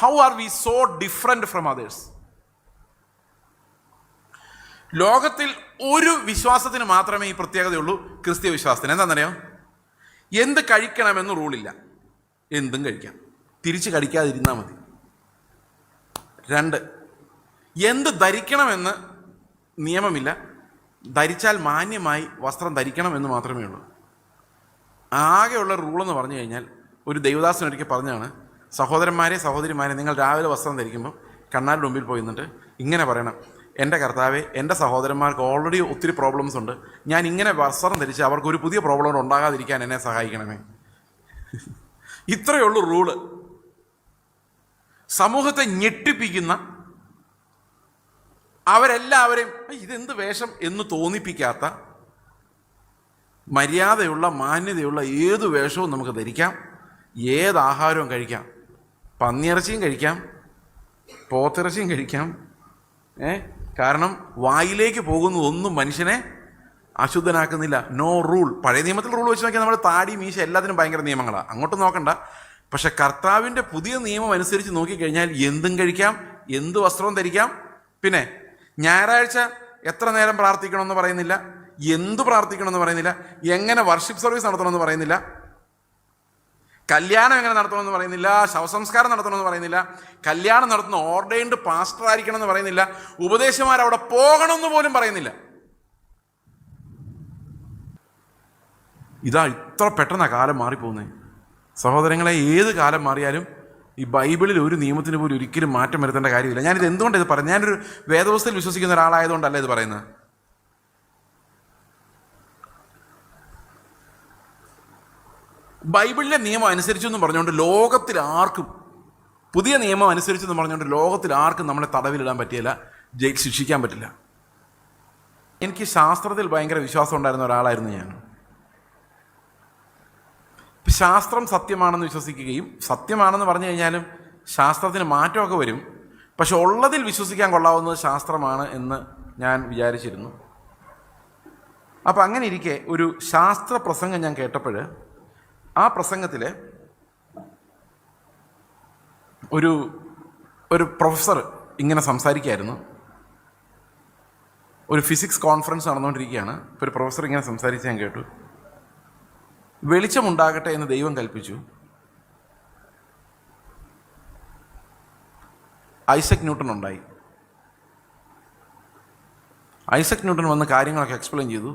How are we so different from others? ലോകത്തിൽ ഒരു വിശ്വാസത്തിന് മാത്രമേ ഈ പ്രത്യേകതയുള്ളൂ, ക്രിസ്തീയ വിശ്വാസത്തിന്. എന്താണെന്നറിയാം? എന്ത് കഴിക്കണമെന്ന് റൂളില്ല, എന്തും കഴിക്കാം, തിരിച്ച് കടിക്കാതിരുന്നാൽ മതി. 2, എന്ത് ധരിക്കണമെന്ന് നിയമമില്ല, ധരിച്ചാൽ മാന്യമായി വസ്ത്രം ധരിക്കണം എന്ന് മാത്രമേ ഉള്ളൂ. ആകെയുള്ള റൂളെന്ന് പറഞ്ഞു കഴിഞ്ഞാൽ, ഒരു ദൈവദാസൻ ഒരിക്കൽ പറഞ്ഞാണ്, സഹോദരന്മാരെ സഹോദരിമാരെ, നിങ്ങൾ രാവിലെ വസ്ത്രം ധരിക്കുമ്പോൾ കണ്ണാടിൻ്റെ മുമ്പിൽ പോയി നിന്നിട്ട് ഇങ്ങനെ പറയണം: എൻ്റെ കർത്താവേ, എൻ്റെ സഹോദരന്മാർക്ക് ഓൾറെഡി ഒത്തിരി പ്രോബ്ലംസ് ഉണ്ട്, ഞാൻ ഇങ്ങനെ വസ്ത്രം ധരിച്ച് അവർക്ക് ഒരു പുതിയ പ്രോബ്ലം ഉണ്ടാകാതിരിക്കാൻ എന്നെ സഹായിക്കണമേ. ഇത്രയേ ഉള്ളൂ റൂള്. സമൂഹത്തെ ഞെട്ടിപ്പിക്കുന്ന, അവരെല്ലാവരെയും ഇതെന്ത് വേഷം എന്ന് തോന്നിപ്പിക്കാത്ത, മര്യാദയുള്ള മാന്യതയുള്ള ഏത് വേഷവും നമുക്ക് ധരിക്കാം, ഏത് ആഹാരവും കഴിക്കാം. പന്നിയിറച്ചിയും കഴിക്കാം, പോത്തിറച്ചിയും കഴിക്കാം. കാരണം വായിലേക്ക് പോകുന്നതൊന്നും മനുഷ്യനെ അശുദ്ധനാക്കുന്നില്ല. No rule. പഴയ നിയമത്തിൽ റൂൾ വെച്ച് നോക്കിയാൽ നമ്മൾ താടി മീശ എല്ലാത്തിനും ഭയങ്കര നിയമങ്ങളാണ്, അങ്ങോട്ട് നോക്കണ്ട. പക്ഷെ കർത്താവിൻ്റെ പുതിയ നിയമം അനുസരിച്ച് നോക്കിക്കഴിഞ്ഞാൽ എന്തും കഴിക്കാം, എന്ത് വസ്ത്രവും ധരിക്കാം. പിന്നെ ഞായറാഴ്ച എത്ര നേരം പ്രാർത്ഥിക്കണമെന്ന് പറയുന്നില്ല, എന്ത് പ്രാർത്ഥിക്കണമെന്ന് പറയുന്നില്ല, എങ്ങനെ വർഷിപ്പ് സർവീസ് നടത്തണമെന്ന് പറയുന്നില്ല, കല്യാണം എങ്ങനെ നടത്തണമെന്ന് പറയുന്നില്ല, ശവസംസ്കാരം നടത്തണമെന്ന് പറയുന്നില്ല, കല്യാണം നടത്തുന്ന ഓർഡൈൻഡ് പാസ്റ്റർ ആയിരിക്കണം എന്ന് പറയുന്നില്ല, ഉപദേശമാരവിടെ പോകണമെന്ന് പോലും പറയുന്നില്ല. ഇതാ ഇത്ര പെട്ടെന്നാണ് കാലം മാറിപ്പോകുന്നത് സഹോദരങ്ങളെ. ഏത് കാലം മാറിയാലും ഈ ബൈബിളിൽ ഒരു നിയമത്തിന് പോലും ഒരിക്കലും മാറ്റം വരുത്തേണ്ട കാര്യമില്ല. ഞാനിത് എന്തുകൊണ്ടാണ് ഇത് പറയുന്നത്? ഞാനൊരു വേദവസ്തുതയിൽ വിശ്വസിക്കുന്ന ഒരാളായതുകൊണ്ടല്ല ഇത് പറയുന്നത്. ബൈബിളിലെ നിയമം അനുസരിച്ചെന്ന് പറഞ്ഞുകൊണ്ട് ലോകത്തിൽ ആർക്കും, പുതിയ നിയമം അനുസരിച്ചെന്ന് പറഞ്ഞുകൊണ്ട് ലോകത്തിൽ ആർക്കും നമ്മളെ തടവിലിടാൻ പറ്റില്ല, ജയിൽ ശിക്ഷിക്കാൻ പറ്റില്ല. എനിക്ക് ശാസ്ത്രത്തിൽ ഭയങ്കര വിശ്വാസം ഉണ്ടായിരുന്ന ഒരാളായിരുന്നു ഞാൻ. ശാസ്ത്രം സത്യമാണെന്ന് വിശ്വസിക്കുകയും, സത്യമാണെന്ന് പറഞ്ഞു കഴിഞ്ഞാലും ശാസ്ത്രത്തിന് മാറ്റമൊക്കെ വരും, പക്ഷെ ഉള്ളതിൽ വിശ്വസിക്കാൻ കൊള്ളാവുന്നത് ശാസ്ത്രമാണ് എന്ന് ഞാൻ വിചാരിച്ചിരുന്നു. അപ്പം അങ്ങനെ ഇരിക്കെ ഒരു ശാസ്ത്ര പ്രസംഗം ഞാൻ കേട്ടപ്പോൾ, ആ പ്രസംഗത്തിൽ ഒരു പ്രൊഫസർ ഇങ്ങനെ സംസാരിക്കുകയായിരുന്നു. ഒരു ഫിസിക്സ് കോൺഫറൻസ് നടന്നുകൊണ്ടിരിക്കുകയാണ്. ഇപ്പോൾ ഒരു പ്രൊഫസർ ഇങ്ങനെ സംസാരിച്ച് ഞാൻ കേട്ടു. വെളിച്ചമുണ്ടാകട്ടെ എന്ന് ദൈവം കൽപ്പിച്ചു. ഐസക് ന്യൂട്ടൺ ഉണ്ടായി. ഐസക് ന്യൂട്ടൺ വന്ന് കാര്യങ്ങളൊക്കെ എക്സ്പ്ലെയിൻ ചെയ്തു.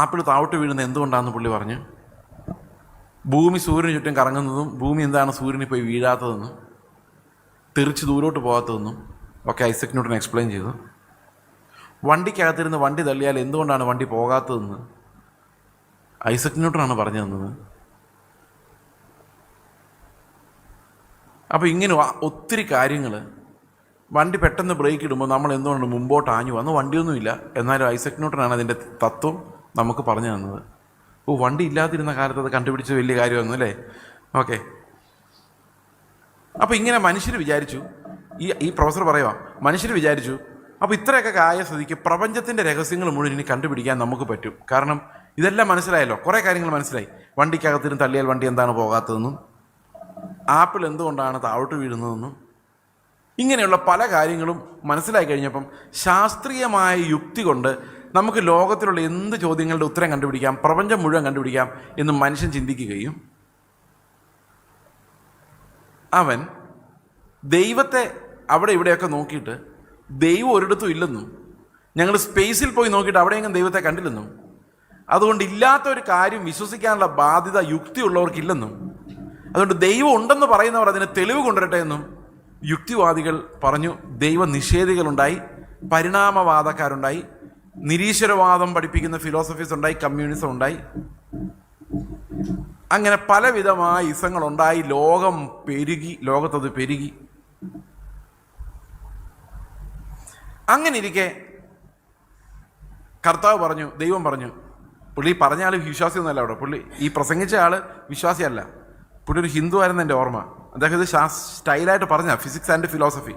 ആപ്പിൾ താഴോട്ട് വീഴുന്നത് എന്തുകൊണ്ടാണെന്ന് പുള്ളി പറഞ്ഞു. ഭൂമി സൂര്യന് ചുറ്റും കറങ്ങുന്നതും ഭൂമി എന്താണ് സൂര്യനിൽ പോയി വീഴാത്തതെന്നും തെറിച്ച് ദൂരോട്ട് പോകാത്തതെന്നും ഒക്കെ ഐസക് ന്യൂട്ടൺ എക്സ്പ്ലെയിൻ ചെയ്തു. വണ്ടിക്കകത്തിരുന്ന് വണ്ടി തള്ളിയാൽ എന്തുകൊണ്ടാണ് വണ്ടി പോകാത്തതെന്ന് ഐസക് ന്യൂട്ടനാണ് പറഞ്ഞു തന്നത്. അപ്പോൾ ഇങ്ങനെ ഒത്തിരി കാര്യങ്ങൾ, വണ്ടി പെട്ടെന്ന് ബ്രേക്ക് ഇടുമ്പോൾ നമ്മൾ എന്തുകൊണ്ട് മുമ്പോട്ട് ആഞ്ഞു വന്ന്, വണ്ടിയൊന്നുമില്ല, എന്നാലും ഐസക് ന്യൂട്ടനാണ് അതിൻ്റെ തത്വം നമുക്ക് പറഞ്ഞു തന്നത്. വണ്ടി ഇല്ലാതിരുന്ന കാലത്ത് അത് കണ്ടുപിടിച്ച് വലിയ കാര്യമൊന്നും അല്ലേ? ഓക്കെ. അപ്പോൾ ഇങ്ങനെ മനുഷ്യർ വിചാരിച്ചു, ഈ പ്രൊഫസർ പറയുക, മനുഷ്യർ വിചാരിച്ചു അപ്പോൾ ഇത്രയൊക്കെ ആയ സ്ഥിതിക്ക് പ്രപഞ്ചത്തിൻ്റെ രഹസ്യങ്ങൾ മുഴുവൻ ഇനി കണ്ടുപിടിക്കാൻ നമുക്ക് പറ്റും. കാരണം ഇതെല്ലാം മനസ്സിലായല്ലോ, കുറേ കാര്യങ്ങൾ മനസ്സിലായി. വണ്ടിക്കകത്തിരുന്ന് തള്ളിയാൽ വണ്ടി എന്താണ് പോകാത്തതെന്നും, ആപ്പിൾ എന്തുകൊണ്ടാണ് താഴോട്ട് വീഴുന്നതെന്നും, ഇങ്ങനെയുള്ള പല കാര്യങ്ങളും മനസ്സിലായി കഴിഞ്ഞപ്പം ശാസ്ത്രീയമായ യുക്തി കൊണ്ട് നമുക്ക് ലോകത്തിലുള്ള എന്ത് ചോദ്യങ്ങളുടെ ഉത്തരം കണ്ടുപിടിക്കാം, പ്രപഞ്ചം മുഴുവൻ കണ്ടുപിടിക്കാം എന്ന് മനുഷ്യൻ ചിന്തിക്കുകയും, അവൻ ദൈവത്തെ അവിടെ ഇവിടെയൊക്കെ നോക്കിയിട്ട് ദൈവം ഒരിടത്തും ഇല്ലെന്നും, ഞങ്ങൾ സ്പേസിൽ പോയി നോക്കിയിട്ട് അവിടെയെങ്കിലും ദൈവത്തെ കണ്ടില്ലെന്നും, അതുകൊണ്ട് ഇല്ലാത്ത ഒരു കാര്യം വിശ്വസിക്കാനുള്ള ബാധ്യത യുക്തിയുള്ളവർക്കില്ലെന്നും, അതുകൊണ്ട് ദൈവം ഉണ്ടെന്ന് പറയുന്നവർ അതിന് തെളിവ് കൊണ്ടുവരട്ടെ എന്നും യുക്തിവാദികൾ പറഞ്ഞു. ദൈവ നിഷേധികളുണ്ടായി, പരിണാമവാദക്കാരുണ്ടായി, നിരീശ്വരവാദം പഠിപ്പിക്കുന്ന ഫിലോസഫീസ് ഉണ്ടായി, കമ്മ്യൂണിസം ഉണ്ടായി. അങ്ങനെ പലവിധമായ ഇസങ്ങളുണ്ടായി. ലോകം പെരുകി, ലോകത്തത് പെരുകി. അങ്ങനെ ഇരിക്കെ കർത്താവ് പറഞ്ഞു, ദൈവം പറഞ്ഞു, പുള്ളി പറഞ്ഞ ആൾ വിശ്വാസിയൊന്നുമല്ല അവിടെ, പുള്ളി ഈ പ്രസംഗിച്ച ആൾ വിശ്വാസിയല്ല, പുള്ളി ഒരു ഹിന്ദു ആയിരുന്നു എൻ്റെ ഓർമ്മ. അദ്ദേഹം ഇത് സ്റ്റൈലായിട്ട് പറഞ്ഞ ഫിസിക്സ് ആൻഡ് ഫിലോസഫി.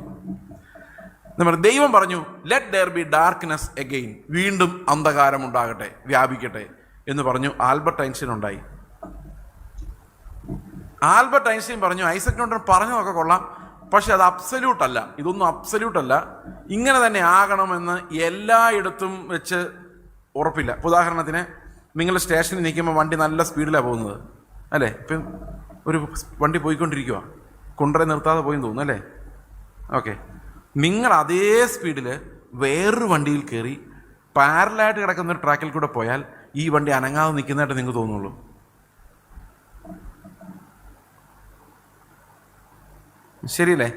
ദൈവം പറഞ്ഞു, let there be darkness again, വീണ്ടും അന്ധകാരം ഉണ്ടാകട്ടെ, വ്യാപിക്കട്ടെ എന്ന് പറഞ്ഞു. ആൽബർട്ട് ഐൻസ്റ്റീൻ ഉണ്ടായി. ആൽബർട്ട് ഐൻസ്റ്റീൻ പറഞ്ഞു, ഐസക് ന്യൂട്ടൺ പറഞ്ഞതൊക്കെ കൊള്ളാം, പക്ഷെ അത് അബ്സല്യൂട്ട് അല്ല. ഇതൊന്നും അബ്സല്യൂട്ട് അല്ല. ഇങ്ങനെ തന്നെ ആകണമെന്ന് എല്ലായിടത്തും വെച്ച് ഉറപ്പില്ല. ഉദാഹരണത്തിന്, നിങ്ങൾ സ്റ്റേഷനിൽ നിൽക്കുമ്പോൾ വണ്ടി നല്ല സ്പീഡിലാണ് പോകുന്നത് അല്ലേ? ഇപ്പം ഒരു വണ്ടി പോയിക്കൊണ്ടിരിക്കുക, കൊണ്ടുവരെ നിർത്താതെ പോയി തോന്നുന്നു അല്ലേ? ഓക്കെ, നിങ്ങൾ അതേ സ്പീഡിൽ വേറൊരു വണ്ടിയിൽ കയറി പാരലായിട്ട് കിടക്കുന്ന ഒരു ട്രാക്കിൽ കൂടെ പോയാൽ ഈ വണ്ടി അനങ്ങാതെ നിൽക്കുന്നതായിട്ട് നിങ്ങൾക്ക് തോന്നുള്ളൂ. ശരിയല്ലേ?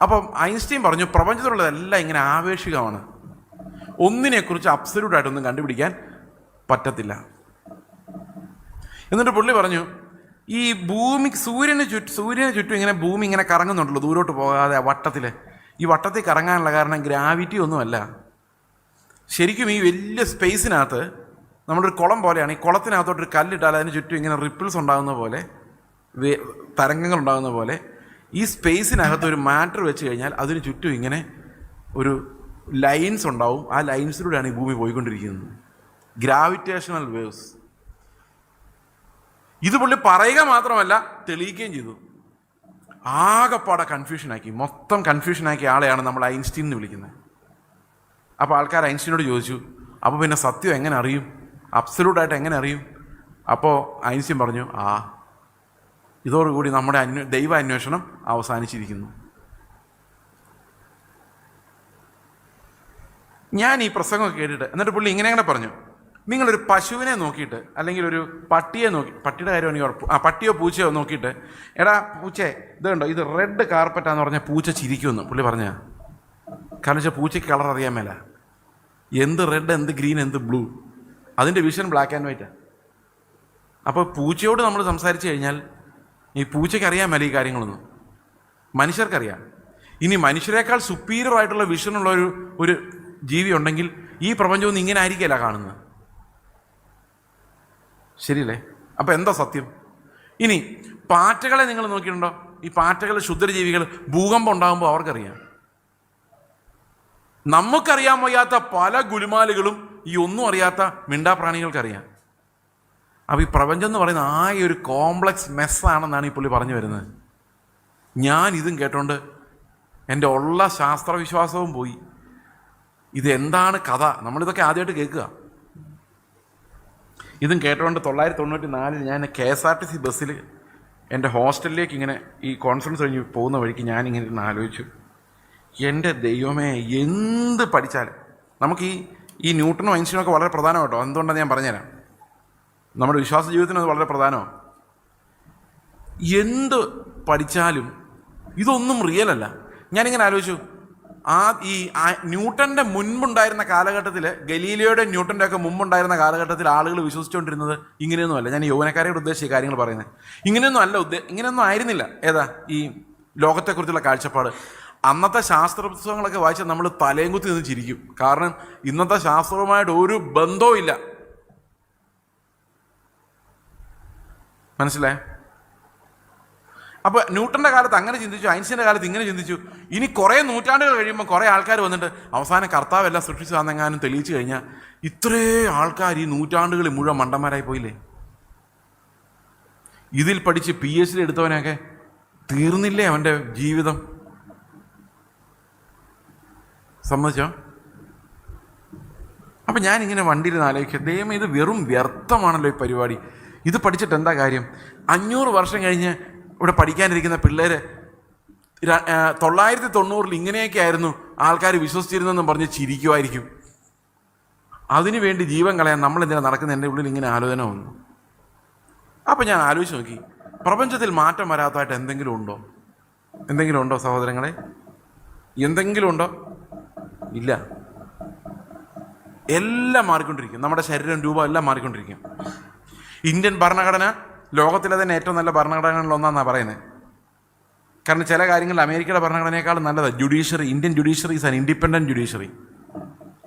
അപ്പം ഐൻസ്റ്റീൻ പറഞ്ഞു, പ്രപഞ്ചത്തിലുള്ളതെല്ലാം ഇങ്ങനെ ആവേശികമാണ്, ഒന്നിനെക്കുറിച്ച് അബ്സല്യൂട്ടായിട്ടൊന്നും കണ്ടുപിടിക്കാൻ പറ്റത്തില്ല. എന്നിട്ട് പുള്ളി പറഞ്ഞു, ഈ സൂര്യന് ചുറ്റും ഇങ്ങനെ ഭൂമി ഇങ്ങനെ കറങ്ങുന്നുണ്ടല്ലോ, ദൂരോട്ട് പോകാതെ വട്ടത്തിൽ. ഈ വട്ടത്തിൽ കറങ്ങാനുള്ള കാരണം ഗ്രാവിറ്റി ഒന്നുമല്ല. ശരിക്കും ഈ വലിയ സ്പേസിനകത്ത് നമ്മളൊരു കുളം പോലെയാണ്. ഈ കുളത്തിനകത്തോട്ടൊരു കല്ലിട്ടാൽ അതിന് ചുറ്റും ഇങ്ങനെ റിപ്പിൾസ് ഉണ്ടാകുന്ന പോലെ, തരംഗങ്ങൾ ഉണ്ടാകുന്ന പോലെ, ഈ സ്പേസിനകത്ത് ഒരു മാറ്റർ വെച്ച് കഴിഞ്ഞാൽ അതിന് ചുറ്റും ഇങ്ങനെ ഒരു ലൈൻസ് ഉണ്ടാവും. ആ ലൈൻസിലൂടെയാണ് ഈ ഭൂമി പോയിക്കൊണ്ടിരിക്കുന്നത്. Gravitational waves. ഇത് പുള്ളി പറയുക മാത്രമല്ല തെളിയിക്കുകയും ചെയ്തു. ആകെപ്പാടെ മൊത്തം കൺഫ്യൂഷനാക്കിയ ആളെയാണ് നമ്മൾ ഐൻസ്റ്റീൻ എന്ന് വിളിക്കുന്നത്. അപ്പോൾ ആൾക്കാർ ഐൻസ്റ്റീനോട് ചോദിച്ചു, അപ്പോൾ പിന്നെ സത്യം എങ്ങനെ അറിയും, അബ്സല്യൂട്ടായിട്ട് എങ്ങനെ അറിയും? അപ്പോൾ ഐൻസ്റ്റീൻ പറഞ്ഞു, ഇതോടുകൂടി നമ്മുടെ ദൈവ അന്വേഷണം അവസാനിച്ചിരിക്കുന്നു. ഞാൻ ഈ പ്രസംഗമൊക്കെ കേട്ടിട്ട് എന്നിട്ട് പുള്ളി ഇങ്ങനെ പറഞ്ഞു, നിങ്ങളൊരു പശുവിനെ നോക്കിയിട്ട് അല്ലെങ്കിൽ ഒരു പട്ടിയെ നോക്കി, പട്ടിയുടെ കാര്യം എനിക്ക് ഉറപ്പ്, പട്ടിയോ പൂച്ചയോ നോക്കിയിട്ട്, എടാ പൂച്ചേ ഇത് കണ്ടോ, ഇത് റെഡ് കാർപ്പറ്റാന്ന് പറഞ്ഞാൽ പൂച്ച ചിരിക്കുമെന്ന് പുള്ളി പറഞ്ഞ. കാരണം വെച്ചാൽ പൂച്ചയ്ക്ക് കളർ അറിയാൻ മേല, എന്ത് റെഡ്, എന്ത് ഗ്രീൻ, എന്ത് ബ്ലൂ, അതിൻ്റെ വിഷൻ ബ്ലാക്ക് ആൻഡ് വൈറ്റാണ്. അപ്പോൾ പൂച്ചയോട് നമ്മൾ സംസാരിച്ച് കഴിഞ്ഞാൽ ഈ പൂച്ചയ്ക്ക് അറിയാൻ മേല ഈ കാര്യങ്ങളൊന്നും, മനുഷ്യർക്കറിയാം. ഇനി മനുഷ്യരെക്കാൾ സുപ്പീരിയർ ആയിട്ടുള്ള വിഷനുള്ള ഒരു ജീവി ഉണ്ടെങ്കിൽ ഈ പ്രപഞ്ചമൊന്നും ഇങ്ങനെ ആയിരിക്കില്ല കാണുന്നത്. ശരിയല്ലേ? അപ്പം എന്താ സത്യം? ഇനി പാറ്റകളെ നിങ്ങൾ നോക്കിയിട്ടുണ്ടോ? ഈ പാറ്റകൾ ശുദ്ധജീവികൾ, ഭൂകമ്പം ഉണ്ടാകുമ്പോൾ അവർക്കറിയാം. നമുക്കറിയാൻ വയ്യാത്ത പല ഗുലുമാലുകളും ഈ ഒന്നും അറിയാത്ത മിണ്ടാപ്രാണികൾക്കറിയാം. അപ്പോൾ ഈ പ്രപഞ്ചം എന്ന് പറയുന്ന ഒരു കോംപ്ലക്സ് മെസ്സാണെന്നാണ് ഈ പുള്ളി പറഞ്ഞു വരുന്നത്. ഞാൻ ഇതും കേട്ടോണ്ട് എൻ്റെ ഉള്ള ശാസ്ത്രവിശ്വാസവും പോയി. ഇതെന്താണ് കഥ? നമ്മളിതൊക്കെ ആദ്യമായിട്ട് കേൾക്കുക. ഇതും കേട്ടോണ്ട് 1994 ഞാൻ KSRTC ബസ്സിൽ എൻ്റെ ഹോസ്റ്റലിലേക്ക് ഇങ്ങനെ ഈ കോൺഫറൻസ് കഴിഞ്ഞ് പോകുന്ന വഴിക്ക് ഞാനിങ്ങനെ ഇരുന്ന് ആലോചിച്ചു, എൻ്റെ ദൈവമേ, എന്ത് പഠിച്ചാലും നമുക്ക് ഈ ന്യൂട്ടനും ഐൻസ്റ്റീനും ഒക്കെ വളരെ പ്രധാനം കേട്ടോ. എന്തുകൊണ്ടാണ് ഞാൻ പറഞ്ഞുതരാം. നമ്മുടെ വിശ്വാസ ജീവിതത്തിന് അത് വളരെ പ്രധാനമാണ്. എന്ത് പഠിച്ചാലും ഇതൊന്നും റിയൽ അല്ല. ഞാനിങ്ങനെ ആലോചിച്ചു, ഈ ന്യൂട്ടൻ്റെ മുൻപുണ്ടായിരുന്ന കാലഘട്ടത്തിൽ, ഗലീലിയോയുടെ ന്യൂട്ടൻ്റെ ഒക്കെ മുമ്പുണ്ടായിരുന്ന കാലഘട്ടത്തിൽ ആളുകൾ വിശ്വസിച്ചുകൊണ്ടിരുന്നത് ഇങ്ങനെയൊന്നുമല്ല. ഞാൻ യൗവനക്കാരോട് ഉദ്ദേശിച്ച കാര്യങ്ങൾ പറയുന്നത് ഇങ്ങനെയൊന്നും ആയിരുന്നില്ല. ഏതാ ഈ ലോകത്തെക്കുറിച്ചുള്ള കാഴ്ചപ്പാട്? അന്നത്തെ ശാസ്ത്ര പുസ്തകങ്ങളൊക്കെ വായിച്ചാൽ നമ്മൾ തലയും കുത്തി നിന്ന് ചിരിക്കും. കാരണം ഇന്നത്തെ ശാസ്ത്രവുമായിട്ട് ഒരു ബന്ധവും ഇല്ല. മനസ്സിലായേ? അപ്പോൾ ന്യൂട്ടൻ്റെ കാലത്ത് അങ്ങനെ ചിന്തിച്ചു, ഐൻസ്റ്റീൻ്റെ കാലത്ത് ഇങ്ങനെ ചിന്തിച്ചു. ഇനി കുറേ നൂറ്റാണ്ടുകൾ കഴിയുമ്പോൾ കുറേ ആൾക്കാർ വന്നിട്ട് അവസാനം കർത്താവെല്ലാം സൃഷ്ടിച്ചതാണെന്നെങ്ങാനും തെളിയിച്ചു കഴിഞ്ഞാൽ ഇത്രേ ആൾക്കാർ ഈ നൂറ്റാണ്ടുകളിൽ മുഴുവൻ മണ്ടന്മാരായി പോയില്ലേ? ഇതിൽ പഠിച്ച് PhD എടുത്തവനൊക്കെ തീർന്നില്ലേ അവൻ്റെ ജീവിതം? സമ്മതിച്ചോ? അപ്പം ഞാനിങ്ങനെ വണ്ടിയിൽ നിന്ന് ആലോചിക്കുക, ദൈവമേ, ഇത് വെറും വ്യർത്ഥമാണല്ലോ ഈ പരിപാടി. ഇത് പഠിച്ചിട്ട് എന്താ കാര്യം? 500 വർഷം കഴിഞ്ഞ് ഇവിടെ പഠിക്കാനിരിക്കുന്ന പിള്ളേർ 990 ഇങ്ങനെയൊക്കെ ആയിരുന്നു ആൾക്കാർ വിശ്വസിച്ചിരുന്നെന്നും പറഞ്ഞ് ചിരിക്കുമായിരിക്കും. അതിനു വേണ്ടി ജീവൻ കളയാൻ നമ്മളെന്തിനാണ് നടക്കുന്നത്? എൻ്റെ ഉള്ളിൽ ഇങ്ങനെ ആലോചന വന്നു. അപ്പം ഞാൻ ആലോചിച്ച് നോക്കി, പ്രപഞ്ചത്തിൽ മാറ്റം വരാത്തതായിട്ട് എന്തെങ്കിലും ഉണ്ടോ സഹോദരങ്ങളെ? എന്തെങ്കിലും ഉണ്ടോ? ഇല്ല. എല്ലാം മാറിക്കൊണ്ടിരിക്കും. നമ്മുടെ ശരീരം, രൂപം എല്ലാം മാറിക്കൊണ്ടിരിക്കും. ഇന്ത്യൻ ഭരണഘടന ലോകത്തിലെ തന്നെ ഏറ്റവും നല്ല ഭരണഘടനകളിൽ ഒന്നാണെന്നാണ് പറയുന്നത്. കാരണം ചില കാര്യങ്ങളിൽ അമേരിക്കയുടെ ഭരണഘടനയെക്കാളും നല്ലതാണ് judiciary. Indian judiciary is an independent judiciary.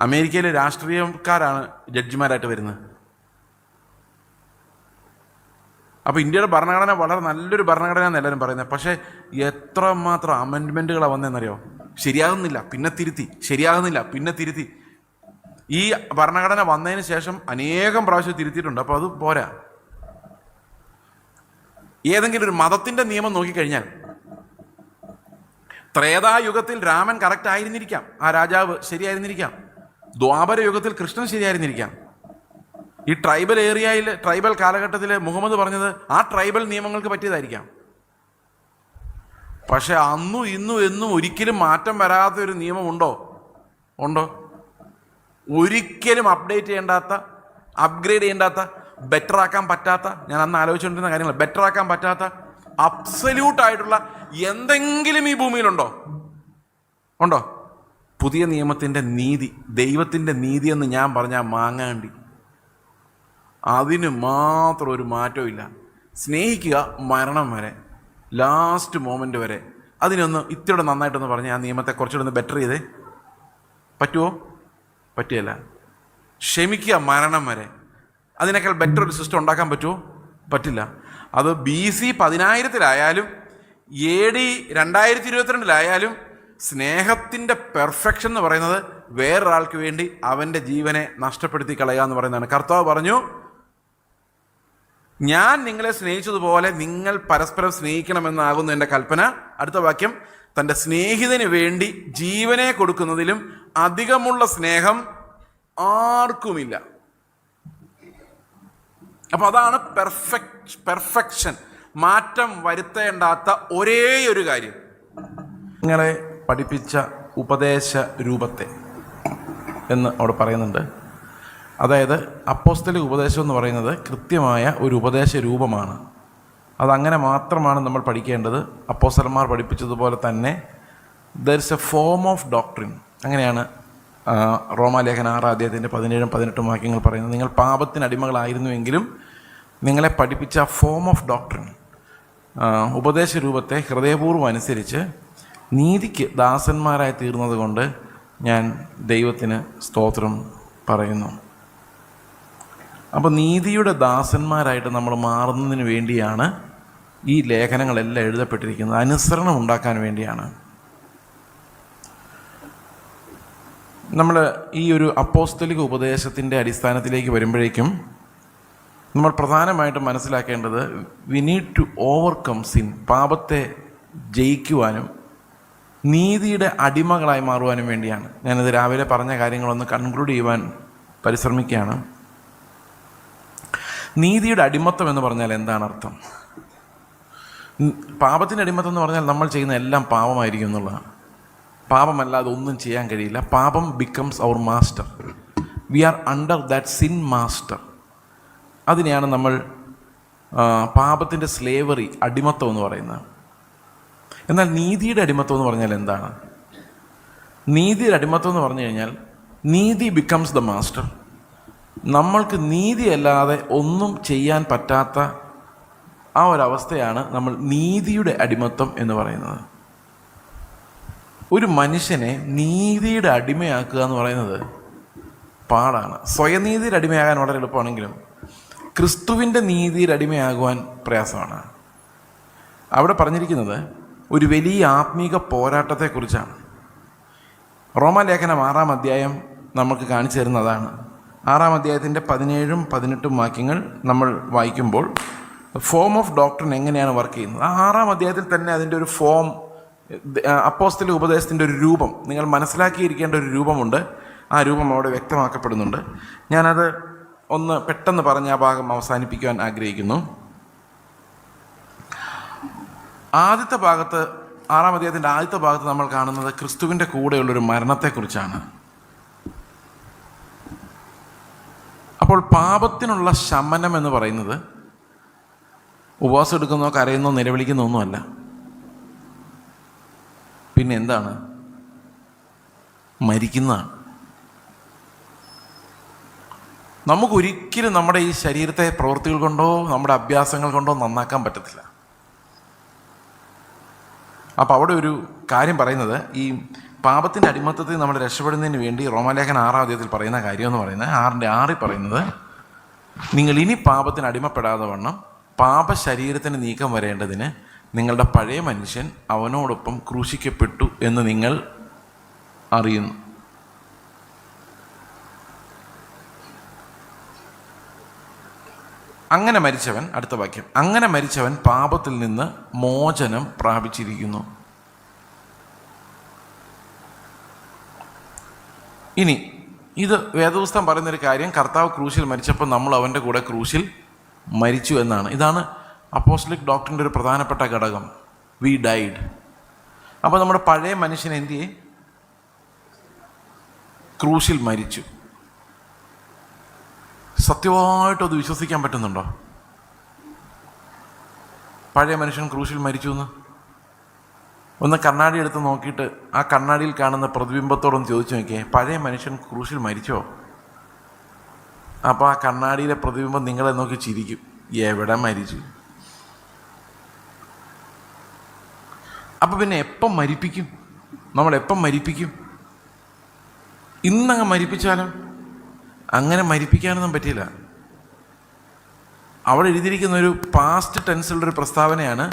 അമേരിക്കയിലെ രാഷ്ട്രീയക്കാരാണ് ജഡ്ജിമാരായിട്ട് വരുന്നത്. അപ്പോൾ ഇന്ത്യയുടെ ഭരണഘടന വളരെ നല്ലൊരു ഭരണഘടന എന്ന് എല്ലാവരും പറയുന്നത്. പക്ഷേ എത്രമാത്രം അമെൻഡ്മെൻറ്റുകളാണ് വന്നതെന്നറിയോ? ശരിയാകുന്നില്ല, പിന്നെ തിരുത്തി, ശരിയാകുന്നില്ല, പിന്നെ തിരുത്തി. ഈ ഭരണഘടന വന്നതിന് ശേഷം അനേകം പ്രാവശ്യം തിരുത്തിയിട്ടുണ്ട്. അപ്പോൾ അത് പോരാ. ഏതെങ്കിലും ഒരു മതത്തിൻ്റെ നിയമം നോക്കിക്കഴിഞ്ഞാൽ ത്രേതായുഗത്തിൽ രാമൻ കറക്റ്റ് ആയിരുന്നിരിക്കാം, ആ രാജാവ് ശരിയായിരുന്നിരിക്കാം. ദ്വാപര യുഗത്തിൽ കൃഷ്ണൻ ശരിയായിരുന്നിരിക്കാം. ഈ ട്രൈബൽ ഏരിയയിൽ, ട്രൈബൽ കാലഘട്ടത്തിൽ മുഹമ്മദ് പറഞ്ഞത് ആ ട്രൈബൽ നിയമങ്ങൾക്ക് പറ്റിയതായിരിക്കാം. പക്ഷെ അന്നും ഇന്നും എന്നും ഒരിക്കലും മാറ്റം വരാത്തൊരു നിയമമുണ്ടോ? ഉണ്ടോ? ഒരിക്കലും അപ്ഡേറ്റ് ചെയ്യേണ്ടാത്ത, അപ്ഗ്രേഡ് ചെയ്യേണ്ടാത്ത, ബെറ്റർ ആക്കാൻ പറ്റാത്ത, ഞാൻ അന്ന് ആലോചിച്ചുകൊണ്ടിരുന്ന കാര്യങ്ങൾ, ബെറ്റർ ആക്കാൻ പറ്റാത്ത അബ്സല്യൂട്ടായിട്ടുള്ള എന്തെങ്കിലും ഈ ഭൂമിയിലുണ്ടോ? ഉണ്ടോ? പുതിയ നിയമത്തിൻ്റെ നീതി, ദൈവത്തിൻ്റെ നീതി എന്ന് ഞാൻ പറഞ്ഞാൽ മാങ്ങാണ്ടി. അതിന് മാത്രം ഒരു മാറ്റവും ഇല്ല. സ്നേഹിക്കുക മരണം വരെ, ലാസ്റ്റ് മൊമെൻ്റ് വരെ. അതിനൊന്ന് ഇത്തിരി നന്നായിട്ടൊന്ന് പറഞ്ഞ് ആ നിയമത്തെ കുറച്ചുകൂടെ ഒന്ന് ബെറ്റർ ചെയ്തേ. പറ്റുമോ? പറ്റുകയില്ല. ക്ഷമിക്കുക മരണം വരെ. അതിനേക്കാൾ ബെറ്റർ ഒരു സിസ്റ്റം ഉണ്ടാക്കാൻ പറ്റുമോ? പറ്റില്ല. അത് BC 10,000-ലായാലും AD 2022-ലായാലും സ്നേഹത്തിൻ്റെ പെർഫെക്ഷൻ എന്ന് പറയുന്നത് വേറൊരാൾക്ക് വേണ്ടി അവൻ്റെ ജീവനെ നഷ്ടപ്പെടുത്തി കളയുക എന്ന് പറയുന്നതാണ്. കർത്താവ് പറഞ്ഞു, ഞാൻ നിങ്ങളെ സ്നേഹിച്ചതുപോലെ നിങ്ങൾ പരസ്പരം സ്നേഹിക്കണമെന്നാകുന്നു എൻ്റെ കൽപ്പന. അടുത്ത വാക്യം, തൻ്റെ സ്നേഹിതന് വേണ്ടി ജീവനെ കൊടുക്കുന്നതിലും അധികമുള്ള സ്നേഹം ആർക്കുമില്ല. അപ്പോൾ അതാണ് പെർഫെക്ഷൻ, മാറ്റം വരുത്തേണ്ടാത്ത ഒരേ ഒരു കാര്യം. നിങ്ങളെ പഠിപ്പിച്ച ഉപദേശ രൂപത്തെ എന്ന് അവിടെ പറയുന്നുണ്ട്. അതായത് അപ്പോസ്തലിക ഉപദേശം എന്ന് പറയുന്നത് കൃത്യമായ ഒരു ഉപദേശ രൂപമാണ്. അതങ്ങനെ മാത്രമാണ് നമ്മൾ പഠിക്കേണ്ടത്. അപ്പോസ്തലന്മാർ പഠിപ്പിച്ചതുപോലെ തന്നെ there is A form of doctrine. അങ്ങനെയാണ് റോമാലേഖന 6-17-18 വാക്യങ്ങൾ പറയുന്നത്. നിങ്ങൾ പാപത്തിന് അടിമകളായിരുന്നുവെങ്കിലും നിങ്ങളെ പഠിപ്പിച്ച ഫോം ഓഫ് ഡോക്ട്രിൻ, ഉപദേശ രൂപത്തെ ഹൃദയപൂർവ്വം അനുസരിച്ച് നീതിക്ക് ദാസന്മാരായി തീർന്നത് കൊണ്ട് ഞാൻ ദൈവത്തിന് സ്തോത്രം പറയുന്നു. അപ്പോൾ നീതിയുടെ ദാസന്മാരായിട്ട് നമ്മൾ മാറുന്നതിന് വേണ്ടിയാണ് ഈ ലേഖനങ്ങളെല്ലാം എഴുതപ്പെട്ടിരിക്കുന്നത്. അനുസരണം ഉണ്ടാക്കാൻ വേണ്ടിയാണ്. നമ്മൾ ഈ ഒരു അപ്പോസ്തലിക ഉപദേശത്തിൻ്റെ അടിസ്ഥാനത്തിലേക്ക് വരുമ്പോഴേക്കും നമ്മൾ പ്രധാനമായിട്ടും മനസ്സിലാക്കേണ്ടത് we need to overcome sin. പാപത്തെ ജയിക്കുവാനും നീതിയുടെ അടിമകളായി മാറുവാനും വേണ്ടിയാണ്. ഞാനിത് രാവിലെ പറഞ്ഞ കാര്യങ്ങളൊന്ന് കൺക്ലൂഡ് ചെയ്യുവാൻ പരിശ്രമിക്കുകയാണ്. നീതിയുടെ അടിമത്തം എന്ന് പറഞ്ഞാൽ എന്താണ് അർത്ഥം? പാപത്തിൻ്റെ അടിമത്തം എന്ന് പറഞ്ഞാൽ നമ്മൾ ചെയ്യുന്ന എല്ലാം പാപമായിരിക്കും എന്നുള്ളതാണ്. പാപമല്ലാതെ ഒന്നും ചെയ്യാൻ കഴിയില്ല. പാപം becomes our master. We are under that sin master. അതിനെയാണ് നമ്മൾ പാപത്തിൻ്റെ സ്ലേവറി, അടിമത്തം എന്ന് പറയുന്നത്. എന്നാൽ നീതിയുടെ അടിമത്തം എന്ന് പറഞ്ഞാൽ എന്താണ്? നീതിയുടെ അടിമത്തം എന്ന് പറഞ്ഞു കഴിഞ്ഞാൽ നീതി ബിക്കംസ് ദ മാസ്റ്റർ. നമ്മൾക്ക് നീതിയല്ലാതെ ഒന്നും ചെയ്യാൻ പറ്റാത്ത ആ ഒരവസ്ഥയാണ് നമ്മൾ നീതിയുടെ അടിമത്തം എന്ന് പറയുന്നത്. ഒരു മനുഷ്യനെ നീതിയുടെ അടിമയാക്കുക എന്ന് പറയുന്നത് പാടാണ്. സ്വയനീതിയുടെ അടിമയാകാൻ വളരെ എളുപ്പമാണെങ്കിലും ക്രിസ്തുവിൻ്റെ നീതിയുടെ അടിമയാകുവാൻ പ്രയാസമാണ്. അവിടെ പറഞ്ഞിരിക്കുന്നത് ഒരു വലിയ ആത്മീക പോരാട്ടത്തെക്കുറിച്ചാണ്. റോമാലേഖനം 6-ാം അധ്യായം നമുക്ക് കാണിച്ചു തരുന്നതാണ്. 6-ാം അധ്യായത്തിൻ്റെ 17-18 വാക്യങ്ങൾ നമ്മൾ വായിക്കുമ്പോൾ ഫോം ഓഫ് ഡോക്ട്രിൻ എങ്ങനെയാണ് വർക്ക് ചെയ്യുന്നത്, ആ 6-ാം അധ്യായത്തിൽ തന്നെ അതിൻ്റെ ഒരു ഫോം, അപ്പോസ്തലിക ഉപദേശത്തിൻ്റെ ഒരു രൂപം, നിങ്ങൾ മനസ്സിലാക്കിയിരിക്കേണ്ട ഒരു രൂപമുണ്ട്. ആ രൂപം അവിടെ വ്യക്തമാക്കപ്പെടുന്നുണ്ട്. ഞാനത് ഒന്ന് പെട്ടെന്ന് പറഞ്ഞ് ആ ഭാഗം അവസാനിപ്പിക്കുവാൻ ആഗ്രഹിക്കുന്നു. ആദ്യത്തെ ഭാഗത്ത്, 6-ാം അധ്യായത്തിൻ്റെ ആദ്യത്തെ ഭാഗത്ത് നമ്മൾ കാണുന്നത് ക്രിസ്തുവിൻ്റെ കൂടെയുള്ളൊരു മരണത്തെക്കുറിച്ചാണ്. അപ്പോൾ പാപത്തിനുള്ള ശമനം എന്ന് പറയുന്നത് ഉപവാസം എടുക്കുന്നോ കരയുന്നോ നിലവിളിക്കുന്നോ ഒന്നുമല്ല. പിന്നെ എന്താണ്? മരിക്കുന്നതാണ്. നമുക്കൊരിക്കലും നമ്മുടെ ഈ ശരീരത്തെ പ്രവൃത്തികൾ കൊണ്ടോ നമ്മുടെ അഭ്യാസങ്ങൾ കൊണ്ടോ നന്നാക്കാൻ പറ്റത്തില്ല. അപ്പോൾ അവിടെ ഒരു കാര്യം പറയുന്നത്, ഈ പാപത്തിൻ്റെ അടിമത്തത്തിൽ നമ്മൾ രക്ഷപ്പെടുന്നതിന് വേണ്ടി റോമാലേഖനം 6-ാം അധ്യായത്തിൽ പറയുന്ന കാര്യം എന്ന് പറയുന്നത് 6-ന്റെ 6 പറയുന്നത്, നിങ്ങൾ ഇനി പാപത്തിന് അടിമപ്പെടാതെ വണ്ണം പാപശരീരത്തിന് നീക്കം വരേണ്ടതിന് നിങ്ങളുടെ പഴയ മനുഷ്യൻ അവനോടൊപ്പം ക്രൂശിക്കപ്പെട്ടു എന്ന് നിങ്ങൾ അറിയുന്നു. അങ്ങനെ മരിച്ചവൻ, അടുത്ത വാക്യം, അങ്ങനെ മരിച്ചവൻ പാപത്തിൽ നിന്ന് മോചനം പ്രാപിച്ചിരിക്കുന്നു. ഇനി ഇത് വേദപുസ്തകം പറയുന്നൊരു കാര്യം, കർത്താവ് ക്രൂശിൽ മരിച്ചപ്പോൾ നമ്മൾ അവൻ്റെ കൂടെ ക്രൂശിൽ മരിച്ചു എന്നാണ്. ഇതാണ് അപ്പോസ്റ്റലിക് ഡോക്ടറിൻ്റെ ഒരു പ്രധാനപ്പെട്ട ഘടകം. We died. അപ്പോൾ നമ്മുടെ പഴയ മനുഷ്യൻ എന്ത് ചെയ്യും? ക്രൂശിൽ മരിച്ചു. സത്യമായിട്ടും അത് വിശ്വസിക്കാൻ പറ്റുന്നുണ്ടോ? പഴയ മനുഷ്യൻ ക്രൂശിൽ മരിച്ചു എന്ന് ഒന്ന് കണ്ണാടി എടുത്ത് നോക്കിയിട്ട് ആ കണ്ണാടിയിൽ കാണുന്ന പ്രതിബിംബത്തോടൊന്ന് ചോദിച്ചു നോക്കിയേ, പഴയ മനുഷ്യൻ ക്രൂശിൽ മരിച്ചോ? അപ്പോൾ ആ കണ്ണാടിയിലെ പ്രതിബിംബം നിങ്ങളെ നോക്കി ചിരിക്കും, എവിടെ മരിച്ചു? അപ്പം പിന്നെ എപ്പം മരിപ്പിക്കും? നമ്മളെപ്പം മരിപ്പിക്കും? ഇന്നങ്ങ് മരിപ്പിച്ചാലോ? അങ്ങനെ മരിപ്പിക്കാനൊന്നും പറ്റില്ല. അവിടെ എഴുതിയിരിക്കുന്ന ഒരു പാസ്റ്റ് ടെൻസിലുള്ളൊരു പ്രസ്താവനയാണ്,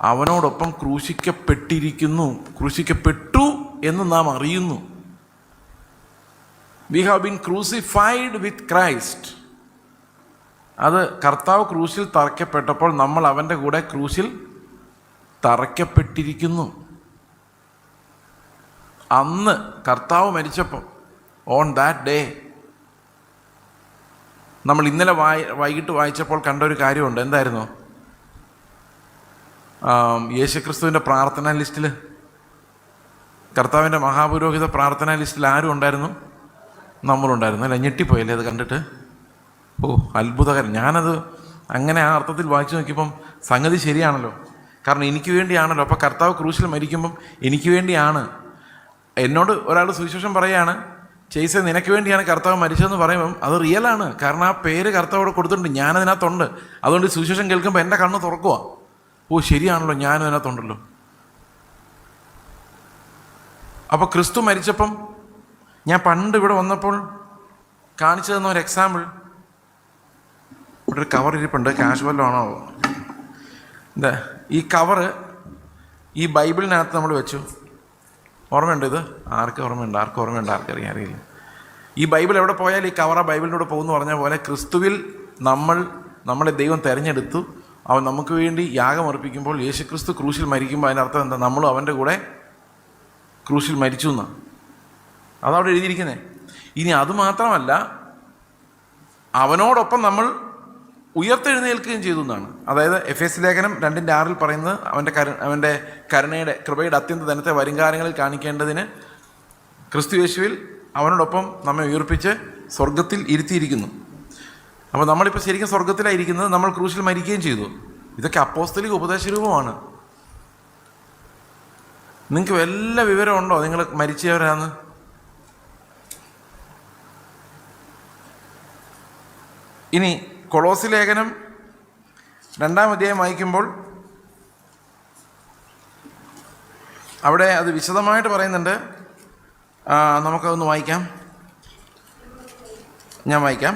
അവനോടൊപ്പം ക്രൂശിക്കപ്പെട്ടിരിക്കുന്നു, ക്രൂശിക്കപ്പെട്ടു എന്ന് നാം അറിയുന്നു. We have been crucified with Christ. അത് കർത്താവ് ക്രൂശിൽ തറയ്ക്കപ്പെട്ടപ്പോൾ നമ്മൾ അവൻ്റെ കൂടെ ക്രൂശിൽ തറയ്ക്കപ്പെട്ടിരിക്കുന്നു. അന്ന് കർത്താവ് മരിച്ചപ്പോൾ, ഓൺ ദാറ്റ് ഡേ, നമ്മൾ ഇന്നലെ വൈകിട്ട് വായിച്ചപ്പോൾ കണ്ട ഒരു കാര്യമുണ്ട്. എന്തായിരുന്നു? യേശുക്രിസ്തുവിൻ്റെ പ്രാർത്ഥനാ ലിസ്റ്റിൽ, കർത്താവിൻ്റെ മഹാപുരോഹിത പ്രാർത്ഥനാ ലിസ്റ്റിൽ ആരും ഉണ്ടായിരുന്നു? നമ്മളുണ്ടായിരുന്നു. അല്ല, ഞെട്ടിപ്പോയല്ലേ അത് കണ്ടിട്ട്? ഓ, അത്ഭുതകരം. ഞാനത് അങ്ങനെ ആ അർത്ഥത്തിൽ വായിച്ചു നോക്കിയപ്പം സംഗതി ശരിയാണല്ലോ. കാരണം എനിക്ക് വേണ്ടിയാണല്ലോ. അപ്പോൾ കർത്താവ് ക്രൂശിൽ മരിക്കുമ്പം എനിക്ക് വേണ്ടിയാണ്. എന്നോട് ഒരാൾ സുവിശേഷം പറയുകയാണ്, ചെയ്സേ നിനക്ക് വേണ്ടിയാണ് കർത്താവ് മരിച്ചതെന്ന് പറയുമ്പം അത് റിയലാണ്. കാരണം ആ പേര് കർത്താവോട് കൊടുത്തിട്ടുണ്ട്, ഞാനതിനകത്തുണ്ട്. അതുകൊണ്ട് സുവിശേഷം കേൾക്കുമ്പോൾ എൻ്റെ കണ്ണ് തുറക്കുക. ഓ, ശരിയാണല്ലോ, ഞാനും അതിനകത്തുണ്ടല്ലോ. അപ്പോൾ ക്രിസ്തു മരിച്ചപ്പം ഞാൻ പണ്ട് ഇവിടെ വന്നപ്പോൾ കാണിച്ചു തന്ന ഒരു എക്സാമ്പിൾ, ഇവിടെ ഒരു കവർ ഇരിപ്പുണ്ട്. ക്യാഷ് വല്ലതും ആണോ? എന്താ ഈ കവറ് ഈ ബൈബിളിനകത്ത് നമ്മൾ വെച്ചു. ഓർമ്മയുണ്ട്? ഇത് ആർക്കും ഓർമ്മയുണ്ട്? ആർക്കറിയാം? അറിയില്ല. ഈ ബൈബിൾ എവിടെ പോയാലും ഈ കവർ ആ ബൈബിളിൻ്റെ കൂടെ പോകുമെന്ന് പറഞ്ഞ പോലെ ക്രിസ്തുവിൽ നമ്മളെ ദൈവം തിരഞ്ഞെടുത്തു. അവൻ നമുക്ക് വേണ്ടി യാഗമർപ്പിക്കുമ്പോൾ യേശുക്രിസ്തു ക്രൂശിൽ മരിക്കുമ്പോൾ അതിനർത്ഥം എന്താ? നമ്മളും അവൻ്റെ കൂടെ ക്രൂശിൽ മരിച്ചു എന്നാണ്. അതവിടെ എഴുതിയിരിക്കുന്നത്. ഇനി അതുമാത്രമല്ല, അവനോടൊപ്പം നമ്മൾ ഉയർത്തെഴുന്നേൽക്കുകയും ചെയ്തു എന്നാണ്. അതായത് എഫേസ്യ ലേഖനം 2:6 പറയുന്നത് അവൻ്റെ കരുണയുടെ കൃപയുടെ അത്യന്ത ധനത്തെ വരുംകാലങ്ങളിൽ കാണിക്കേണ്ടതിന് ക്രിസ്തു യേശുവിൽ അവനോടൊപ്പം നമ്മെ ഉയർപ്പിച്ച് സ്വർഗത്തിൽ ഇരുത്തിയിരിക്കുന്നു. അപ്പോൾ നമ്മളിപ്പോൾ ശരിക്കും സ്വർഗത്തിലായിരിക്കുന്നത്, നമ്മൾ ക്രൂശിൽ മരിക്കുകയും ചെയ്തു. ഇതൊക്കെ അപ്പോസ്തലിക ഉപദേശരൂപമാണ്. നിങ്ങൾക്ക് വല്ല വിവരമുണ്ടോ നിങ്ങൾ മരിച്ചവരാന്ന്? ഇനി കൊളോസി ലേഖനം 2-ാം അധ്യായം വായിക്കുമ്പോൾ അവിടെ അത് വിശദമായിട്ട് പറയുന്നുണ്ട്. നമുക്കതൊന്ന് വായിക്കാം. ഞാൻ വായിക്കാം.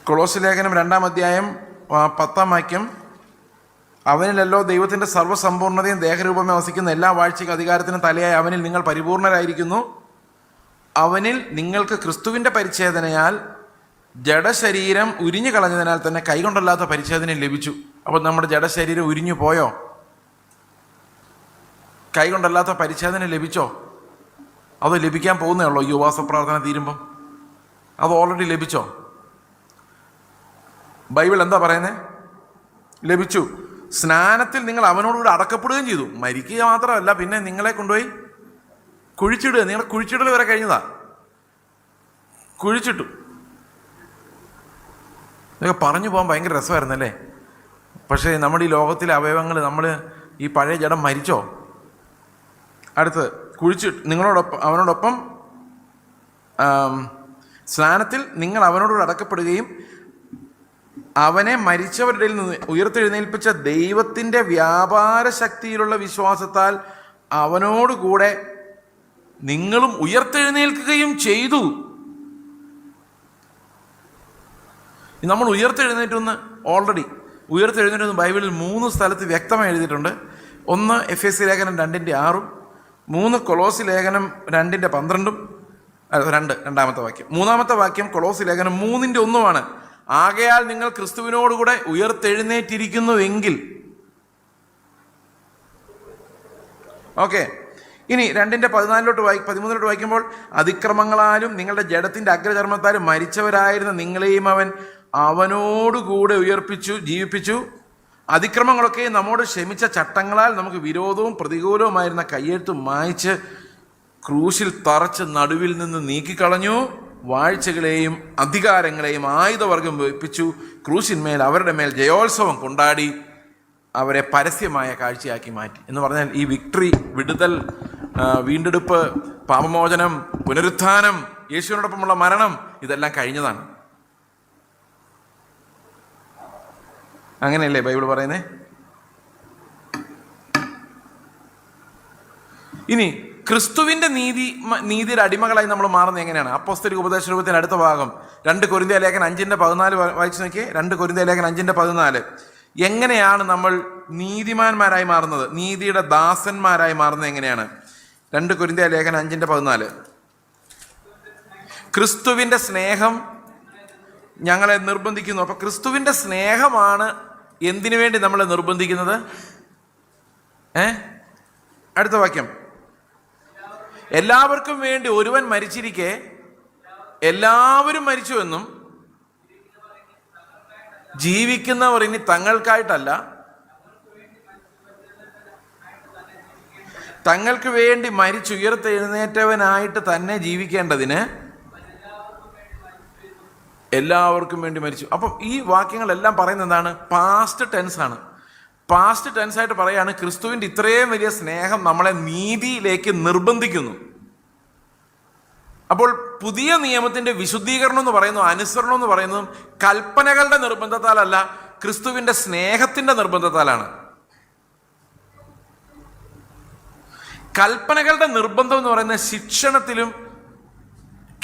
കൊളോസി ലേഖനം 2-ാം അധ്യായം 10-ാം വാക്യം. അവനിലല്ലോ ദൈവത്തിൻ്റെ സർവ്വസമ്പൂർണ്ണതയും ദേഹരൂപമേ വസിക്കുന്ന എല്ലാ വാഴ്ചയ്ക്കും അധികാരത്തിനും തലയായി അവനിൽ നിങ്ങൾ പരിപൂർണരായിരിക്കുന്നു. അവനിൽ നിങ്ങൾക്ക് ക്രിസ്തുവിൻ്റെ പരിച്ഛേദനയാൽ ജഡശരീരം ഉരിഞ്ഞു കളഞ്ഞതിനാൽ തന്നെ കൈകൊണ്ടല്ലാത്ത പരിച്ഛേദന ലഭിച്ചു. അപ്പോൾ നമ്മുടെ ജഡശരീരം ഉരിഞ്ഞു പോയോ? കൈകൊണ്ടല്ലാത്ത പരിച്ഛേദന ലഭിച്ചോ? അത് ലഭിക്കാൻ പോകുന്നേ ഉള്ളൂ. ഈ ഉപവാസ പ്രാർത്ഥന തീരുമ്പം അത് ഓൾറെഡി ലഭിച്ചോ? ബൈബിൾ എന്താ പറയുന്നത്? ലഭിച്ചു. സ്നാനത്തിൽ നിങ്ങൾ അവനോടുകൂടി അടക്കപ്പെടുകയും ചെയ്തു. മരിക്കുക മാത്രമല്ല, പിന്നെ നിങ്ങളെ കൊണ്ടുപോയി കുഴിച്ചിടുക. നിങ്ങളെ കുഴിച്ചിടൽ വരെ കഴിഞ്ഞതാ. കുഴിച്ചിട്ടു. ഇതൊക്കെ പറഞ്ഞു പോകാൻ ഭയങ്കര രസമായിരുന്നല്ലേ? പക്ഷേ നമ്മുടെ ഈ ലോകത്തിലെ അവയവങ്ങൾ, നമ്മൾ ഈ പഴയ ജഡം മരിച്ചോ? അടുത്ത് നിങ്ങളോടൊപ്പം അവനോടൊപ്പം സ്നാനത്തിൽ നിങ്ങൾ അവനോടുകൂടി അടക്കപ്പെടുകയും അവനെ മരിച്ചവരുടെ നിന്ന് ഉയർത്തെഴുന്നേൽപ്പിച്ച ദൈവത്തിൻ്റെ വ്യാപാര ശക്തിയിലുള്ള വിശ്വാസത്താൽ അവനോടുകൂടെ നിങ്ങളും ഉയർത്തെഴുന്നേൽക്കുകയും ചെയ്തു. നമ്മൾ ഉയർത്തെഴുന്നേറ്റെന്ന് ഓൾറെഡി ഉയർത്തെഴുന്നേറ്റെന്ന് ബൈബിളിൽ 3 സ്ഥലത്ത് വ്യക്തമായി എഴുതിയിട്ടുണ്ട്. 1 എഫേസ്യ ലേഖനം 2:6, 3 കൊളോസി ലേഖനം 2:12, 2-ാമത്തെ വാക്യം. 3-ാമത്തെ വാക്യം കൊളോസി ലേഖനം 3:1 ആകയാൽ നിങ്ങൾ ക്രിസ്തുവിനോടുകൂടെ ഉയർത്തെഴുന്നേറ്റിരിക്കുന്നുവെങ്കിൽ. ഓക്കെ, ഇനി 2:13 വായിക്കുമ്പോൾ, അതിക്രമങ്ങളാലും നിങ്ങളുടെ ജഡത്തിന്റെ അഗ്രചർമ്മത്താലും മരിച്ചവരായിരുന്ന നിങ്ങളെയും അവൻ അവനോടുകൂടെ ജീവിപ്പിച്ചു. അതിക്രമങ്ങളൊക്കെ നമ്മോട് ക്ഷമിച്ച ചട്ടങ്ങളാൽ നമുക്ക് വിരോധവും പ്രതികൂലവുമായിരുന്ന കയ്യെഴുത്ത് മായ്ച്ച് ക്രൂശിൽ തറച്ച് നടുവിൽ നിന്ന് നീക്കിക്കളഞ്ഞു. വാഴ്ചകളെയും അധികാരങ്ങളെയും ആയുധവർഗം വെപ്പിച്ചു. ക്രൂശിന്മേൽ അവരുടെ മേൽ ജയോത്സവം കൊണ്ടാടി അവരെ പരസ്യമായ കാഴ്ചയാക്കി മാറ്റി. എന്ന് പറഞ്ഞാൽ ഈ വിക്ടറി, വിടുതൽ, വീണ്ടെടുപ്പ്, പാപമോചനം, പുനരുത്ഥാനം, യേശുവിനോടൊപ്പമുള്ള മരണം, ഇതെല്ലാം കഴിഞ്ഞതാണ്. അങ്ങനെയല്ലേ ബൈബിൾ പറയുന്നേ? ഇനി ക്രിസ്തുവിന്റെ നീതിയുടെ അടിമകളായി നമ്മൾ മാറുന്നത് എങ്ങനെയാണ്? അപ്പോസ്തലിക ഉപദേശ രൂപത്തിന്റെ അടുത്ത ഭാഗം 2 കൊരിന്ത്യർ ലേഖനം 5:14 വായിച്ചു നോക്കിയേ. 2 കൊരിന്ത്യർ ലേഖനം 5:14. എങ്ങനെയാണ് നമ്മൾ നീതിമാന്മാരായി മാറുന്നത്, നീതിയുടെ ദാസന്മാരായി മാറുന്നത് എങ്ങനെയാണ്? 2 കൊരിന്ത്യർ ലേഖനം 5:14. ക്രിസ്തുവിന്റെ സ്നേഹം ഞങ്ങളെ നിർബന്ധിക്കുന്നു. അപ്പൊ ക്രിസ്തുവിന്റെ സ്നേഹമാണ് എന്തിനു വേണ്ടി നമ്മളെ നിർബന്ധിക്കുന്നത്? അടുത്ത വാക്യം, എല്ലാവർക്കും വേണ്ടി ഒരുവൻ മരിച്ചിരിക്കെ എല്ലാവരും മരിച്ചുവെന്നും ജീവിക്കുന്നവർ ഇനി തങ്ങൾക്കായിട്ടല്ല തങ്ങൾക്ക് വേണ്ടി മരിച്ചുയർത്തെഴുന്നേറ്റവനായിട്ട് തന്നെ ജീവിക്കേണ്ടതിന് എല്ലാവർക്കും വേണ്ടി മരിച്ചു. അപ്പം ഈ വാക്യങ്ങളെല്ലാം പറയുന്നത് എന്താണ്? പാസ്റ്റ് ടെൻസ് ആണ്. പാസ്റ്റ് ടെൻസ് ആയിട്ട് പറയാണ് ക്രിസ്തുവിൻ്റെ ഇത്രയും വലിയ സ്നേഹം നമ്മളെ നീതിയിലേക്ക് നിർബന്ധിക്കുന്നു. അപ്പോൾ പുതിയ നിയമത്തിന്റെ വിശുദ്ധീകരണം എന്ന് പറയുന്നു, അനുസരണം എന്ന് പറയുന്നതും കൽപ്പനകളുടെ നിർബന്ധത്താലല്ല, ക്രിസ്തുവിന്റെ സ്നേഹത്തിന്റെ നിർബന്ധത്താലാണ്. കൽപ്പനകളുടെ നിർബന്ധം എന്ന് പറയുന്നത് ശിക്ഷണത്തിലും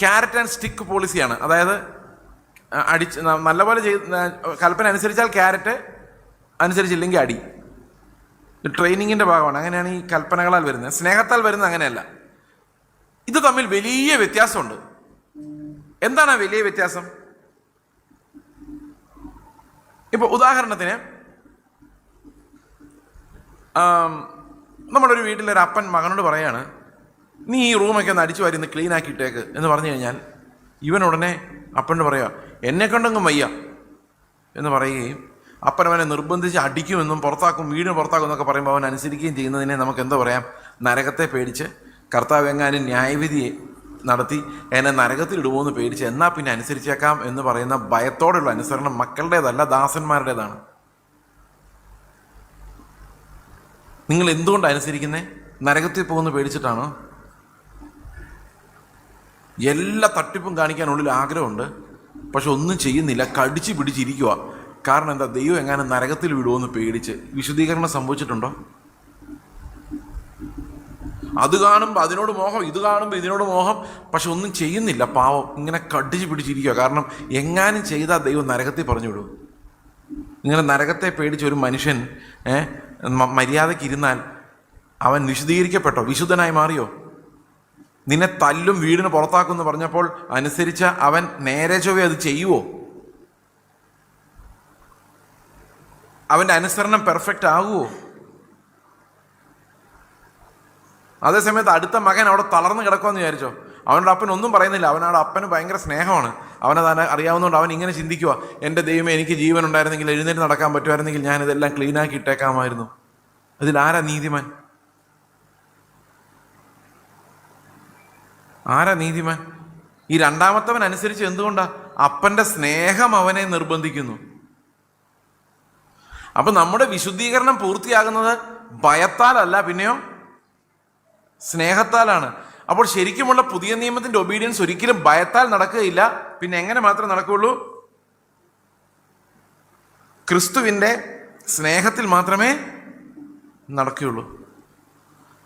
ക്യാരറ്റ് ആൻഡ് സ്റ്റിക്ക് പോളിസിയാണ്. അതായത് നല്ലപോലെ കൽപ്പന അനുസരിച്ചാൽ ക്യാരറ്റ്, അനുസരിച്ചില്ലെങ്കിൽ അടി. ട്രെയിനിങ്ങിന്റെ ഭാഗമാണ്. അങ്ങനെയാണ് ഈ കൽപ്പനകളാൽ വരുന്നത്. സ്നേഹത്താൽ വരുന്നത് അങ്ങനെയല്ല. ഇത് തമ്മിൽ വലിയ വ്യത്യാസമുണ്ട്. എന്താണ് ആ വലിയ വ്യത്യാസം? ഇപ്പൊ ഉദാഹരണത്തിന്, നമ്മളൊരു വീട്ടിലൊരു അപ്പൻ മകനോട് പറയാണ്, നീ ഈ റൂമൊക്കെ ഒന്ന് അടിച്ചു വാരി ഒന്ന് ക്ലീൻ ആക്കിയിട്ടേക്ക് എന്ന് പറഞ്ഞു കഴിഞ്ഞാൽ ഇവൻ ഉടനെ അപ്പനോട് പറയുക, എന്നെ കൊണ്ടങ്ങും വയ്യ എന്ന് പറയുകയും അപ്പൻ അവനെ നിർബന്ധിച്ച് അടിക്കുമെന്നും വീടിന് പുറത്താക്കും എന്നൊക്കെ പറയുമ്പോൾ അവൻ അനുസരിക്കുകയും ചെയ്യുന്നതിനെ നമുക്ക് എന്താ പറയാം? നരകത്തെ പേടിച്ച്, കർത്താവ് എങ്ങാനും ന്യായവിധി നടത്തി എന്നെ നരകത്തിലിടുമോ എന്ന് പേടിച്ച് എന്നാൽ പിന്നെ അനുസരിച്ചേക്കാം എന്ന് പറയുന്ന ഭയത്തോടുള്ള അനുസരണം മക്കളുടേതല്ല, ദാസന്മാരുടേതാണ്. നിങ്ങൾ എന്തുകൊണ്ടാണ് അനുസരിക്കുന്നത്? നരകത്തിൽ പോകുന്ന പേടിച്ചിട്ടാണോ? എല്ലാ തട്ടിപ്പും കാണിക്കാനുള്ളിൽ ആഗ്രഹമുണ്ട്, പക്ഷെ ഒന്നും ചെയ്യുന്നില്ല, കടിച്ചു പിടിച്ചിരിക്കുക. കാരണം എന്താ? ദൈവം എങ്ങാനും നരകത്തിൽ വിടുമോ എന്ന് പേടിച്ച്. വിശുദ്ധീകരണം സംഭവിച്ചിട്ടുണ്ടോ? അത് കാണുമ്പോൾ അതിനോട് മോഹം, ഇത് കാണുമ്പോൾ ഇതിനോട് മോഹം, പക്ഷെ ഒന്നും ചെയ്യുന്നില്ല. പാവം ഇങ്ങനെ കടിച്ചു പിടിച്ചിരിക്കുക. കാരണം എങ്ങാനും ചെയ്താൽ ദൈവം നരകത്തിൽ പറഞ്ഞു വിടും. ഇങ്ങനെ നരകത്തെ പേടിച്ച് ഒരു മനുഷ്യൻ മര്യാദയ്ക്ക് ഇരുന്നാൽ അവൻ വിശുദ്ധീകരിക്കപ്പെട്ടോ? വിശുദ്ധനായി മാറിയോ? നിന്നെ തല്ലും വീടിന് പുറത്താക്കുമെന്ന് പറഞ്ഞപ്പോൾ അനുസരിച്ച അവൻ നേരെ ചൊവ്വേ അത് ചെയ്യുവോ? അവൻ്റെ അനുസരണം പെർഫെക്റ്റ് ആകുമോ? അതേസമയത്ത് അടുത്ത മകൻ അവിടെ തളർന്ന് കിടക്കുമെന്ന് വിചാരിച്ചോ? അവനോട് അപ്പൻ ഒന്നും പറയുന്നില്ല. അവനോട് അപ്പന് ഭയങ്കര സ്നേഹമാണ്. അവനത് അറിയാവുന്നതുകൊണ്ട് അവൻ ഇങ്ങനെ ചിന്തിക്കുക, എൻ്റെ ദൈവമേ, എനിക്ക് ജീവൻ ഉണ്ടായിരുന്നെങ്കിൽ, എഴുന്നേറ്റ് നടക്കാൻ പറ്റുമായിരുന്നെങ്കിൽ ഞാനിതെല്ലാം ക്ലീനാക്കി ഇട്ടേക്കാമായിരുന്നു. ഇതിലാരാ നീതിമാൻ? ആരാ നീതിമാൻ? ഈ രണ്ടാമത്തവൻ അനുസരിച്ച് എന്തുകൊണ്ടാ? അപ്പൻ്റെ സ്നേഹം അവനെ നിർബന്ധിക്കുന്നു. അപ്പൊ നമ്മുടെ വിശുദ്ധീകരണം പൂർത്തിയാകുന്നത് ഭയത്താലല്ല, പിന്നെയോ സ്നേഹത്താലാണ്. അപ്പോൾ ശരിക്കുമുള്ള പുതിയ നിയമത്തിന്റെ ഒബീഡിയൻസ് ഒരിക്കലും ഭയത്താൽ നടക്കുകയില്ല. പിന്നെ എങ്ങനെ മാത്രമേ നടക്കുകയുള്ളൂ? ക്രിസ്തുവിന്റെ സ്നേഹത്തിൽ മാത്രമേ നടക്കുകയുള്ളൂ.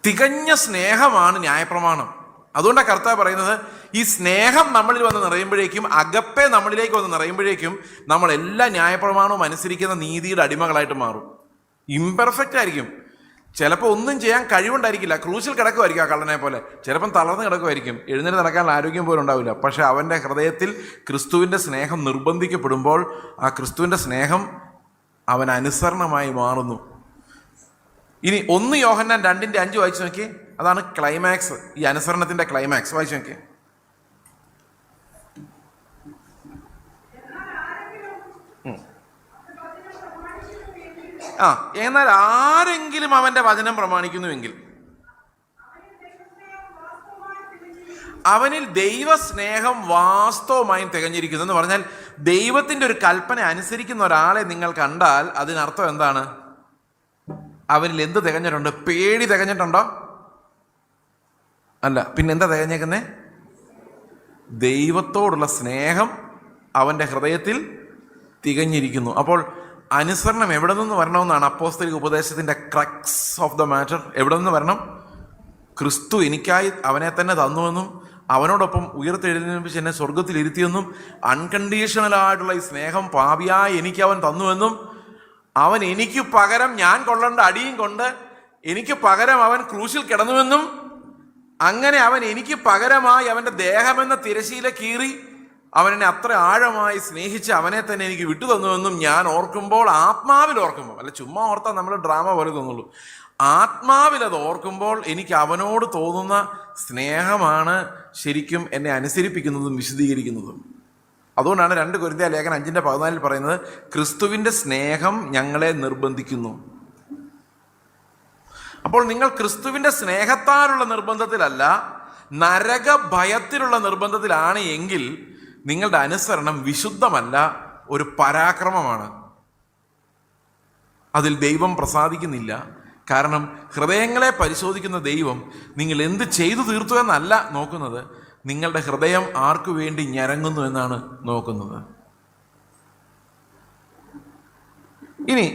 തികഞ്ഞ സ്നേഹമാണ് ന്യായപ്രമാണം. അതുകൊണ്ടാണ് കർത്താവ് പറയുന്നത്, ഈ സ്നേഹം നമ്മളിൽ വന്ന് നിറയുമ്പോഴേക്കും, അഗപ്പെ നമ്മളിലേക്ക് വന്ന് നിറയുമ്പോഴേക്കും നമ്മൾ എല്ലാ ന്യായപ്രമാണവും അനുസരിക്കുന്ന നീതിയുടെ അടിമകളായിട്ട് മാറും. ഇംപെർഫെക്റ്റ് ആയിരിക്കും. ചിലപ്പോൾ ഒന്നും ചെയ്യാൻ കഴിവുണ്ടായിരിക്കില്ല, ക്രൂശിൽ കിടക്കുമായിരിക്കും ആ കള്ളനെ പോലെ, ചിലപ്പം തളർന്ന് കിടക്കുമായിരിക്കും, എഴുന്നേറ്റ് നടക്കാനുള്ള ആരോഗ്യം പോലും ഉണ്ടാവില്ല. പക്ഷെ അവൻ്റെ ഹൃദയത്തിൽ ക്രിസ്തുവിൻ്റെ സ്നേഹം നിർബന്ധിക്കപ്പെടുമ്പോൾ ആ ക്രിസ്തുവിൻ്റെ സ്നേഹം അവൻ അനുസരണമായി മാറുന്നു. ഇനി 1 യോഹന്നാൻ 2:5 വായിച്ചു നോക്കി. അതാണ് ക്ലൈമാക്സ്, ഈ അനുസരണത്തിൻ്റെ ക്ലൈമാക്സ്. വായിച്ചു നോക്കിയേ. എന്നാൽ ആരെങ്കിലും അവൻ്റെ വചനം പ്രമാണിക്കുന്നുവെങ്കിൽ അവനിൽ ദൈവസ്നേഹം വാസ്തവമായും തികഞ്ഞിരിക്കുന്നു എന്ന് പറഞ്ഞാൽ, ദൈവത്തിൻ്റെ ഒരു കൽപ്പന അനുസരിക്കുന്ന ഒരാളെ നിങ്ങൾ കണ്ടാൽ അതിനർത്ഥം എന്താണ്? അവനിൽ എന്ത് തികഞ്ഞിട്ടുണ്ട്? പേടി തികഞ്ഞിട്ടുണ്ടോ? അല്ല, പിന്നെന്താ തികഞ്ഞേക്കുന്നേ? ദൈവത്തോടുള്ള സ്നേഹം അവൻ്റെ ഹൃദയത്തിൽ തികഞ്ഞിരിക്കുന്നു. അപ്പോൾ അനുസരണം എവിടെ നിന്ന് വരണമെന്നാണ് അപ്പോസ്തലിക ഉപദേശത്തിൻ്റെ ക്രക്സ് ഓഫ് ദ മാറ്റർ. എവിടെ നിന്ന് വരണം? ക്രിസ്തു എനിക്കായി അവനെ തന്നെ തന്നുവെന്നും അവനോടൊപ്പം ഉയർത്തെഴുന്നേൽപ്പിച്ച് എന്നെ സ്വർഗത്തിൽ ഇരുത്തിയെന്നും അൺകണ്ടീഷണലായിട്ടുള്ള ഈ സ്നേഹം പാപിയായി എനിക്ക് അവൻ തന്നുവെന്നും അവൻ എനിക്ക് പകരം ഞാൻ കൊള്ളേണ്ട അടിയും കൊണ്ട് എനിക്ക് പകരം അവൻ ക്രൂശിൽ കിടന്നുവെന്നും അങ്ങനെ അവൻ എനിക്ക് പകരമായി അവൻ്റെ ദേഹമെന്ന തിരശീല കീറി അവനെ അത്ര ആഴമായി സ്നേഹിച്ച് അവനെ തന്നെ എനിക്ക് വിട്ടു തന്നുവെന്നും ഞാൻ ഓർക്കുമ്പോൾ, ആത്മാവിൽ ഓർക്കുമ്പോൾ, അല്ല ചുമ്മാ ഓർത്താൽ നമ്മൾ ഡ്രാമ പോലെ തോന്നുള്ളൂ, ആത്മാവിൽ അത് ഓർക്കുമ്പോൾ എനിക്ക് അവനോട് തോന്നുന്ന സ്നേഹമാണ് ശരിക്കും എന്നെ അനുസരിപ്പിക്കുന്നതും വിശദീകരിക്കുന്നതും. അതുകൊണ്ടാണ് 2 കൊരിന്ത്യർ ലേഖനം 5:14 പറയുന്നത്, ക്രിസ്തുവിൻ്റെ സ്നേഹം ഞങ്ങളെ നിർബന്ധിക്കുന്നു. അപ്പോൾ നിങ്ങൾ ക്രിസ്തുവിൻ്റെ സ്നേഹത്താലുള്ള നിർബന്ധത്തിലല്ല, നരക ഭയത്തിലുള്ള നിർബന്ധത്തിലാണ് എങ്കിൽ നിങ്ങളുടെ അനുസരണം വിശുദ്ധമല്ല, ഒരു പരാക്രമമാണ്. അതിൽ ദൈവം പ്രസാദിക്കുന്നില്ല. കാരണം ഹൃദയങ്ങളെ പരിശോധിക്കുന്ന ദൈവം നിങ്ങൾ എന്ത് ചെയ്തു തീർത്തു എന്നല്ല നോക്കുന്നത്, നിങ്ങളുടെ ഹൃദയം ആർക്കു വേണ്ടി ഞരങ്ങുന്നു എന്നാണ് നോക്കുന്നത്. ഇനി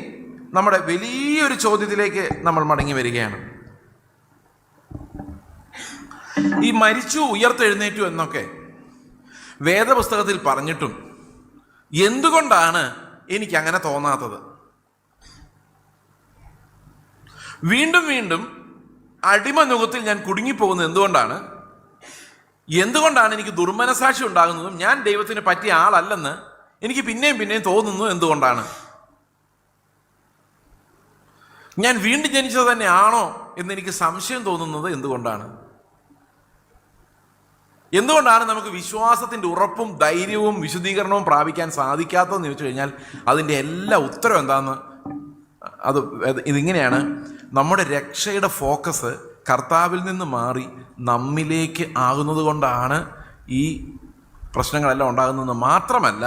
നമ്മുടെ വലിയൊരു ചോദ്യത്തിലേക്ക് നമ്മൾ മടങ്ങി വരികയാണ്. ഈ മരിച്ചു ഉയർത്തെഴുന്നേറ്റു എന്നൊക്കെ വേദപുസ്തകത്തിൽ പറഞ്ഞിട്ടും എന്തുകൊണ്ടാണ് എനിക്ക് അങ്ങനെ തോന്നാത്തത്? വീണ്ടും വീണ്ടും അടിമനുഖത്തിൽ ഞാൻ കുടുങ്ങിപ്പോകുന്നത് എന്തുകൊണ്ടാണ് എനിക്ക് ദുർമനസാക്ഷി ഉണ്ടാകുന്നതും ഞാൻ ദൈവത്തിന് പറ്റിയ ആളല്ലെന്ന് എനിക്ക് പിന്നെയും തോന്നുന്നു എന്തുകൊണ്ടാണ്? ഞാൻ വീണ്ടും ജനിച്ചത് തന്നെയാണോ എന്നെനിക്ക് സംശയം തോന്നുന്നത് എന്തുകൊണ്ടാണ് നമുക്ക് വിശ്വാസത്തിൻ്റെ ഉറപ്പും ധൈര്യവും വിശുദ്ധീകരണവും പ്രാപിക്കാൻ സാധിക്കാത്തതെന്ന് ചോദിച്ചു കഴിഞ്ഞാൽ അതിൻ്റെ എല്ലാ ഉത്തരം എന്താണെന്ന് ഇതിങ്ങനെയാണ്. നമ്മുടെ രക്ഷയുടെ ഫോക്കസ് കർത്താവിൽ നിന്ന് മാറി നമ്മിലേക്ക് ആകുന്നത് കൊണ്ടാണ് ഈ പ്രശ്നങ്ങളെല്ലാം ഉണ്ടാകുന്നത്. മാത്രമല്ല,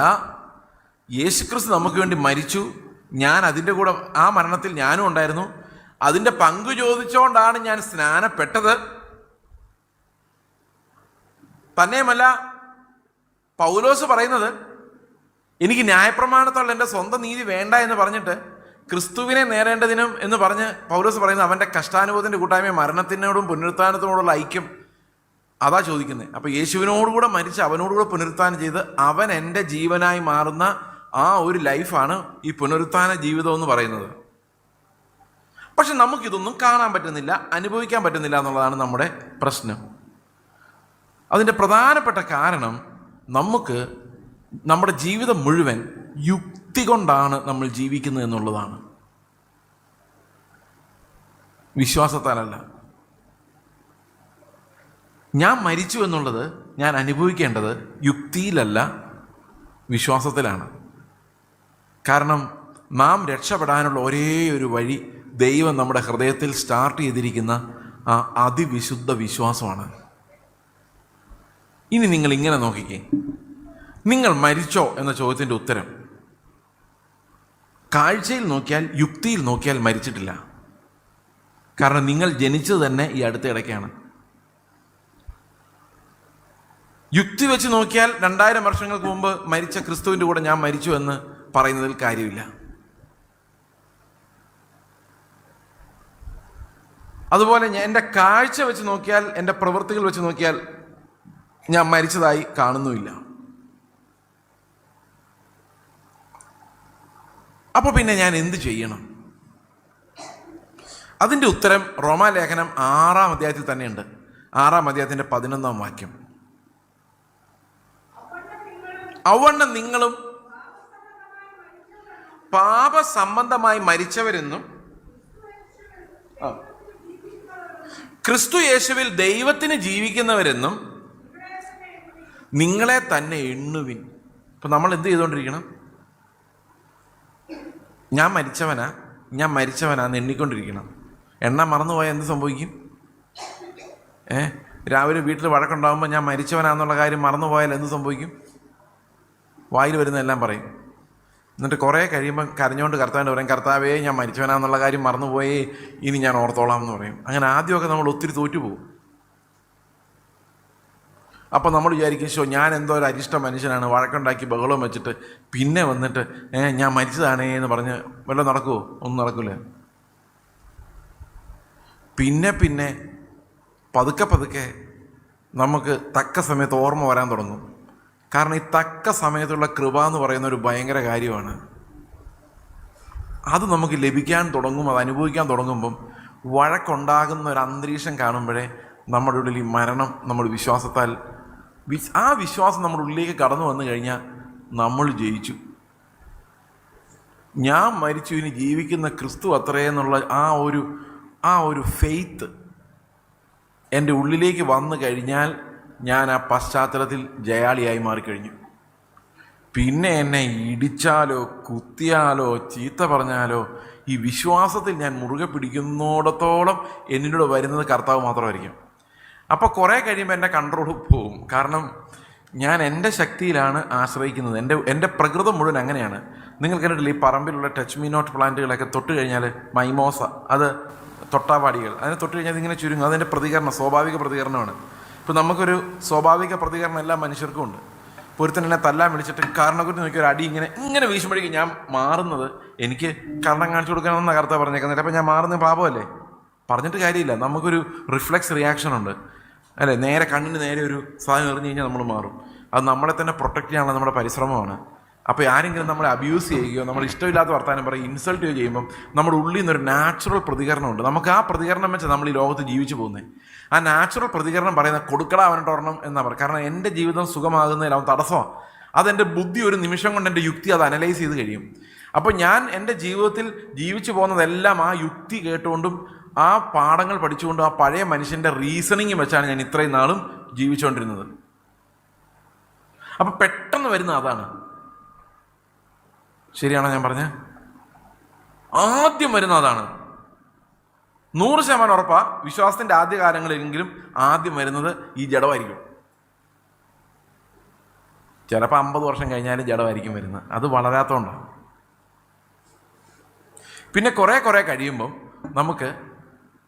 യേശുക്രിസ്തു നമുക്ക് വേണ്ടി മരിച്ചു, ഞാൻ അതിൻ്റെ കൂടെ ആ മരണത്തിൽ ഞാനും ഉണ്ടായിരുന്നു. അതിൻ്റെ പങ്കു ചോദിച്ചുകൊണ്ടാണ് ഞാൻ സ്നാനപ്പെട്ടത്. തന്നെയുമല്ല, പൗലോസ് പറയുന്നത് എനിക്ക് ന്യായപ്രമാണത്തുള്ള എൻ്റെ സ്വന്തം നീതി വേണ്ട എന്ന് പറഞ്ഞിട്ട് ക്രിസ്തുവിനെ നേടേണ്ടതിനും എന്ന് പറഞ്ഞ് പൗലോസ് പറയുന്നത് അവൻ്റെ കഷ്ടാനുഭവത്തിൻ്റെ കൂട്ടായ്മ മരണത്തിനോടും പുനരുത്ഥാനത്തിനോടുള്ള ഐക്യം അതാ ചോദിക്കുന്നത്. അപ്പോൾ യേശുവിനോടുകൂടെ മരിച്ച് അവനോടുകൂടെ പുനരുത്ഥാനം ചെയ്ത് അവൻ എൻ്റെ ജീവനായി മാറുന്ന ആ ഒരു ലൈഫാണ് ഈ പുനരുത്ഥാന ജീവിതം എന്ന് പറയുന്നത്. പക്ഷെ നമുക്കിതൊന്നും കാണാൻ പറ്റുന്നില്ല, അനുഭവിക്കാൻ പറ്റുന്നില്ല എന്നുള്ളതാണ് നമ്മുടെ പ്രശ്നം. അതിൻ്റെ പ്രധാനപ്പെട്ട കാരണം നമുക്ക് നമ്മുടെ ജീവിതം മുഴുവൻ യുക്തി കൊണ്ടാണ് നമ്മൾ ജീവിക്കുന്നത് എന്നുള്ളതാണ്, വിശ്വാസത്താലല്ല. ഞാൻ മരിച്ചു എന്നുള്ളത് ഞാൻ അനുഭവിക്കേണ്ടത് യുക്തിയിലല്ല, വിശ്വാസത്തിലാണ്. കാരണം നാം രക്ഷപ്പെടാനുള്ള ഒരേ ഒരു വഴി ദൈവം നമ്മുടെ ഹൃദയത്തിൽ സ്റ്റാർട്ട് ചെയ്തിരിക്കുന്ന ആ അതിവിശുദ്ധ വിശ്വാസമാണ്. ഇനി നിങ്ങൾ ഇങ്ങനെ നോക്കിക്കേ, നിങ്ങൾ മരിച്ചോ എന്ന ചോദ്യത്തിൻ്റെ ഉത്തരം കാഴ്ചയിൽ നോക്കിയാൽ, യുക്തിയിൽ നോക്കിയാൽ മരിച്ചിട്ടില്ല. കാരണം നിങ്ങൾ ജനിച്ചത് തന്നെ ഈ അടുത്ത ഇടയ്ക്കാണ്. യുക്തി വെച്ച് നോക്കിയാൽ 2000 വർഷങ്ങൾക്ക് മുമ്പ് മരിച്ച ക്രിസ്തുവിൻ്റെ കൂടെ ഞാൻ മരിച്ചു എന്ന് പറയുന്നതിൽ കാര്യമില്ല. അതുപോലെ എൻ്റെ കാഴ്ച വെച്ച് നോക്കിയാൽ, എൻ്റെ പ്രവൃത്തികൾ വെച്ച് നോക്കിയാൽ ഞാൻ മരിച്ചതായി കാണുന്നുമില്ല. അപ്പോൾ പിന്നെ ഞാൻ എന്ത് ചെയ്യണം? അതിൻ്റെ ഉത്തരം റോമാലേഖനം 6-ാം അധ്യായത്തിൽ തന്നെയുണ്ട്. 6-ാം അധ്യായത്തിൻ്റെ 11-ാം വാക്യം. അവണ്ണം നിങ്ങളും പാപസംബന്ധമായി മരിച്ചവരെന്നും ക്രിസ്തു യേശുവിൽ ദൈവത്തിന് ജീവിക്കുന്നവരെന്നും നിങ്ങളെ തന്നെ എണ്ണുവിൻ. ഇപ്പം നമ്മൾ എന്ത് ചെയ്തുകൊണ്ടിരിക്കണം? ഞാൻ മരിച്ചവനാന്ന് എണ്ണിക്കൊണ്ടിരിക്കണം. എണ്ണ മറന്നുപോയാൽ എന്ത് സംഭവിക്കും? രാവിലെ വീട്ടിൽ വഴക്കുണ്ടാകുമ്പോൾ ഞാൻ മരിച്ചവനാന്നുള്ള കാര്യം മറന്നുപോയാൽ എന്ത് സംഭവിക്കും? വായിൽ വരുന്നതെല്ലാം പറയും. എന്നിട്ട് കുറേ കഴിയുമ്പം കരഞ്ഞുകൊണ്ട് കർത്താവിൻ്റെ പറയും, കർത്താവേ ഞാൻ മരിച്ചവനാന്നുള്ള കാര്യം മറന്നുപോയേ, ഇനി ഞാൻ ഓർത്തോളാം എന്ന് പറയും. അങ്ങനെ ആദ്യമൊക്കെ നമ്മൾ ഒത്തിരി തോറ്റുപോകും. അപ്പം നമ്മൾ വിചാരിക്കും, ഞാൻ എന്തോ ഒരു അരിഷ്ട മനുഷ്യനാണ്, വഴക്കുണ്ടാക്കി ബഹളം വെച്ചിട്ട് പിന്നെ വന്നിട്ട് ഞാൻ മരിച്ചതാണേ എന്ന് പറഞ്ഞ് വല്ലതും നടക്കുമോ? ഒന്നും നടക്കില്ല. പിന്നെ പതുക്കെ നമുക്ക് തക്ക സമയത്ത് ഓർമ്മ വരാൻ തുടങ്ങും. കാരണം ഈ തക്ക സമയത്തുള്ള കൃപ എന്ന് പറയുന്ന ഒരു ഭയങ്കര കാര്യമാണ്. അത് നമുക്ക് ലഭിക്കാൻ തുടങ്ങും, അത് അനുഭവിക്കാൻ തുടങ്ങുമ്പം വഴക്കുണ്ടാകുന്ന ഒരു അന്തരീക്ഷം കാണുമ്പോഴേ നമ്മുടെ ഉള്ളിൽ ഈ മരണം നമ്മൾ വിശ്വാസത്താൽ ആ വിശ്വാസം നമ്മുടെ ഉള്ളിലേക്ക് കടന്നു വന്നു കഴിഞ്ഞാൽ നമ്മൾ ജയിച്ചു. ഞാൻ മരിച്ചു, ഇനി ജീവിക്കുന്ന ക്രിസ്തു അത്രയെന്നുള്ള ആ ഒരു ഫെയ്ത്ത് എൻ്റെ ഉള്ളിലേക്ക് വന്നു കഴിഞ്ഞാൽ ഞാൻ ആ പശ്ചാത്തലത്തിൽ ജയാളിയായി മാറിക്കഴിഞ്ഞു. പിന്നെ എന്നെ ഇടിച്ചാലോ കുത്തിയാലോ ചീത്ത പറഞ്ഞാലോ ഈ വിശ്വാസത്തിൽ ഞാൻ മുറുകെ പിടിക്കുന്നിടത്തോളം എന്നിലൂടെ വരുന്നത് കർത്താവ് മാത്രമായിരിക്കും. അപ്പോൾ കുറേ കഴിയുമ്പോൾ എൻ്റെ കൺട്രോൾ പോവും. കാരണം ഞാൻ എൻ്റെ ശക്തിയിലാണ് ആശ്രയിക്കുന്നത്. എൻ്റെ പ്രകൃതം മുഴുവൻ അങ്ങനെയാണ്. നിങ്ങൾ കണ്ടിട്ടില്ല, ഈ പറമ്പിലുള്ള ടച്ച് മീ നോട്ട് പ്ലാന്റുകളൊക്കെ തൊട്ട് കഴിഞ്ഞാൽ മൈമോസ, അത് തൊട്ടാവാടികൾ, അതിനെ തൊട്ട് കഴിഞ്ഞാൽ ഇതിങ്ങനെ ചുരുങ്ങും. അതിൻ്റെ പ്രതികരണം സ്വാഭാവിക പ്രതികരണമാണ്. ഇപ്പോൾ നമുക്കൊരു സ്വാഭാവിക പ്രതികരണം എല്ലാ മനുഷ്യർക്കും ഉണ്ട്. പൊരുത്തൻ എന്നെ തല്ലാൻ വിളിച്ചിട്ട് കാരണക്കുറ്റി നോക്കി ഒരു അടി ഇങ്ങനെ വീശുമ്പോഴേക്കും ഞാൻ മാറുന്നത് എനിക്ക് കാരണം കാണിച്ചു കൊടുക്കണമെന്ന കർത്താവ് പറഞ്ഞേക്കുന്നില്ല. അപ്പം ഞാൻ മാറുന്നത് പാപമല്ലേ? പറഞ്ഞിട്ട് കാര്യമില്ല. നമുക്കൊരു റിഫ്ലെക്സ് റിയാക്ഷൻ ഉണ്ട് അല്ലേ? നേരെ കണ്ണിന് നേരെ ഒരു സാധനം എറിഞ്ഞു കഴിഞ്ഞാൽ നമ്മൾ മാറും. അത് നമ്മളെ തന്നെ പ്രൊട്ടക്റ്റ് ചെയ്യാനുള്ള നമ്മുടെ പരിശ്രമമാണ്. അപ്പോൾ ആരെങ്കിലും നമ്മളെ അബ്യൂസ് ചെയ്യുകയോ നമ്മൾ ഇഷ്ടമില്ലാത്ത വർത്താനം പറയും ഇൻസൾട്ട് ചെയ്യുകയോ ചെയ്യുമ്പം നമ്മുടെ ഉള്ളിൽ നിന്നൊരു നാച്ചുറൽ പ്രതികരണമുണ്ട്. നമുക്ക് ആ പ്രതികരണം വെച്ച് നമ്മൾ ഈ ലോകത്ത് ജീവിച്ചു പോകുന്നത്. ആ നാച്ചുറൽ പ്രതികരണം പറയുന്നത് കൊടുക്കടാ അവനിട്ട് ഒരെണ്ണം എന്നാ പറയുക. കാരണം എൻ്റെ ജീവിതം സുഖമാകുന്നതിൽ അവൻ തടസ്സമാണ്. അതെൻ്റെ ബുദ്ധി ഒരു നിമിഷം കൊണ്ട് എൻ്റെ യുക്തി അത് അനലൈസ് ചെയ്ത് കഴിയും. അപ്പോൾ ഞാൻ എൻ്റെ ജീവിതത്തിൽ ജീവിച്ചു പോകുന്നതെല്ലാം ആ യുക്തി കേട്ടുകൊണ്ടും ആ പാഠങ്ങൾ പഠിച്ചുകൊണ്ടും ആ പഴയ മനുഷ്യൻ്റെ റീസണിങ് വെച്ചാണ് ഞാൻ ഇത്രയും നാളും ജീവിച്ചുകൊണ്ടിരുന്നത്. അപ്പം പെട്ടെന്ന് വരുന്ന അതാണ്. ശരിയാണോ ഞാൻ പറഞ്ഞ? ആദ്യം വരുന്ന അതാണ്. 100% ഉറപ്പാ. വിശ്വാസത്തിൻ്റെ ആദ്യ കാലങ്ങളിലെങ്കിലും ആദ്യം വരുന്നത് ഈ ജഡമായിരിക്കും. ചിലപ്പോൾ 50 വർഷം കഴിഞ്ഞാലും ജഡമായിരിക്കും വരുന്നത്. അത് വളരാത്തതുകൊണ്ടാണ്. പിന്നെ കുറേ കഴിയുമ്പം നമുക്ക്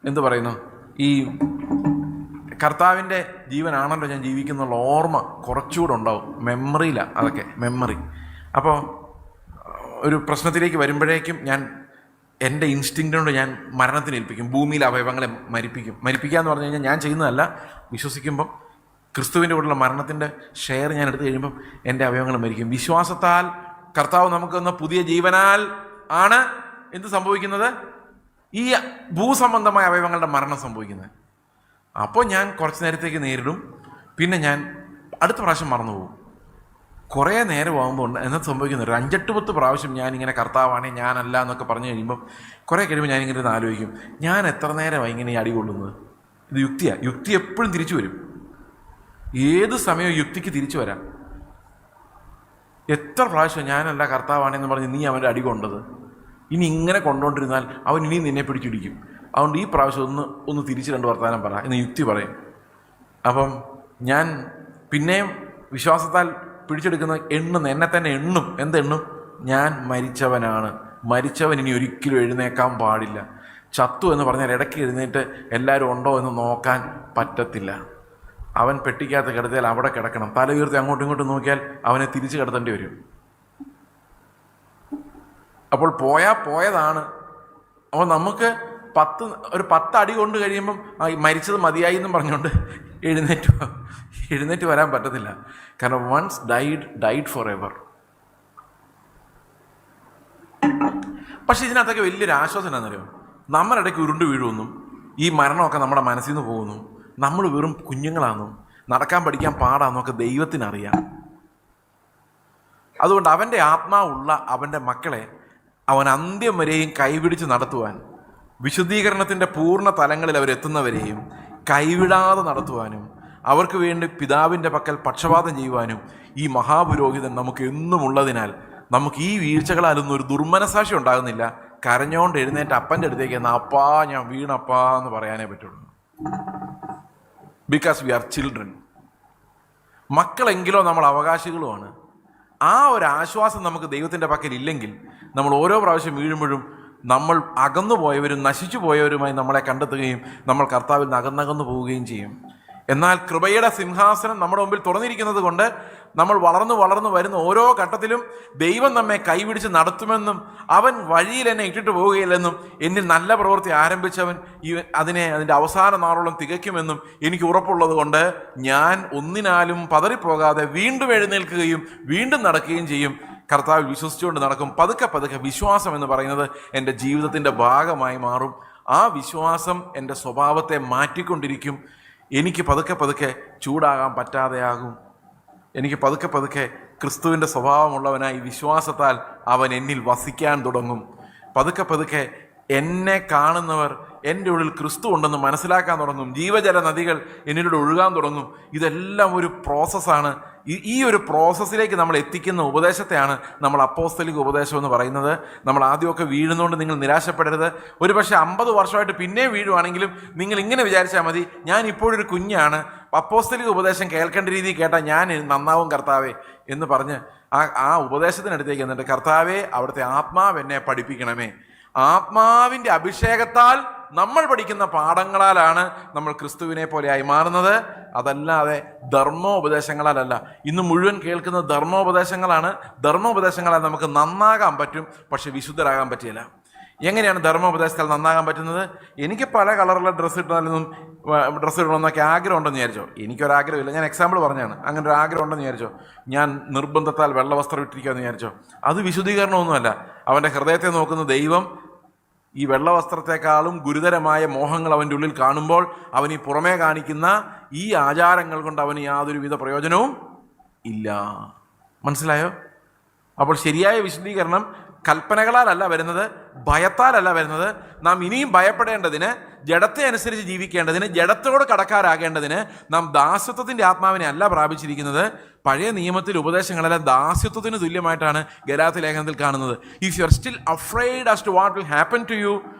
എന്തു പറയുന്നു, ഈ കർത്താവിൻ്റെ ജീവനാണല്ലോ ഞാൻ ജീവിക്കുന്നുള്ള ഓർമ്മ കുറച്ചുകൂടെ ഉണ്ടാവും. മെമ്മറിയിലാണ് അതൊക്കെ, മെമ്മറി. അപ്പോൾ ഒരു പ്രശ്നത്തിലേക്ക് വരുമ്പോഴേക്കും ഞാൻ എൻ്റെ ഇൻസ്റ്റിങ്ക്റ്റിനോട് ഞാൻ മരണത്തിന് ഏൽപ്പിക്കും. ഭൂമിയിലെ അവയവങ്ങളെ മരിപ്പിക്കുക എന്ന് പറഞ്ഞു കഴിഞ്ഞാൽ ഞാൻ ചെയ്യുന്നതല്ല. വിശ്വസിക്കുമ്പം ക്രിസ്തുവിൻ്റെ കൂടെയുള്ള മരണത്തിൻ്റെ ഷെയർ ഞാൻ എടുത്തു കഴിയുമ്പം എൻ്റെ അവയവങ്ങൾ മരിക്കും. വിശ്വാസത്താൽ കർത്താവ് നമുക്ക് തന്ന പുതിയ ജീവനാൽ ആണ് എന്ത് സംഭവിക്കുന്നത്? ഈ ഭൂസംബന്ധമായ അവയവങ്ങളുടെ മരണം സംഭവിക്കുന്നത്. അപ്പോൾ ഞാൻ കുറച്ച് നേരത്തേക്ക് നേരിടും, പിന്നെ ഞാൻ അടുത്ത പ്രാവശ്യം മറന്നു പോകും. കുറേ നേരം ആകുമ്പോൾ എന്നത് സംഭവിക്കുന്നത് ഒരു 5-10 പ്രാവശ്യം ഞാനിങ്ങനെ കർത്താവാണേ ഞാനല്ല എന്നൊക്കെ പറഞ്ഞു കഴിയുമ്പം കുറേ കഴിയുമ്പോൾ ഞാനിങ്ങനെ ഒന്ന് ആലോചിക്കും, ഞാൻ എത്ര നേരമാണ് ഇങ്ങനെ അടി കൊള്ളുന്നത്? ഇത് യുക്തിയാണ്. യുക്തി എപ്പോഴും തിരിച്ചു വരും. ഏത് സമയവും യുക്തിക്ക് തിരിച്ചു വരാം. എത്ര പ്രാവശ്യം ഞാനല്ല കർത്താവാണെന്ന് പറഞ്ഞ് നീ അവൻ്റെ അടി കൊണ്ടത്? ഇനി ഇങ്ങനെ കൊണ്ടുകൊണ്ടിരുന്നാൽ അവൻ ഇനിയും നിന്നെ പിടിച്ചിടിക്കും. അതുകൊണ്ട് ഈ പ്രാവശ്യം ഒന്ന് തിരിച്ച് 2 വർത്താനം പറ എന്ന് യുക്തി പറയും. അപ്പം ഞാൻ പിന്നെയും വിശ്വാസത്താൽ പിടിച്ചെടുക്കുന്ന എന്നെ തന്നെ എണ്ണും. എന്തെണ്ണും? ഞാൻ മരിച്ചവനാണ്. മരിച്ചവൻ ഇനി ഒരിക്കലും എഴുന്നേക്കാൻ പാടില്ല. ചത്തു എന്ന് പറഞ്ഞാൽ ഇടയ്ക്ക് എഴുന്നേറ്റ് എല്ലാവരും ഉണ്ടോ എന്ന് നോക്കാൻ പറ്റത്തില്ല. അവൻ പെട്ടിക്കകത്ത് കിടത്തിയാൽ അവിടെ കിടക്കണം. തല ഉയർത്തി അങ്ങോട്ടും ഇങ്ങോട്ടും നോക്കിയാൽ അവനെ തിരിച്ച് കിടത്തേണ്ടി വരും. അപ്പോൾ പോയതാണ്. അപ്പോൾ നമുക്ക് 10 അടി കൊണ്ട് കഴിയുമ്പം മരിച്ചത് മതിയായി എന്നും പറഞ്ഞുകൊണ്ട് എഴുന്നേറ്റ് വരാൻ പറ്റത്തില്ല. കാരണം വൺസ് ഡൈഡ് ഫോർ എവർ. പക്ഷെ ഇതിനകത്തൊക്കെ വലിയൊരു ആശ്വാസം എന്താണെന്നറിയോ? നമ്മളിടയ്ക്ക് ഉരുണ്ട് വീഴുമെന്നും ഈ മരണമൊക്കെ നമ്മുടെ മനസ്സിൽ നിന്ന് പോകുന്നു, നമ്മൾ വെറും കുഞ്ഞുങ്ങളാണെന്നും നടക്കാൻ പഠിക്കാൻ പാടാന്നൊക്കെ ദൈവത്തിനറിയാം. അതുകൊണ്ട് അവൻ്റെ ആത്മാവുള്ള അവൻ്റെ മക്കളെ അവൻ അന്ത്യം വരെയും കൈപിടിച്ച് നടത്തുവാൻ, വിശുദ്ധീകരണത്തിൻ്റെ പൂർണ്ണ തലങ്ങളിൽ അവരെത്തുന്നവരെയും കൈവിടാതെ നടത്തുവാനും അവർക്ക് വേണ്ടി പിതാവിൻ്റെ പക്കൽ പക്ഷപാതം ചെയ്യുവാനും ഈ മഹാപുരോഹിതൻ നമുക്ക് എന്നും ഉള്ളതിനാൽ നമുക്ക് ഈ വീഴ്ചകളാലൊന്നും ഒരു ദുർമനസാക്ഷി ഉണ്ടാകുന്നില്ല. കരഞ്ഞോണ്ട് എഴുന്നേറ്റ് അപ്പൻ്റെ അടുത്തേക്ക് എന്നാൽ അപ്പാ ഞാൻ വീണപ്പാ എന്ന് പറയാനേ പറ്റുള്ളൂ. Because we are children. മക്കളെങ്കിലോ നമ്മൾ അവകാശികളുമാണ്. ആ ഒരു ആശ്വാസം നമുക്ക് ദൈവത്തിൻ്റെ പക്കൽ ഇല്ലെങ്കിൽ നമ്മൾ ഓരോ പ്രാവശ്യം വീഴുമ്പോഴും നമ്മൾ അകന്നു പോയവരും നശിച്ചു പോയവരുമായി നമ്മളെ കണ്ടെത്തുകയും നമ്മൾ കർത്താവിൽ നിന്ന് അകന്നകന്നു പോവുകയും ചെയ്യും. എന്നാൽ കൃപയുടെ സിംഹാസനം നമ്മുടെ മുമ്പിൽ തുറന്നിരിക്കുന്നത് കൊണ്ട് നമ്മൾ വളർന്നു വളർന്നു വരുന്ന ഓരോ ഘട്ടത്തിലും ദൈവം നമ്മെ കൈപിടിച്ച് നടത്തുമെന്നും അവൻ വഴിയിൽ എന്നെ ഇട്ടിട്ട് പോവുകയില്ലെന്നും എന്നിൽ നല്ല പ്രവൃത്തി ആരംഭിച്ചവൻ അതിൻ്റെ അവസാന നാളോളം തികയ്ക്കുമെന്നും എനിക്ക് ഉറപ്പുള്ളത് കൊണ്ട് ഞാൻ ഒന്നിനാലും പതറിപ്പോകാതെ വീണ്ടും എഴുന്നേൽക്കുകയും വീണ്ടും നടക്കുകയും ചെയ്യും. കർത്താവിൽ വിശ്വസിച്ചുകൊണ്ട് നടക്കും. പതുക്കെ പതുക്കെ വിശ്വാസം എന്ന് പറയുന്നത് എൻ്റെ ജീവിതത്തിൻ്റെ ഭാഗമായി മാറും. ആ വിശ്വാസം എൻ്റെ സ്വഭാവത്തെ മാറ്റിക്കൊണ്ടിരിക്കും. എനിക്ക് പതുക്കെ പതുക്കെ ചൂടാകാൻ പറ്റാതെയാകും. എനിക്ക് പതുക്കെ പതുക്കെ ക്രിസ്തുവിൻ്റെ സ്വഭാവമുള്ളവനായി വിശ്വാസത്താൽ അവൻ എന്നിൽ വസിക്കാൻ തുടങ്ങും. പതുക്കെ പതുക്കെ എന്നെ കാണുന്നവർ എൻ്റെ ഉള്ളിൽ ക്രിസ്തു ഉണ്ടെന്ന് മനസ്സിലാക്കാൻ തുടങ്ങും. ജീവജല നദികൾ എന്നിലൂടെ ഒഴുകാൻ തുടങ്ങും. ഇതെല്ലാം ഒരു പ്രോസസ്സാണ്. ഈ ഒരു പ്രോസസ്സിലേക്ക് നമ്മൾ എത്തിക്കുന്ന ഉപദേശത്തെയാണ് നമ്മൾ അപ്പോസ്തലിക ഉപദേശം എന്ന് പറയുന്നത്. നമ്മൾ ആദ്യമൊക്കെ വീഴുന്നതുകൊണ്ട് നിങ്ങൾ നിരാശപ്പെടരുത്. ഒരു പക്ഷേ 50 വർഷമായിട്ട് പിന്നെയും വീഴുവാണെങ്കിലും നിങ്ങൾ ഇങ്ങനെ വിചാരിച്ചാൽ മതി, ഞാൻ ഇപ്പോഴൊരു കുഞ്ഞാണ്, അപ്പോസ്തലിക ഉപദേശം കേൾക്കേണ്ട രീതിയിൽ കേട്ടാൽ ഞാൻ നന്നാവും കർത്താവേ എന്ന് പറഞ്ഞ് ആ ഉപദേശത്തിനടുത്തേക്ക് എന്നിട്ട് കർത്താവേ അവിടുത്തെ ആത്മാവ് എന്നെ പഠിപ്പിക്കണമേ. ആത്മാവിൻ്റെ അഭിഷേകത്താൽ നമ്മൾ പഠിക്കുന്ന പാഠങ്ങളാലാണ് നമ്മൾ ക്രിസ്തുവിനെ പോലെയായി മാറുന്നത്. അതല്ലാതെ ധർമ്മോപദേശങ്ങളാലല്ല. ഇന്ന് മുഴുവൻ കേൾക്കുന്ന ധർമ്മോപദേശങ്ങളാണ്. ധർമ്മോപദേശങ്ങളാൽ നമുക്ക് നന്നാകാൻ പറ്റും, പക്ഷെ വിശുദ്ധരാകാൻ പറ്റില്ല. എങ്ങനെയാണ് ധർമ്മോപദേശത്താൽ നന്നാകാൻ പറ്റുന്നത്? എനിക്ക് പല കളറുള്ള ഡ്രസ്സ് ഇടണമെന്നൊക്കെ ആഗ്രഹം ഉണ്ടെന്ന് വിചാരിച്ചോ. എനിക്കൊരാഗ്രഹമില്ല, ഞാൻ എക്സാമ്പിൾ പറഞ്ഞാണ്. അങ്ങനെ ഒരു ആഗ്രഹം ഉണ്ടെന്ന് വിചാരിച്ചോ. ഞാൻ നിർബന്ധത്താൽ വെള്ള വസ്ത്രം ഇട്ടിരിക്കുകയെന്ന് വിചാരിച്ചോ. അത് വിശുദ്ധീകരണമൊന്നുമല്ല. അവൻ്റെ ഹൃദയത്തെ നോക്കുന്ന ദൈവം ഈ വെള്ള വസ്ത്രത്തെക്കാളും ഗുരുതരമായ മോഹങ്ങൾ അവൻ്റെ ഉള്ളിൽ കാണുമ്പോൾ അവൻ ഈ പുറമേ കാണിക്കുന്ന ഈ ആചാരങ്ങൾ കൊണ്ട് അവന് യാതൊരുവിധ പ്രയോജനവും ഇല്ല. മനസ്സിലായോ? അപ്പോൾ ശരിയായ വിശുദ്ധീകരണം കൽപ്പനകളാലല്ല വരുന്നത്, ഭയത്താലല്ല വരുന്നത്. നാം ഇനിയും ഭയപ്പെടേണ്ടതിന്, ജഡത്തെ അനുസരിച്ച് ജീവിക്കേണ്ടതിന്, ജഡത്തോട് കടക്കാരാകേണ്ടതിന് നാം ദാസ്യത്വത്തിൻ്റെ ആത്മാവിനെ അല്ല പ്രാപിച്ചിരിക്കുന്നത്. പഴയ നിയമത്തിൽ ഉപദേശങ്ങളെല്ലാം ദാസ്യത്വത്തിന് തുല്യമായിട്ടാണ് ഗലാത്യ ലേഖനത്തിൽ കാണുന്നത്. If you are still afraid as to what will happen to you,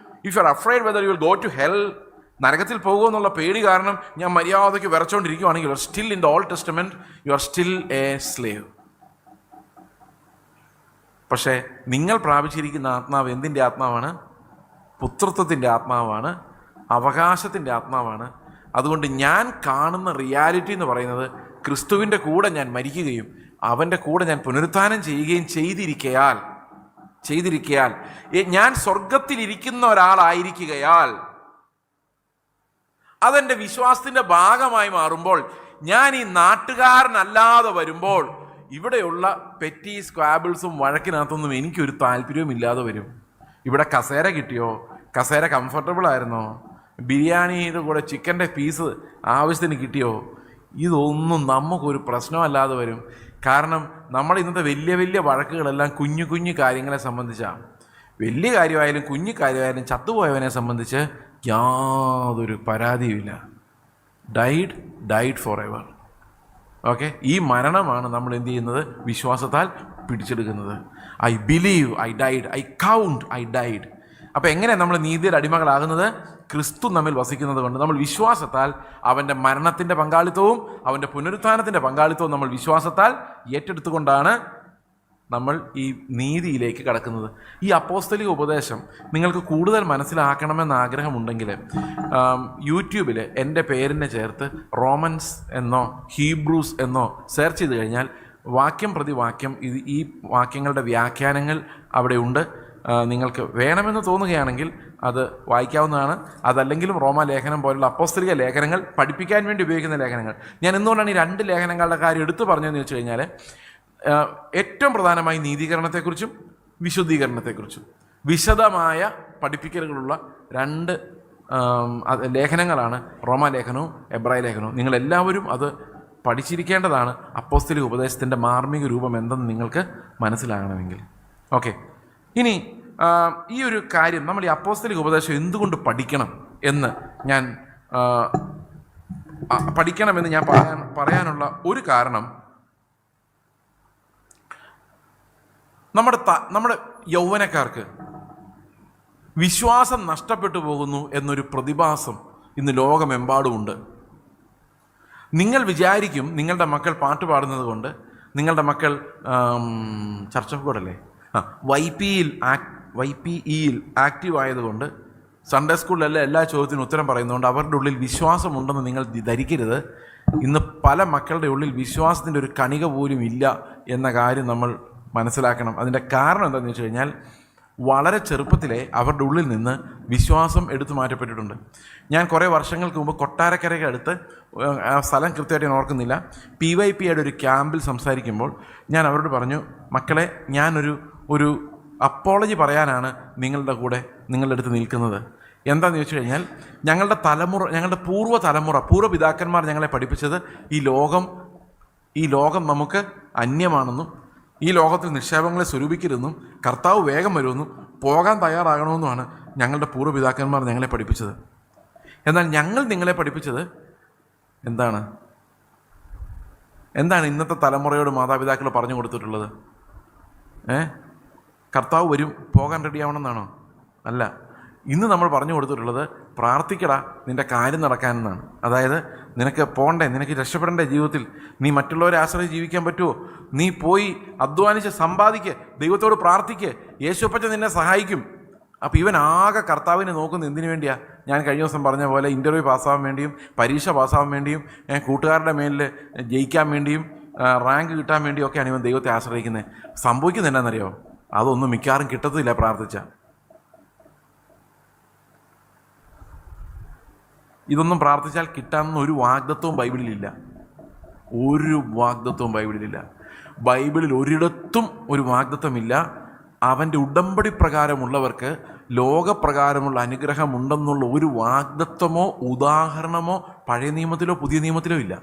if you are afraid whether you will go to hell, നരകത്തിൽ പോകുമെന്നുള്ള പേടി കാരണം ഞാൻ മര്യാദയ്ക്ക് വിറച്ചുകൊണ്ടിരിക്കുകയാണെങ്കിൽ you are still in the old testament, you are still a slave. പക്ഷേ നിങ്ങൾ പ്രാപിച്ചിരിക്കുന്ന ആത്മാവ് എന്തിൻ്റെ ആത്മാവാണ്? പുത്രത്വത്തിൻ്റെ ആത്മാവാണ്, അവകാശത്തിൻ്റെ ആത്മാവാണ്. അതുകൊണ്ട് ഞാൻ കാണുന്ന റിയാലിറ്റി എന്ന് പറയുന്നത് ക്രിസ്തുവിൻ്റെ കൂടെ ഞാൻ മരിക്കുകയും അവൻ്റെ കൂടെ ഞാൻ പുനരുത്ഥാനം ചെയ്യുകയും ചെയ്തിരിക്കയാൽ ഞാൻ സ്വർഗത്തിലിരിക്കുന്ന ഒരാളായിരിക്കുകയാൽ അതെൻ്റെ വിശ്വാസത്തിൻ്റെ ഭാഗമായി മാറുമ്പോൾ, ഞാൻ ഈ നാട്ടുകാരനല്ലാതെ വരുമ്പോൾ ഇവിടെയുള്ള പെറ്റി സ്ക്വാബിൾസും വഴക്കിനകത്തൊന്നും എനിക്കൊരു താല്പര്യവും ഇല്ലാതെ വരും. ഇവിടെ കസേര കിട്ടിയോ, കസേര കംഫർട്ടബിൾ ആയിരുന്നോ, ബിരിയാണിയുടെ കൂടെ ചിക്കൻ്റെ പീസ് ആവശ്യത്തിന് കിട്ടിയോ, ഇതൊന്നും നമുക്കൊരു പ്രശ്നമല്ലാതെ വരും. കാരണം നമ്മൾ ഇന്നത്തെ വലിയ വലിയ വഴക്കുകളെല്ലാം കുഞ്ഞു കുഞ്ഞു കാര്യങ്ങളെ സംബന്ധിച്ചാണ്. വലിയ കാര്യമായാലും കുഞ്ഞു കാര്യമായാലും ചത്തുപോയവനെ സംബന്ധിച്ച് യാതൊരു പരാതിയുമില്ല. Died for ever. ഓക്കെ, ഈ മരണമാണ് നമ്മൾ എന്ത് ചെയ്യുന്നത്? വിശ്വാസത്താൽ പിടിച്ചെടുക്കുന്നത്. I believe, I died, I count, I died. അപ്പോൾ എങ്ങനെയാണ് നമ്മൾ നീതിയുടെ അടിമകളാകുന്നത്? ക്രിസ്തു നമ്മിൽ വസിക്കുന്നത് കൊണ്ട്. നമ്മൾ വിശ്വാസത്താൽ അവൻ്റെ മരണത്തിൻ്റെ പങ്കാളിത്തവും അവൻ്റെ പുനരുത്ഥാനത്തിൻ്റെ പങ്കാളിത്തവും നമ്മൾ വിശ്വാസത്താൽ ഏറ്റെടുത്തുകൊണ്ടാണ് നമ്മൾ ഈ നീതിയിലേക്ക് കടക്കുന്നത്. ഈ അപ്പോസ്തലിക ഉപദേശം നിങ്ങൾക്ക് കൂടുതൽ മനസ്സിലാക്കണമെന്ന് ആഗ്രഹമുണ്ടെങ്കിൽ യൂട്യൂബിൽ എൻ്റെ പേരിനെ ചേർത്ത് റോമൻസ് എന്നോ ഹീബ്രൂസ് എന്നോ സെർച്ച് ചെയ്ത് കഴിഞ്ഞാൽ വാക്യം പ്രതി വാക്യം ഈ വാക്യങ്ങളുടെ വ്യാഖ്യാനങ്ങൾ അവിടെ ഉണ്ട്. നിങ്ങൾക്ക് വേണമെന്ന് തോന്നുകയാണെങ്കിൽ അത് വായിക്കാവുന്നതാണ്. അതല്ലെങ്കിലും റോമാലേഖനം പോലുള്ള അപ്പോസ്തലിക ലേഖനങ്ങൾ പഠിപ്പിക്കാൻ വേണ്ടി ഉപയോഗിക്കുന്ന ലേഖനങ്ങൾ. ഞാൻ എന്തുകൊണ്ടാണ് ഈ 2 ലേഖനങ്ങളുടെ കാര്യം എടുത്തു പറഞ്ഞതെന്ന് വെച്ച് കഴിഞ്ഞാൽ, ഏറ്റവും പ്രധാനമായി നീതീകരണത്തെക്കുറിച്ചും വിശുദ്ധീകരണത്തെക്കുറിച്ചും വിശദമായ പഠിപ്പിക്കലുകളുള്ള 2 ലേഖനങ്ങളാണ് റോമാലേഖനവും എബ്രായ ലേഖനവും. നിങ്ങളെല്ലാവരും അത് പഠിച്ചിരിക്കേണ്ടതാണ്. അപ്പോസ്തലിക ഉപദേശത്തിൻ്റെ മാർമിക രൂപം എന്തെന്ന് നിങ്ങൾക്ക് മനസ്സിലാകണമെങ്കിൽ. ഓക്കെ, ഇനി ഈ ഒരു കാര്യം നമ്മൾ ഈ അപ്പോസ്തലിക ഉപദേശം എന്തുകൊണ്ട് പഠിക്കണം എന്ന് ഞാൻ പഠിക്കണമെന്ന് ഞാൻ പറയാനുള്ള ഒരു കാരണം, നമ്മുടെ യൗവനക്കാർക്ക് വിശ്വാസം നഷ്ടപ്പെട്ടു പോകുന്നു എന്നൊരു പ്രതിഭാസം ഇന്ന് ലോകമെമ്പാടുമുണ്ട്. നിങ്ങൾ വിചാരിക്കും നിങ്ങളുടെ മക്കൾ പാട്ട് പാടുന്നത് കൊണ്ട്, നിങ്ങളുടെ മക്കൾ ചർച്ച് ഓഫ് ഗോഡല്ലേ YPEയിൽ ആക്റ്റീവ് ആയതുകൊണ്ട്, സൺഡേ സ്കൂളിലല്ല എല്ലാ ചോദ്യത്തിനും ഉത്തരം പറയുന്നതുകൊണ്ട് അവരുടെ ഉള്ളിൽ വിശ്വാസമുണ്ടെന്ന് നിങ്ങൾ ധരിക്കരുത്. ഇന്ന് പല മക്കളുടെ ഉള്ളിൽ വിശ്വാസത്തിൻ്റെ ഒരു കണിക പോലും ഇല്ല എന്ന കാര്യം നമ്മൾ മനസ്സിലാക്കണം. അതിൻ്റെ കാരണം എന്താണെന്ന് വെച്ച് കഴിഞ്ഞാൽ, വളരെ ചെറുപ്പത്തിലെ അവരുടെ ഉള്ളിൽ നിന്ന് വിശ്വാസം എടുത്തു മാറ്റപ്പെട്ടിട്ടുണ്ട്. ഞാൻ കുറേ വർഷങ്ങൾക്ക് മുമ്പ് കൊട്ടാരക്കരയ്ക്ക് അടുത്ത്, ആ സ്ഥലം കൃത്യമായിട്ട് ഞാൻ ഓർക്കുന്നില്ല, PYPയുടെ ഒരു ക്യാമ്പിൽ സംസാരിക്കുമ്പോൾ ഞാൻ അവരോട് പറഞ്ഞു, മക്കളെ, ഞാനൊരു അപ്പോളജി പറയാനാണ് നിങ്ങളുടെ അടുത്ത് നിൽക്കുന്നത്. എന്താണെന്ന് ചോദിച്ചു കഴിഞ്ഞാൽ, ഞങ്ങളുടെ പൂർവ്വ പിതാക്കന്മാർ ഞങ്ങളെ പഠിപ്പിച്ചത് ഈ ലോകം നമുക്ക് അന്യമാണെന്നും ഈ ലോകത്തിൽ നിക്ഷേപങ്ങളെ സ്വരൂപിക്കരുതെന്നും കർത്താവ് വേഗം വരുമെന്നും പോകാൻ തയ്യാറാകണമെന്നുമാണ് ഞങ്ങളുടെ പൂർവ്വപിതാക്കന്മാർ ഞങ്ങളെ പഠിപ്പിച്ചത്. എന്നാൽ ഞങ്ങൾ നിങ്ങളെ പഠിപ്പിച്ചത് എന്താണ് ഇന്നത്തെ തലമുറയോട് മാതാപിതാക്കൾ പറഞ്ഞു കൊടുത്തിട്ടുള്ളത്? കർത്താവ് വരും, പോകാൻ റെഡിയാവണമെന്നാണോ? അല്ല. ഇന്ന് നമ്മൾ പറഞ്ഞു കൊടുത്തിട്ടുള്ളത്, പ്രാർത്ഥിക്കടാ നിൻ്റെ കാര്യം നടക്കാനെന്നാണ്. അതായത് നിനക്ക് പോകണ്ടേ, നിനക്ക് രക്ഷപ്പെടേണ്ടേ ജീവിതത്തിൽ? നീ മറ്റുള്ളവരെ ആശ്രയിച്ച് ജീവിക്കാൻ പറ്റുമോ? നീ പോയി അധ്വാനിച്ച് സമ്പാദിക്ക്, ദൈവത്തോട് പ്രാർത്ഥിക്ക്, യേശുപ്പച്ച നിന്നെ സഹായിക്കും. അപ്പോൾ ഇവൻ ആകെ കർത്താവിനെ നോക്കുന്നത് എന്തിനു വേണ്ടിയാണ്? ഞാൻ കഴിഞ്ഞ ദിവസം പറഞ്ഞ പോലെ ഇൻ്റർവ്യൂ പാസ്സാവാൻ വേണ്ടിയും പരീക്ഷ പാസ്സാവാൻ വേണ്ടിയും കൂട്ടുകാരുടെ മേലിൽ ജയിക്കാൻ വേണ്ടിയും റാങ്ക് കിട്ടാൻ വേണ്ടിയും ഒക്കെയാണ് ഇവൻ ദൈവത്തെ ആശ്രയിക്കുന്നത്. സംഭവിക്കുന്നത് എന്നാണെന്നറിയോ? അതൊന്നും മിക്കവാറും കിട്ടത്തില്ല പ്രാർത്ഥിച്ച. ഇതൊന്നും പ്രാർത്ഥിച്ചാൽ കിട്ടാമെന്ന ഒരു വാഗ്ദത്വവും ബൈബിളിലില്ല. ബൈബിളിൽ ഒരിടത്തും ഒരു വാഗ്ദത്വമില്ല. അവൻ്റെ ഉടമ്പടി പ്രകാരമുള്ളവർക്ക് ലോകപ്രകാരമുള്ള അനുഗ്രഹമുണ്ടെന്നുള്ള ഒരു വാഗ്ദത്വമോ ഉദാഹരണമോ പഴയ നിയമത്തിലോ പുതിയ നിയമത്തിലോ ഇല്ല.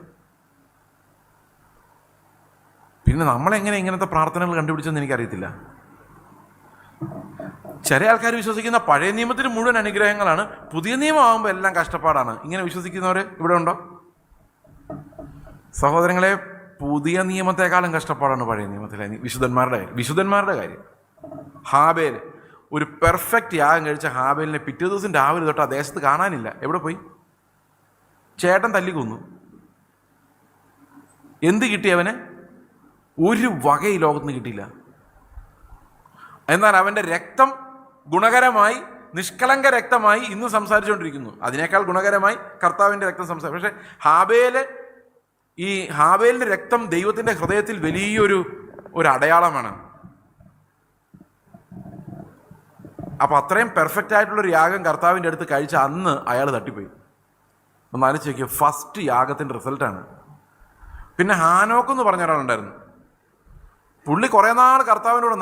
പിന്നെ നമ്മളെങ്ങനെ ഇങ്ങനത്തെ പ്രാർത്ഥനകൾ കണ്ടുപിടിച്ചെന്ന് എനിക്കറിയത്തില്ല. ചില ആൾക്കാർ വിശ്വസിക്കുന്ന പഴയ നിയമത്തിൽ മുഴുവൻ അനുഗ്രഹങ്ങളാണ്, പുതിയ നിയമമാകുമ്പോൾ എല്ലാം കഷ്ടപ്പാടാണ്. ഇങ്ങനെ വിശ്വസിക്കുന്നവർ ഇവിടെ ഉണ്ടോ? സഹോദരങ്ങളെ, പുതിയ നിയമത്തെക്കാളും കഷ്ടപ്പാടാണ് പഴയ നിയമത്തിലെ വിശുദ്ധന്മാരുടെ കാര്യം. ഹാബേൽ, ഒരു പെർഫെക്റ്റ് യാഗം കഴിച്ച ഹാബേലിനെ പിറ്റേ ദിവസം രാവിലെ തൊട്ട് ആ ദേശത്ത് കാണാനില്ല. എവിടെ പോയി? ചേട്ടൻ തല്ലിക്കൊന്നു. എന്ത് കിട്ടി അവന്? ഒരു വക ഈ ലോകത്തിന് കിട്ടിയില്ല. എന്നാൽ അവൻ്റെ രക്തം ഗുണകരമായി, നിഷ്കളങ്ക രക്തമായി ഇന്ന് സംസാരിച്ചുകൊണ്ടിരിക്കുന്നു. അതിനേക്കാൾ ഗുണകരമായി കർത്താവിൻ്റെ രക്തം സംസാരിക്കും. പക്ഷേ ഹാബേലിൻ്റെ രക്തം ദൈവത്തിൻ്റെ ഹൃദയത്തിൽ വലിയൊരു അടയാളമാണ്. അപ്പം അത്രയും പെർഫെക്റ്റ് ആയിട്ടുള്ളൊരു യാഗം കർത്താവിൻ്റെ അടുത്ത് കഴിച്ച അന്ന് അയാൾ തട്ടിപ്പോയി. ഒന്ന് ആലോചിച്ച് നോക്കിയ ഫസ്റ്റ് യാഗത്തിൻ്റെ റിസൾട്ടാണ്. പിന്നെ ഹാനോക്ക് എന്ന് പറഞ്ഞ ഒരാളുണ്ടായിരുന്നു. പുള്ളി കുറേ നാൾ കർത്താവിൻ്റെ കൂടെ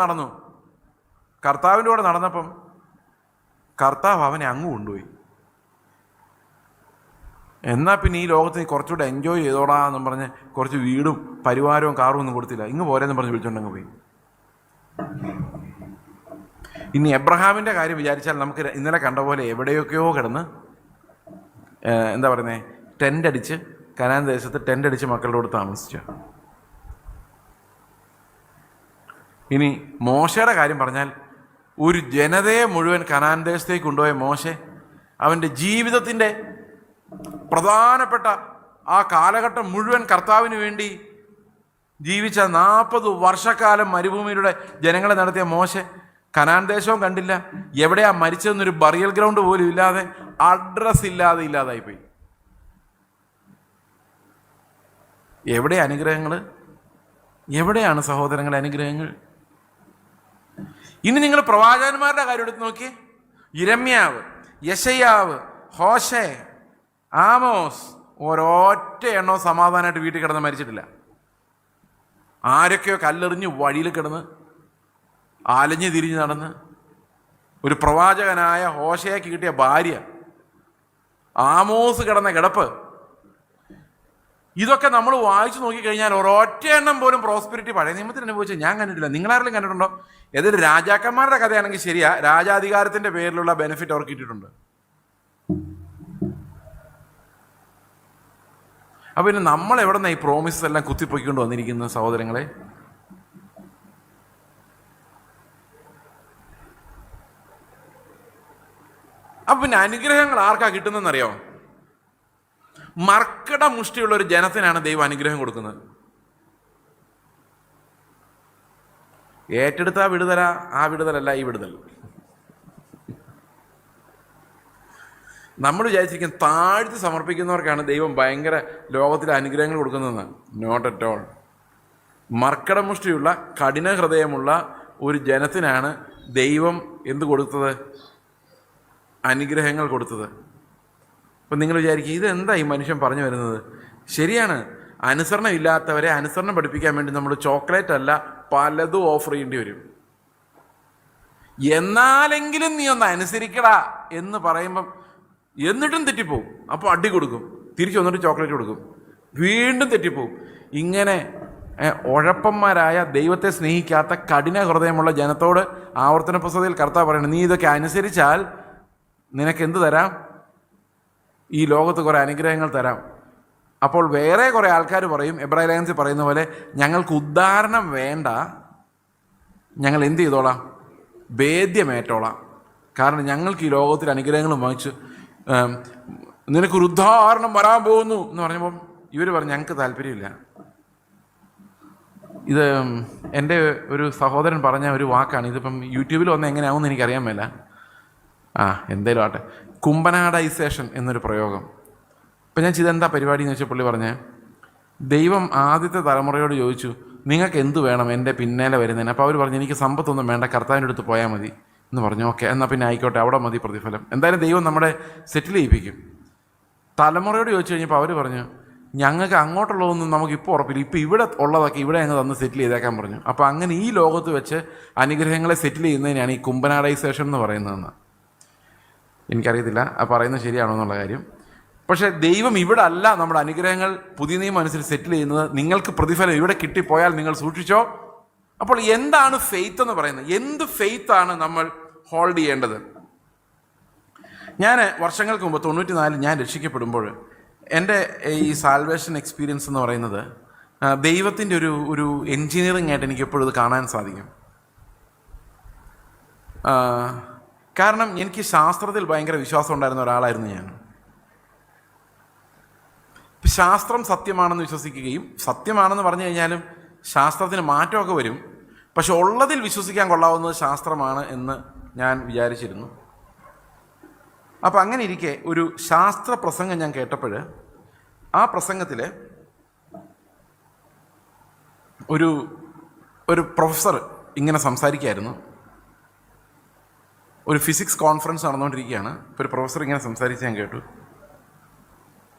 നടന്നപ്പം കർത്താവ് അവനെ അങ്ങ് കൊണ്ടുപോയി. എന്നാൽ പിന്നെ ഈ ലോകത്ത് നീ കുറച്ചുകൂടെ എൻജോയ് ചെയ്തോടാ എന്നും പറഞ്ഞ് കുറച്ച് വീടും പരിവാരവും കാറും ഒന്നും കൊടുത്തില്ല. ഇങ്ങ് പോരെന്ന് പറഞ്ഞ് വിളിച്ചോണ്ടങ്ങ് പോയി. ഇനി എബ്രഹാമിൻ്റെ കാര്യം വിചാരിച്ചാൽ നമുക്ക് ഇന്നലെ കണ്ട പോലെ എവിടെയൊക്കെയോ കിടന്ന് ടെൻ്റ് അടിച്ച്, കനാൻ ദേശത്ത് ടെൻ്റ് അടിച്ച് മക്കളുടെ കൂടെ താമസിച്ചു. ഇനി മോശയുടെ കാര്യം പറഞ്ഞാൽ, ഒരു ജനതയെ മുഴുവൻ കനാൻ ദേശത്തേക്ക് കൊണ്ടുപോയ മോശെ അവൻ്റെ ജീവിതത്തിൻ്റെ പ്രധാനപ്പെട്ട ആ കാലഘട്ടം മുഴുവൻ കർത്താവിന് വേണ്ടി ജീവിച്ച 40 വർഷക്കാലം മരുഭൂമിയിലൂടെ ജനങ്ങളെ നടത്തിയ മോശെ കനാൻ ദേശവും കണ്ടില്ല, എവിടെയാ മരിച്ചതെന്നൊരു ബറിയൽ ഗ്രൗണ്ട് പോലും ഇല്ലാതെ, അഡ്രസ് ഇല്ലാതായിപ്പോയി. എവിടെ അനുഗ്രഹങ്ങൾ? എവിടെയാണ് സഹോദരങ്ങളെ അനുഗ്രഹങ്ങൾ? ഇനി നിങ്ങൾ പ്രവാചകന്മാരുടെ കാര്യം എടുത്ത് നോക്കിയേ. യിരെമ്യാവ്, യെശയ്യാവ്, ഹോശേ, ആമോസ്, ഒരൊറ്റ എണ്ണവും സമാധാനമായിട്ട് വീട്ടിൽ കിടന്ന് മരിച്ചിട്ടില്ല. ആരൊക്കെയോ കല്ലെറിഞ്ഞ് വഴിയിൽ കിടന്ന് അലഞ്ഞു തിരിഞ്ഞ് നടന്ന്, ഒരു പ്രവാചകനായ ഹോശയ്ക്ക് കിട്ടിയ ഭാര്യ, ആമോസ് കിടന്ന കിടപ്പ്, ഇതൊക്കെ നമ്മൾ വായിച്ചു നോക്കിക്കഴിഞ്ഞാൽ ഒരൊറ്റ എണ്ണം പോലും പ്രോസ്പെരിറ്റി പഴയ നിയമത്തിൽ അനുഭവിച്ചത് ഞാൻ കണ്ടിട്ടില്ല. നിങ്ങളാരെങ്കിലും കണ്ടിട്ടുണ്ടോ? ഏതൊരു രാജാക്കന്മാരുടെ കഥയാണെങ്കിൽ ശരിയാ, രാജാധികാരത്തിൻ്റെ പേരിലുള്ള ബെനിഫിറ്റ് അവർക്ക് കിട്ടിയിട്ടുണ്ട്. അപ്പം പിന്നെ നമ്മൾ എവിടെ നിന്നാണ് ഈ പ്രോമിസസ് എല്ലാം കുത്തിപ്പൊയ്ക്കൊണ്ട് വന്നിരിക്കുന്നത് സഹോദരങ്ങളെ? അപ്പം പിന്നെ അനുഗ്രഹങ്ങൾ ആർക്കാ കിട്ടുന്നതെന്നറിയോ? മർക്കട മുഷ്ടിയുള്ള ഒരു ജനത്തിനാണ് ദൈവം അനുഗ്രഹം കൊടുക്കുന്നത്. ഏറ്റെടുത്ത വിടുതല, ആ വിടുതലല്ല ഈ വിടുതൽ. നമ്മൾ വിചാരിച്ചിരിക്കും താഴ്ത്തി സമർപ്പിക്കുന്നവർക്കാണ് ദൈവം ഭയങ്കര ലോകത്തിലെ അനുഗ്രഹങ്ങൾ കൊടുക്കുന്നതെന്ന്. Not at all. മർക്കടമുഷ്ടിയുള്ള കഠിന ഹൃദയമുള്ള ഒരു ജനത്തിനാണ് ദൈവം എന്ത് കൊടുത്തത്? അനുഗ്രഹങ്ങൾ കൊടുത്തത്. അപ്പം നിങ്ങൾ വിചാരിക്കും ഇതെന്താ ഈ മനുഷ്യൻ പറഞ്ഞു വരുന്നത്? ശരിയാണ്, അനുസരണം ഇല്ലാത്തവരെ അനുസരണം പഠിപ്പിക്കാൻ വേണ്ടി നമ്മൾ ചോക്ലേറ്റ് അല്ല പലതും ഓഫർ ചെയ്യേണ്ടി വരും. എന്നാലെങ്കിലും നീ ഒന്ന് അനുസരിക്കടാ എന്ന് പറയുമ്പം എന്നിട്ടും തെറ്റിപ്പോവും. അപ്പോൾ അടി കൊടുക്കും, തിരിച്ചു വന്നിട്ട് ചോക്ലേറ്റ് കൊടുക്കും, വീണ്ടും തെറ്റിപ്പോവും. ഇങ്ങനെ ഉഴപ്പന്മാരായ ദൈവത്തെ സ്നേഹിക്കാത്ത കഠിന ഹൃദയമുള്ള ജനത്തോട് ആവർത്തന പുസ്തകത്തിൽ കർത്താവ് പറയുന്നത്, നീ ഇതൊക്കെ അനുസരിച്ചാൽ നിനക്ക് എന്ത് തരാം? ഈ ലോകത്ത് കുറേ അനുഗ്രഹങ്ങൾ തരാം. അപ്പോൾ വേറെ കുറേ ആൾക്കാർ പറയും, എബ്രായ ലേഖനത്തിൽ പറയുന്ന പോലെ, ഞങ്ങൾക്ക് ഉദ്ധാരണം വേണ്ട, ഞങ്ങൾ എന്ത് ചെയ്തോളാം? ഭേദ്യമേറ്റോളാം. കാരണം ഞങ്ങൾക്ക് ഈ ലോകത്തിൽ അനുഗ്രഹങ്ങളും വാങ്ങിച്ചു, നിനക്കൊരു ഉദ്ധാരണം വരാൻ പോകുന്നു എന്ന് പറഞ്ഞപ്പം ഇവർ പറഞ്ഞു ഞങ്ങൾക്ക് താല്പര്യമില്ല. ഇത് എൻ്റെ ഒരു സഹോദരൻ പറഞ്ഞ ഒരു വാക്കാണ്. ഇതിപ്പം യൂട്യൂബിൽ വന്ന് എങ്ങനെയാവുമെന്ന് എനിക്കറിയാൻ മേല. എന്തേലും ആട്ടെ, കുമ്പനാടൈസേഷൻ എന്നൊരു പ്രയോഗം. ഇപ്പം ഞാൻ ചെയ്തെന്താ പരിപാടി എന്ന് വെച്ചാൽ പുള്ളി പറഞ്ഞേ, ദൈവം ആദ്യത്തെ തലമുറയോട് ചോദിച്ചു നിങ്ങൾക്ക് എന്ത് വേണം എൻ്റെ പിന്നാലെ വരുന്നതിന്? അപ്പോൾ അവർ പറഞ്ഞു എനിക്ക് സമ്പത്തൊന്നും വേണ്ട, കർത്താവിൻ്റെ അടുത്ത് പോയാൽ മതി എന്ന് പറഞ്ഞു. ഓക്കെ, എന്നാൽ പിന്നെ ആയിക്കോട്ടെ, അവിടെ മതി പ്രതിഫലം. എന്തായാലും ദൈവം നമ്മുടെ സെറ്റിൽ ചെയ്യിപ്പിക്കും. തലമുറയോട് ചോദിച്ചു കഴിഞ്ഞപ്പോൾ അവർ പറഞ്ഞു ഞങ്ങൾക്ക് അങ്ങോട്ടുള്ളതൊന്നും നമുക്കിപ്പോൾ ഉറപ്പില്ല, ഇപ്പോൾ ഇവിടെ ഉള്ളതൊക്കെ ഇവിടെ ഞങ്ങൾ തന്ന് സെറ്റിൽ ചെയ്തേക്കാൻ പറഞ്ഞു. അപ്പോൾ അങ്ങനെ ഈ ലോകത്ത് വെച്ച് അനുഗ്രഹങ്ങളെ സെറ്റിൽ ചെയ്യുന്നതിനാണ് ഈ കുമ്പനാടൈസേഷൻ എന്ന് പറയുന്നതെന്ന്. എനിക്കറിയത്തില്ല ആ പറയുന്നത് ശരിയാണോ എന്നുള്ള കാര്യം. പക്ഷേ ദൈവം ഇവിടെ അല്ല നമ്മുടെ അനുഗ്രഹങ്ങൾ പുതിയ നിയമം അനുസരിച്ച് സെറ്റിൽ ചെയ്യുന്നത്. നിങ്ങൾക്ക് പ്രതിഫലം ഇവിടെ കിട്ടിപ്പോയാൽ നിങ്ങൾ സൂക്ഷിച്ചോ. അപ്പോൾ എന്താണ് ഫെയ്ത്ത് എന്ന് പറയുന്നത്? എന്ത് ഫെയ്ത്താണ് നമ്മൾ ഹോൾഡ് ചെയ്യേണ്ടത്? ഞാൻ വർഷങ്ങൾക്ക് മുമ്പ് 94 ഞാൻ രക്ഷിക്കപ്പെടുമ്പോൾ എൻ്റെ ഈ സാൽവേഷൻ എക്സ്പീരിയൻസ് എന്ന് പറയുന്നത് ദൈവത്തിൻ്റെ ഒരു എൻജിനീയറിംഗ് ആയിട്ട് എനിക്ക് എപ്പോഴും ഇത് കാണാൻ സാധിക്കും. കാരണം എനിക്ക് ശാസ്ത്രത്തിൽ ഭയങ്കര വിശ്വാസം ഉണ്ടായിരുന്ന ഒരാളായിരുന്നു ഞാൻ. ശാസ്ത്രം സത്യമാണെന്ന് വിശ്വസിക്കുകയും, സത്യമാണെന്ന് പറഞ്ഞു കഴിഞ്ഞാലും ശാസ്ത്രത്തിന് മാറ്റമൊക്കെ വരും, പക്ഷെ ഉള്ളതിൽ വിശ്വസിക്കാൻ കൊള്ളാവുന്നത് ശാസ്ത്രമാണ് എന്ന് ഞാൻ വിചാരിച്ചിരുന്നു. അപ്പം അങ്ങനെ ഇരിക്കെ ഒരു ശാസ്ത്ര പ്രസംഗം ഞാൻ കേട്ടപ്പോൾ ആ പ്രസംഗത്തിൽ ഒരു പ്രൊഫസർ ഇങ്ങനെ സംസാരിക്കുകയായിരുന്നു. ഒരു ഫിസിക്സ് കോൺഫറൻസ് നടന്നുകൊണ്ടിരിക്കുകയാണ്. ഇപ്പോൾ ഒരു പ്രൊഫസർ ഇങ്ങനെ സംസാരിച്ച് ഞാൻ കേട്ടു.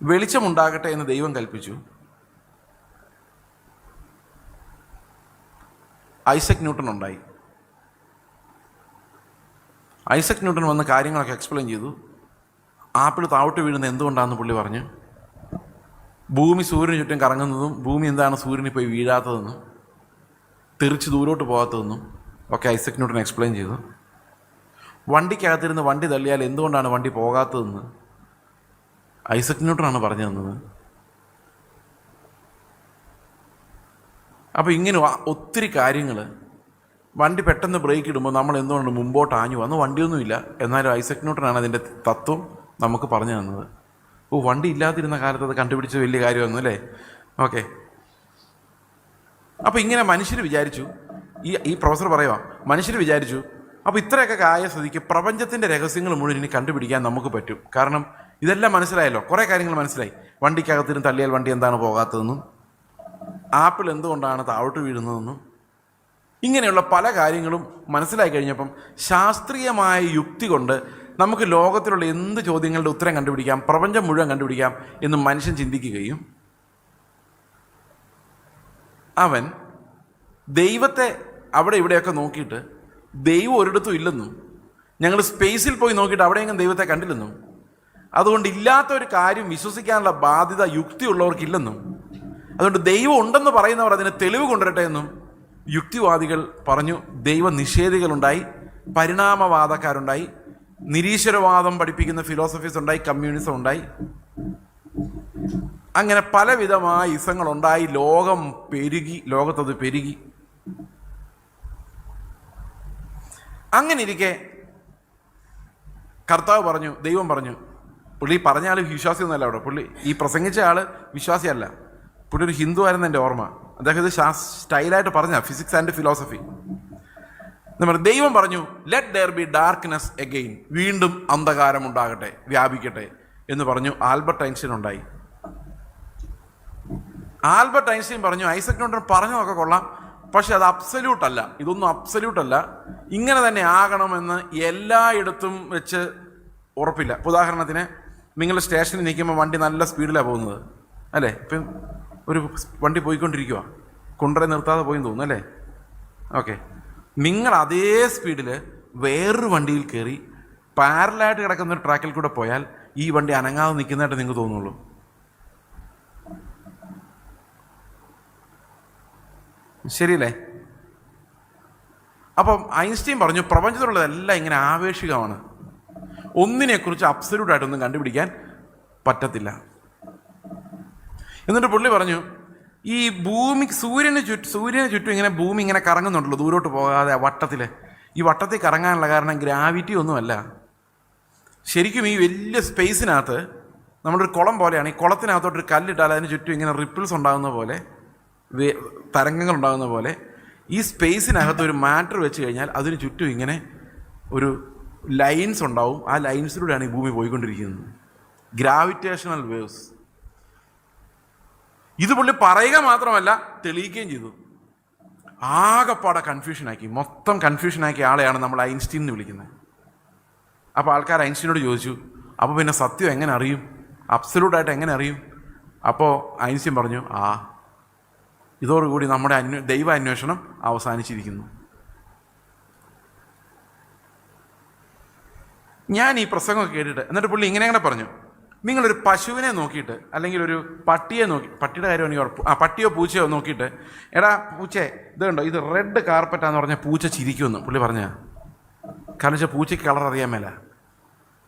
വെളിച്ചമുണ്ടാകട്ടെ എന്ന് ദൈവം കൽപ്പിച്ചു. ഐസക് ന്യൂട്ടൺ ഉണ്ടായി. ഐസക് ന്യൂട്ടൺ വന്ന് കാര്യങ്ങളൊക്കെ എക്സ്പ്ലെയിൻ ചെയ്തു. ആപ്പിൾ താഴോട്ട് വീഴുന്നത് എന്തുകൊണ്ടാണെന്ന് പുള്ളി പറഞ്ഞു. ഭൂമി സൂര്യന് ചുറ്റും കറങ്ങുന്നതും ഭൂമി എന്താണ് സൂര്യനിൽ പോയി വീഴാത്തതെന്നും തെറിച്ച് ദൂരോട്ട് പോകാത്തതെന്നും ഒക്കെ ഐസക് ന്യൂട്ടൺ എക്സ്പ്ലെയിൻ ചെയ്തു. വണ്ടിക്കകത്തിരുന്ന് വണ്ടി തള്ളിയാൽ എന്തുകൊണ്ടാണ് വണ്ടി പോകാത്തതെന്ന് ഐസക് ന്യൂട്ടനാണ് പറഞ്ഞു തന്നത്. അപ്പോൾ ഇങ്ങനെ ഒത്തിരി കാര്യങ്ങൾ, വണ്ടി പെട്ടെന്ന് ബ്രേക്ക് ഇടുമ്പോൾ നമ്മൾ എന്തുകൊണ്ട് മുമ്പോട്ട് ആഞ്ഞു വന്നു, വണ്ടിയൊന്നുമില്ല, എന്നാലും ഐസക് ന്യൂട്ടനാണ് അതിൻ്റെ തത്വം നമുക്ക് പറഞ്ഞു തന്നത്. വണ്ടി ഇല്ലാതിരുന്ന കാലത്ത് അത് കണ്ടുപിടിച്ച് വലിയ കാര്യമായിരുന്നു അല്ലേ? ഓക്കെ. അപ്പോൾ ഇങ്ങനെ മനുഷ്യർ വിചാരിച്ചു, ഈ പ്രൊഫസർ പറയുക, മനുഷ്യർ വിചാരിച്ചു അപ്പോൾ ഇത്രയൊക്കെ ആയ സ്ഥിതിക്ക് പ്രപഞ്ചത്തിൻ്റെ രഹസ്യങ്ങൾ മുഴുവൻ ഇനി കണ്ടുപിടിക്കാൻ നമുക്ക് പറ്റും. കാരണം ഇതെല്ലാം മനസ്സിലായല്ലോ, കുറേ കാര്യങ്ങൾ മനസ്സിലായി. വണ്ടിക്കകത്തിനും തള്ളിയാൽ വണ്ടി എന്താണ് പോകാത്തതെന്നും ആപ്പിൾ എന്തുകൊണ്ടാണ് താഴോട്ട് വീഴുന്നതെന്നും ഇങ്ങനെയുള്ള പല കാര്യങ്ങളും മനസ്സിലായി കഴിഞ്ഞപ്പം ശാസ്ത്രീയമായ യുക്തി കൊണ്ട് നമുക്ക് ലോകത്തിലുള്ള എന്ത് ചോദ്യങ്ങളുടെ ഉത്തരം കണ്ടുപിടിക്കാം, പ്രപഞ്ചം മുഴുവൻ കണ്ടുപിടിക്കാം എന്ന് മനുഷ്യൻ ചിന്തിക്കുകയും അവൻ ദൈവത്തെ അവിടെ ഇവിടെയൊക്കെ നോക്കിയിട്ട് ദൈവം ഒരിടത്തും ഇല്ലെന്നും, ഞങ്ങൾ സ്പേസിൽ പോയി നോക്കിയിട്ട് അവിടെയെങ്കിലും ദൈവത്തെ കണ്ടില്ലെന്നും, അതുകൊണ്ട് ഇല്ലാത്ത ഒരു കാര്യം വിശ്വസിക്കാനുള്ള ബാധ്യത യുക്തിയുള്ളവർക്കില്ലെന്നും, അതുകൊണ്ട് ദൈവം ഉണ്ടെന്ന് പറയുന്നവർ അതിന് തെളിവ് കൊണ്ടുവരട്ടെ എന്നും യുക്തിവാദികൾ പറഞ്ഞു. ദൈവ നിഷേധികളുണ്ടായി, പരിണാമവാദക്കാരുണ്ടായി, നിരീശ്വരവാദം പഠിപ്പിക്കുന്ന ഫിലോസഫീസ് ഉണ്ടായി, കമ്മ്യൂണിസം ഉണ്ടായി. അങ്ങനെ പലവിധമായ ഇസങ്ങളുണ്ടായി, ലോകം പെരുകി, ലോകത്തത് പെരുകി. അങ്ങനെ ഇരിക്കെ കർത്താവ് പറഞ്ഞു, ദൈവം പറഞ്ഞു, പുള്ളി പറഞ്ഞ ആൾ വിശ്വാസിയൊന്നുമല്ല അവിടെ, പുള്ളി ഈ പ്രസംഗിച്ച ആൾ വിശ്വാസിയല്ല, പുള്ളി ഒരു ഹിന്ദു ആയിരുന്നു എൻ്റെ ഓർമ്മ. അദ്ദേഹം ഇത് സ്റ്റൈലായിട്ട് പറഞ്ഞ ഫിസിക്സ് ആൻഡ് ഫിലോസഫി. ദൈവം പറഞ്ഞു, let there be darkness again, വീണ്ടും അന്ധകാരം ഉണ്ടാകട്ടെ, വ്യാപിക്കട്ടെ എന്ന് പറഞ്ഞു. ആൽബർട്ട് ഐൻസ്റ്റീൻ ഉണ്ടായി. ആൽബർട്ട് ഐൻസ്റ്റീൻ പറഞ്ഞു, ഐസക് ന്യൂട്ടൺ പറഞ്ഞതൊക്കെ കൊള്ളാം, പക്ഷെ അത് അബ്സല്യൂട്ട് അല്ല, ഇതൊന്നും അബ്സല്യൂട്ട് അല്ല, ഇങ്ങനെ തന്നെ ആകണമെന്ന് എല്ലായിടത്തും വെച്ച് ഉറപ്പില്ല. ഉദാഹരണത്തിന്, നിങ്ങൾ സ്റ്റേഷനിൽ നിൽക്കുമ്പോൾ വണ്ടി നല്ല സ്പീഡിലാണ് പോകുന്നത് അല്ലേ? ഇപ്പം ഒരു വണ്ടി പോയിക്കൊണ്ടിരിക്കുക, കുണ്ടറെ നിർത്താതെ പോയി തോന്നുന്നു അല്ലേ? ഓക്കെ, നിങ്ങൾ അതേ സ്പീഡിൽ വേറൊരു വണ്ടിയിൽ കയറി പാരലായിട്ട് കിടക്കുന്ന ഒരു ട്രാക്കിൽ കൂടെ പോയാൽ ഈ വണ്ടി അനങ്ങാതെ നിൽക്കുന്നതായിട്ട് നിങ്ങൾക്ക് തോന്നുള്ളൂ. ശരിയല്ലേ? അപ്പം ഐൻസ്റ്റീൻ പറഞ്ഞു, പ്രപഞ്ചത്തിലുള്ളതെല്ലാം ഇങ്ങനെ ആവേശികമാണ്, ഒന്നിനെക്കുറിച്ച് അബ്സല്യൂട്ടായിട്ടൊന്നും കണ്ടുപിടിക്കാൻ പറ്റത്തില്ല. എന്നിട്ട് പുള്ളി പറഞ്ഞു, ഈ ഭൂമി സൂര്യന് ചുറ്റും ഇങ്ങനെ ഭൂമി ഇങ്ങനെ കറങ്ങുന്നുണ്ടല്ലോ, ദൂരോട്ട് പോകാതെ വട്ടത്തിൽ. ഈ വട്ടത്തിൽ കറങ്ങാനുള്ള കാരണം ഗ്രാവിറ്റി ഒന്നുമല്ല. ശരിക്കും ഈ വലിയ സ്പേസിനകത്ത് നമ്മളൊരു കുളം പോലെയാണ്. ഈ കുളത്തിനകത്തോട്ടൊരു കല്ലിട്ടാൽ അതിന് ചുറ്റും ഇങ്ങനെ റിപ്പിൾസ് ഉണ്ടാകുന്ന പോലെ, തരംഗങ്ങൾ ഉണ്ടാകുന്ന പോലെ, ഈ സ്പേസിനകത്ത് ഒരു മാറ്റർ വെച്ച് കഴിഞ്ഞാൽ അതിന് ചുറ്റും ഇങ്ങനെ ഒരു ലൈൻസ് ഉണ്ടാവും. ആ ലൈൻസിലൂടെയാണ് ഈ ഭൂമി പോയിക്കൊണ്ടിരിക്കുന്നത്, ഗ്രാവിറ്റേഷണൽ വേവ്സ്. ഇത് പുള്ളി പറയുക മാത്രമല്ല തെളിയിക്കുകയും ചെയ്തു. ആകെപ്പാടെ കൺഫ്യൂഷനാക്കി, മൊത്തം കൺഫ്യൂഷനാക്കിയ ആളെയാണ് നമ്മൾ ഐൻസ്റ്റീൻ എന്ന് വിളിക്കുന്നത്. അപ്പോൾ ആൾക്കാർ ഐൻസ്റ്റീനോട് ചോദിച്ചു, അപ്പോൾ പിന്നെ സത്യം എങ്ങനെ അറിയും, അബ്സല്യൂട്ടായിട്ട് എങ്ങനെ അറിയും? അപ്പോൾ ഐൻസ്റ്റീൻ പറഞ്ഞു, ഇതോടുകൂടി നമ്മുടെ ദൈവ അന്വേഷണം അവസാനിച്ചിരിക്കുന്നു. ഞാൻ ഈ പ്രസംഗമൊക്കെ കേട്ടിട്ട്, എന്നിട്ട് പുള്ളി ഇങ്ങനെ പറഞ്ഞു, നിങ്ങളൊരു പശുവിനെ നോക്കിയിട്ട് അല്ലെങ്കിൽ ഒരു പട്ടിയെ നോക്കി, പട്ടിയുടെ കാര്യം എനിക്ക് ഉറപ്പ്, പട്ടിയോ പൂച്ചയോ നോക്കിയിട്ട്, എടാ പൂച്ചേ ഇത് കണ്ടോ, ഇത് റെഡ് കാർപ്പറ്റാന്ന് പറഞ്ഞാൽ പൂച്ച ചിരിക്കുമെന്ന് പുള്ളി പറഞ്ഞ. കാരണം വെച്ചാൽ പൂച്ചയ്ക്ക് കളർ അറിയാൻ മേല,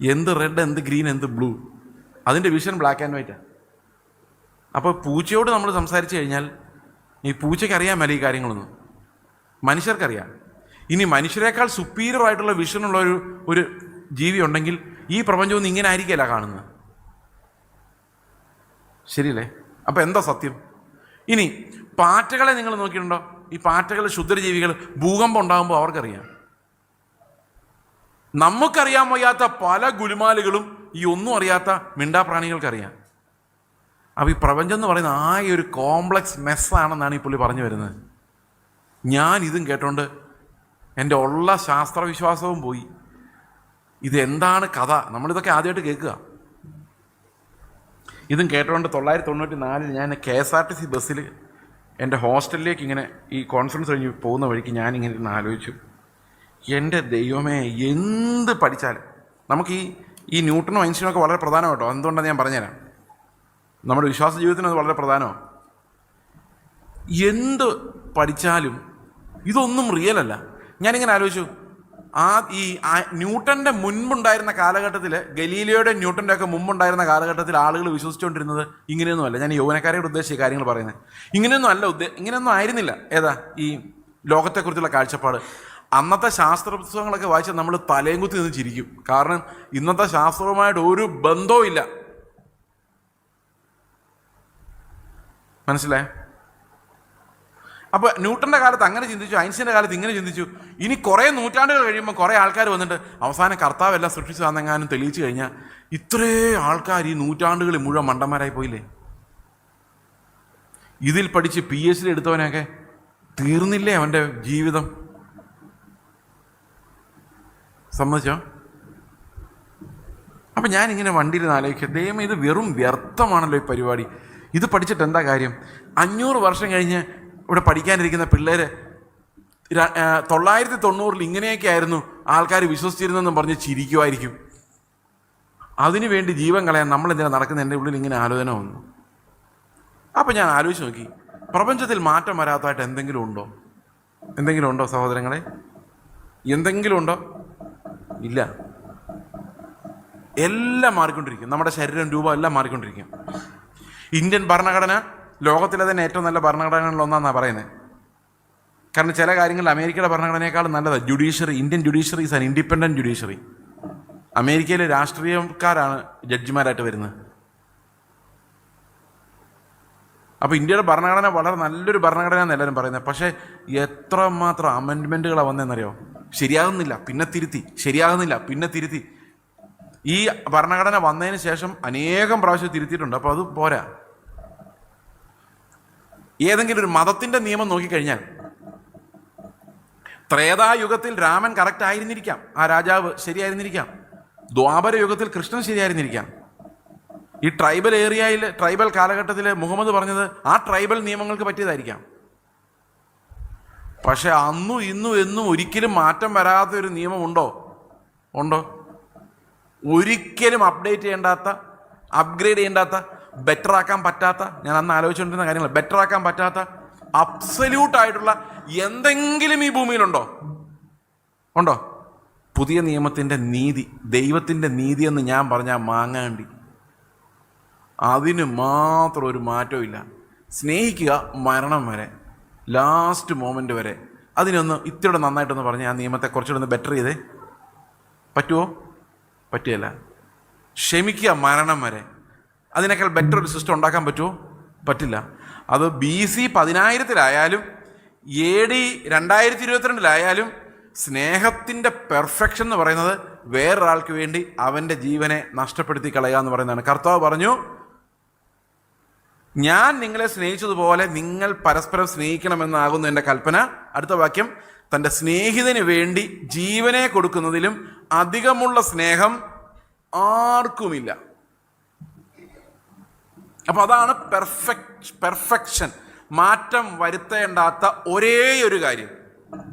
എന്ത് റെഡ്, എന്ത് ഗ്രീൻ, എന്ത് ബ്ലൂ, അതിൻ്റെ വിഷൻ ബ്ലാക്ക് ആൻഡ് വൈറ്റാണ്. അപ്പോൾ പൂച്ചയോട് നമ്മൾ സംസാരിച്ച് കഴിഞ്ഞാൽ ഈ പൂച്ചയ്ക്ക് അറിയാൻ മേല ഈ കാര്യങ്ങളൊന്നും, മനുഷ്യർക്കറിയാം. ഇനി മനുഷ്യരെക്കാൾ സുപ്പീരിയർ ആയിട്ടുള്ള വിഷനുള്ള ഒരു ജീവി ഉണ്ടെങ്കിൽ ഈ പ്രപഞ്ചമൊന്നും ഇങ്ങനെ ആയിരിക്കില്ല കാണുന്നത്. ശരിയല്ലേ? അപ്പോൾ എന്താ സത്യം? ഇനി പാറ്റകളെ നിങ്ങൾ നോക്കിയിട്ടുണ്ടോ? ഈ പാറ്റകൾ ശുദ്ധജീവികൾ, ഭൂകമ്പം ഉണ്ടാകുമ്പോൾ അവർക്കറിയാം. നമുക്കറിയാൻ വയ്യാത്ത പല ഗുലുമാലുകളും ഈ ഒന്നും അറിയാത്ത മിണ്ടാപ്രാണികൾക്കറിയാം. അപ്പോൾ ഈ പ്രപഞ്ചം എന്ന് പറയുന്ന ഒരു കോംപ്ലക്സ് മെസ്സാണെന്നാണ് ഈ പുള്ളി പറഞ്ഞു വരുന്നത്. ഞാൻ ഇതും കേട്ടോണ്ട് എൻ്റെ ഉള്ള ശാസ്ത്രവിശ്വാസവും പോയി. ഇതെന്താണ് കഥ? നമ്മളിതൊക്കെ ആദ്യമായിട്ട് കേൾക്കുക. ഇതും കേട്ടോണ്ട് 1994 ഞാൻ KSRTC ബസ്സിൽ എൻ്റെ ഹോസ്റ്റലിലേക്ക് ഇങ്ങനെ ഈ കോൺഫറൻസ് കഴിഞ്ഞ് പോകുന്ന വഴിക്ക് ഞാനിങ്ങനെ ഇരുന്ന് ആലോചിച്ചു, എൻ്റെ ദൈവമേ, എന്ത് പഠിച്ചാലും നമുക്ക് ഈ ന്യൂട്ടനും ഐൻസ്റ്റീനും ഒക്കെ വളരെ പ്രധാനം കേട്ടോ. എന്തുകൊണ്ടാണ് ഞാൻ പറഞ്ഞുതരാം. നമ്മുടെ വിശ്വാസ ജീവിതത്തിന് അത് വളരെ പ്രധാനമാണ്. എന്ത് പഠിച്ചാലും ഇതൊന്നും റിയൽ അല്ല. ഞാനിങ്ങനെ ആലോചിച്ചു, ഈ ന്യൂട്ടൻ്റെ മുൻപുണ്ടായിരുന്ന കാലഘട്ടത്തിൽ, ഗലീലിയോയുടെ ന്യൂട്ടൻ്റെ ഒക്കെ മുമ്പുണ്ടായിരുന്ന കാലഘട്ടത്തിൽ ആളുകൾ വിശ്വസിച്ചുകൊണ്ടിരുന്നത് ഇങ്ങനെയൊന്നുമല്ല. ഞാൻ യൗവനക്കാരെയോട് ഉദ്ദേശിച്ച കാര്യങ്ങൾ പറയുന്നത് ഇങ്ങനെയൊന്നും ആയിരുന്നില്ല. ഏതാ ഈ ലോകത്തെക്കുറിച്ചുള്ള കാഴ്ചപ്പാട്. അന്നത്തെ ശാസ്ത്ര പുസ്തകങ്ങളൊക്കെ വായിച്ചാൽ നമ്മൾ തലയും കുത്തി നിന്ന് ചിരിക്കും. കാരണം ഇന്നത്തെ ശാസ്ത്രവുമായിട്ട് ഒരു ബന്ധവും ഇല്ല. മനസ്സിലായേ? അപ്പോൾ ന്യൂട്ടൻ്റെ കാലത്ത് അങ്ങനെ ചിന്തിച്ചു, ഐൻസ്റ്റീൻ്റെ കാലത്ത് ഇങ്ങനെ ചിന്തിച്ചു. ഇനി കുറേ നൂറ്റാണ്ടുകൾ കഴിയുമ്പോൾ കുറേ ആൾക്കാർ വന്നിട്ട് അവസാനം കർത്താവ് എല്ലാം സൃഷ്ടിച്ചതാണെന്നെങ്ങാനും തെളിയിച്ചു കഴിഞ്ഞാൽ ഇത്രേ ആൾക്കാർ ഈ നൂറ്റാണ്ടുകളിൽ മുഴുവൻ മണ്ടന്മാരായി പോയില്ലേ? ഇതിൽ പഠിച്ച് PhD എടുത്തവനൊക്കെ തീർന്നില്ലേ അവൻ്റെ ജീവിതം? സമ്മതിച്ചോ? അപ്പം ഞാനിങ്ങനെ വണ്ടിയിൽ ആലോചിക്കുക, ദൈവമേ, ഇത് വെറും വ്യർത്ഥമാണല്ലോ ഈ പരിപാടി. ഇത് പഠിച്ചിട്ട് എന്താ കാര്യം? 500 വർഷം കഴിഞ്ഞ് ഇവിടെ പഠിക്കാനിരിക്കുന്ന പിള്ളേർ 990 ഇങ്ങനെയൊക്കെ ആയിരുന്നു ആൾക്കാർ വിശ്വസിച്ചിരുന്നെന്നും പറഞ്ഞ് ചിരിക്കുമായിരിക്കും. അതിനു വേണ്ടി ജീവൻ കളയാൻ നമ്മളെന്തിനാ നടക്കുന്നത്? എൻ്റെ ഉള്ളിൽ ഇങ്ങനെ ആലോചന വന്നു. അപ്പം ഞാൻ ആലോചിച്ച് നോക്കി, പ്രപഞ്ചത്തിൽ മാറ്റം വരാത്തതായിട്ട് എന്തെങ്കിലും ഉണ്ടോ സഹോദരങ്ങളെ? എന്തെങ്കിലും ഉണ്ടോ? ഇല്ല. എല്ലാം മാറിക്കൊണ്ടിരിക്കും. നമ്മുടെ ശരീരം, രൂപം എല്ലാം മാറിക്കൊണ്ടിരിക്കും. ഇന്ത്യൻ ഭരണഘടന ലോകത്തിലെ തന്നെ ഏറ്റവും നല്ല ഭരണഘടനകളിൽ ഒന്നാണെന്നാണ് പറയുന്നത്. കാരണം ചില കാര്യങ്ങളിൽ അമേരിക്കയുടെ ഭരണഘടനയെക്കാളും നല്ലതാണ് judiciary. Indian judiciary is an independent judiciary. അമേരിക്കയിലെ രാഷ്ട്രീയക്കാരാണ് ജഡ്ജിമാരായിട്ട് വരുന്നത്. അപ്പോൾ ഇന്ത്യയുടെ ഭരണഘടന വളരെ നല്ലൊരു ഭരണഘടന എന്ന് എല്ലാവരും പറയുന്നത്. പക്ഷേ എത്രമാത്രം അമെൻഡ്മെൻറ്റുകളാണ് വന്നതെന്നറിയോ? ശരിയാകുന്നില്ല പിന്നെ തിരുത്തി, ശരിയാകുന്നില്ല പിന്നെ തിരുത്തി. ഈ ഭരണഘടന വന്നതിന് ശേഷം അനേകം പ്രാവശ്യം തിരുത്തിയിട്ടുണ്ട്. അപ്പോൾ അത് പോരാ. ഏതെങ്കിലും ഒരു മതത്തിൻ്റെ നിയമം നോക്കിക്കഴിഞ്ഞാൽ ത്രേതായുഗത്തിൽ രാമൻ കറക്റ്റ് ആയിരുന്നിരിക്കാം, ആ രാജാവ് ശരിയായിരുന്നിരിക്കാം. ദ്വാപര യുഗത്തിൽ കൃഷ്ണൻ ശരിയായിരുന്നിരിക്കാം. ഈ ട്രൈബൽ ഏരിയയിൽ ട്രൈബൽ കാലഘട്ടത്തിൽ മുഹമ്മദ് പറഞ്ഞത് ആ ട്രൈബൽ നിയമങ്ങൾക്ക് പറ്റിയതായിരിക്കാം. പക്ഷെ അന്നും ഇന്നും എന്നും ഒരിക്കലും മാറ്റം വരാത്ത ഒരു നിയമം ഉണ്ടോ? ഒരിക്കലും അപ്ഡേറ്റ് ചെയ്യേണ്ടാത്ത, അപ്ഗ്രേഡ് ചെയ്യേണ്ടാത്ത, ബെറ്റർ ആക്കാൻ പറ്റാത്ത, ഞാൻ അന്ന് ആലോചിച്ചുകൊണ്ടിരുന്ന കാര്യങ്ങൾ, ബെറ്റർ ആക്കാൻ പറ്റാത്ത അബ്സല്യൂട്ടായിട്ടുള്ള എന്തെങ്കിലും ഈ ഭൂമിയിലുണ്ടോ? പുതിയ നിയമത്തിൻ്റെ നീതി, ദൈവത്തിൻ്റെ നീതി എന്ന് ഞാൻ പറഞ്ഞാൽ മാങ്ങാണ്ടി. അതിന് മാത്രം ഒരു മാറ്റവും ഇല്ല. സ്നേഹിക്കുക മരണം വരെ, ലാസ്റ്റ് മൊമെൻ്റ് വരെ. അതിനൊന്ന് ഇത്തിരി നന്നായിട്ടൊന്ന് പറഞ്ഞ് ആ നിയമത്തെ കുറച്ചുകൂടെ ബെറ്റർ ചെയ്തേ പറ്റുമോ? പറ്റുകയില്ല. ക്ഷമിക്കുക മരണം വരെ. അതിനേക്കാൾ ബെറ്റർ ഒരു സിസ്റ്റം ഉണ്ടാക്കാൻ പറ്റുമോ? പറ്റില്ല. അത് BC 10,000-ലായാലും AD 2022-ലായാലും സ്നേഹത്തിൻ്റെ പെർഫെക്ഷൻ എന്ന് പറയുന്നത് വേറൊരാൾക്ക് വേണ്ടി അവൻ്റെ ജീവനെ നഷ്ടപ്പെടുത്തി കളയുക എന്ന് പറയുന്നതാണ്. കർത്താവ് പറഞ്ഞു, ഞാൻ നിങ്ങളെ സ്നേഹിച്ചതുപോലെ നിങ്ങൾ പരസ്പരം സ്നേഹിക്കണമെന്നാകുന്നു എൻ്റെ കൽപ്പന. അടുത്ത വാക്യം, തൻ്റെ സ്നേഹിതന് വേണ്ടി ജീവനെ കൊടുക്കുന്നതിലും അധികമുള്ള സ്നേഹം ആർക്കുമില്ല. അപ്പോൾ അതാണ് പെർഫെക്ഷൻ. മാറ്റം വരുത്തേണ്ടാത്ത ഒരേ ഒരു കാര്യം.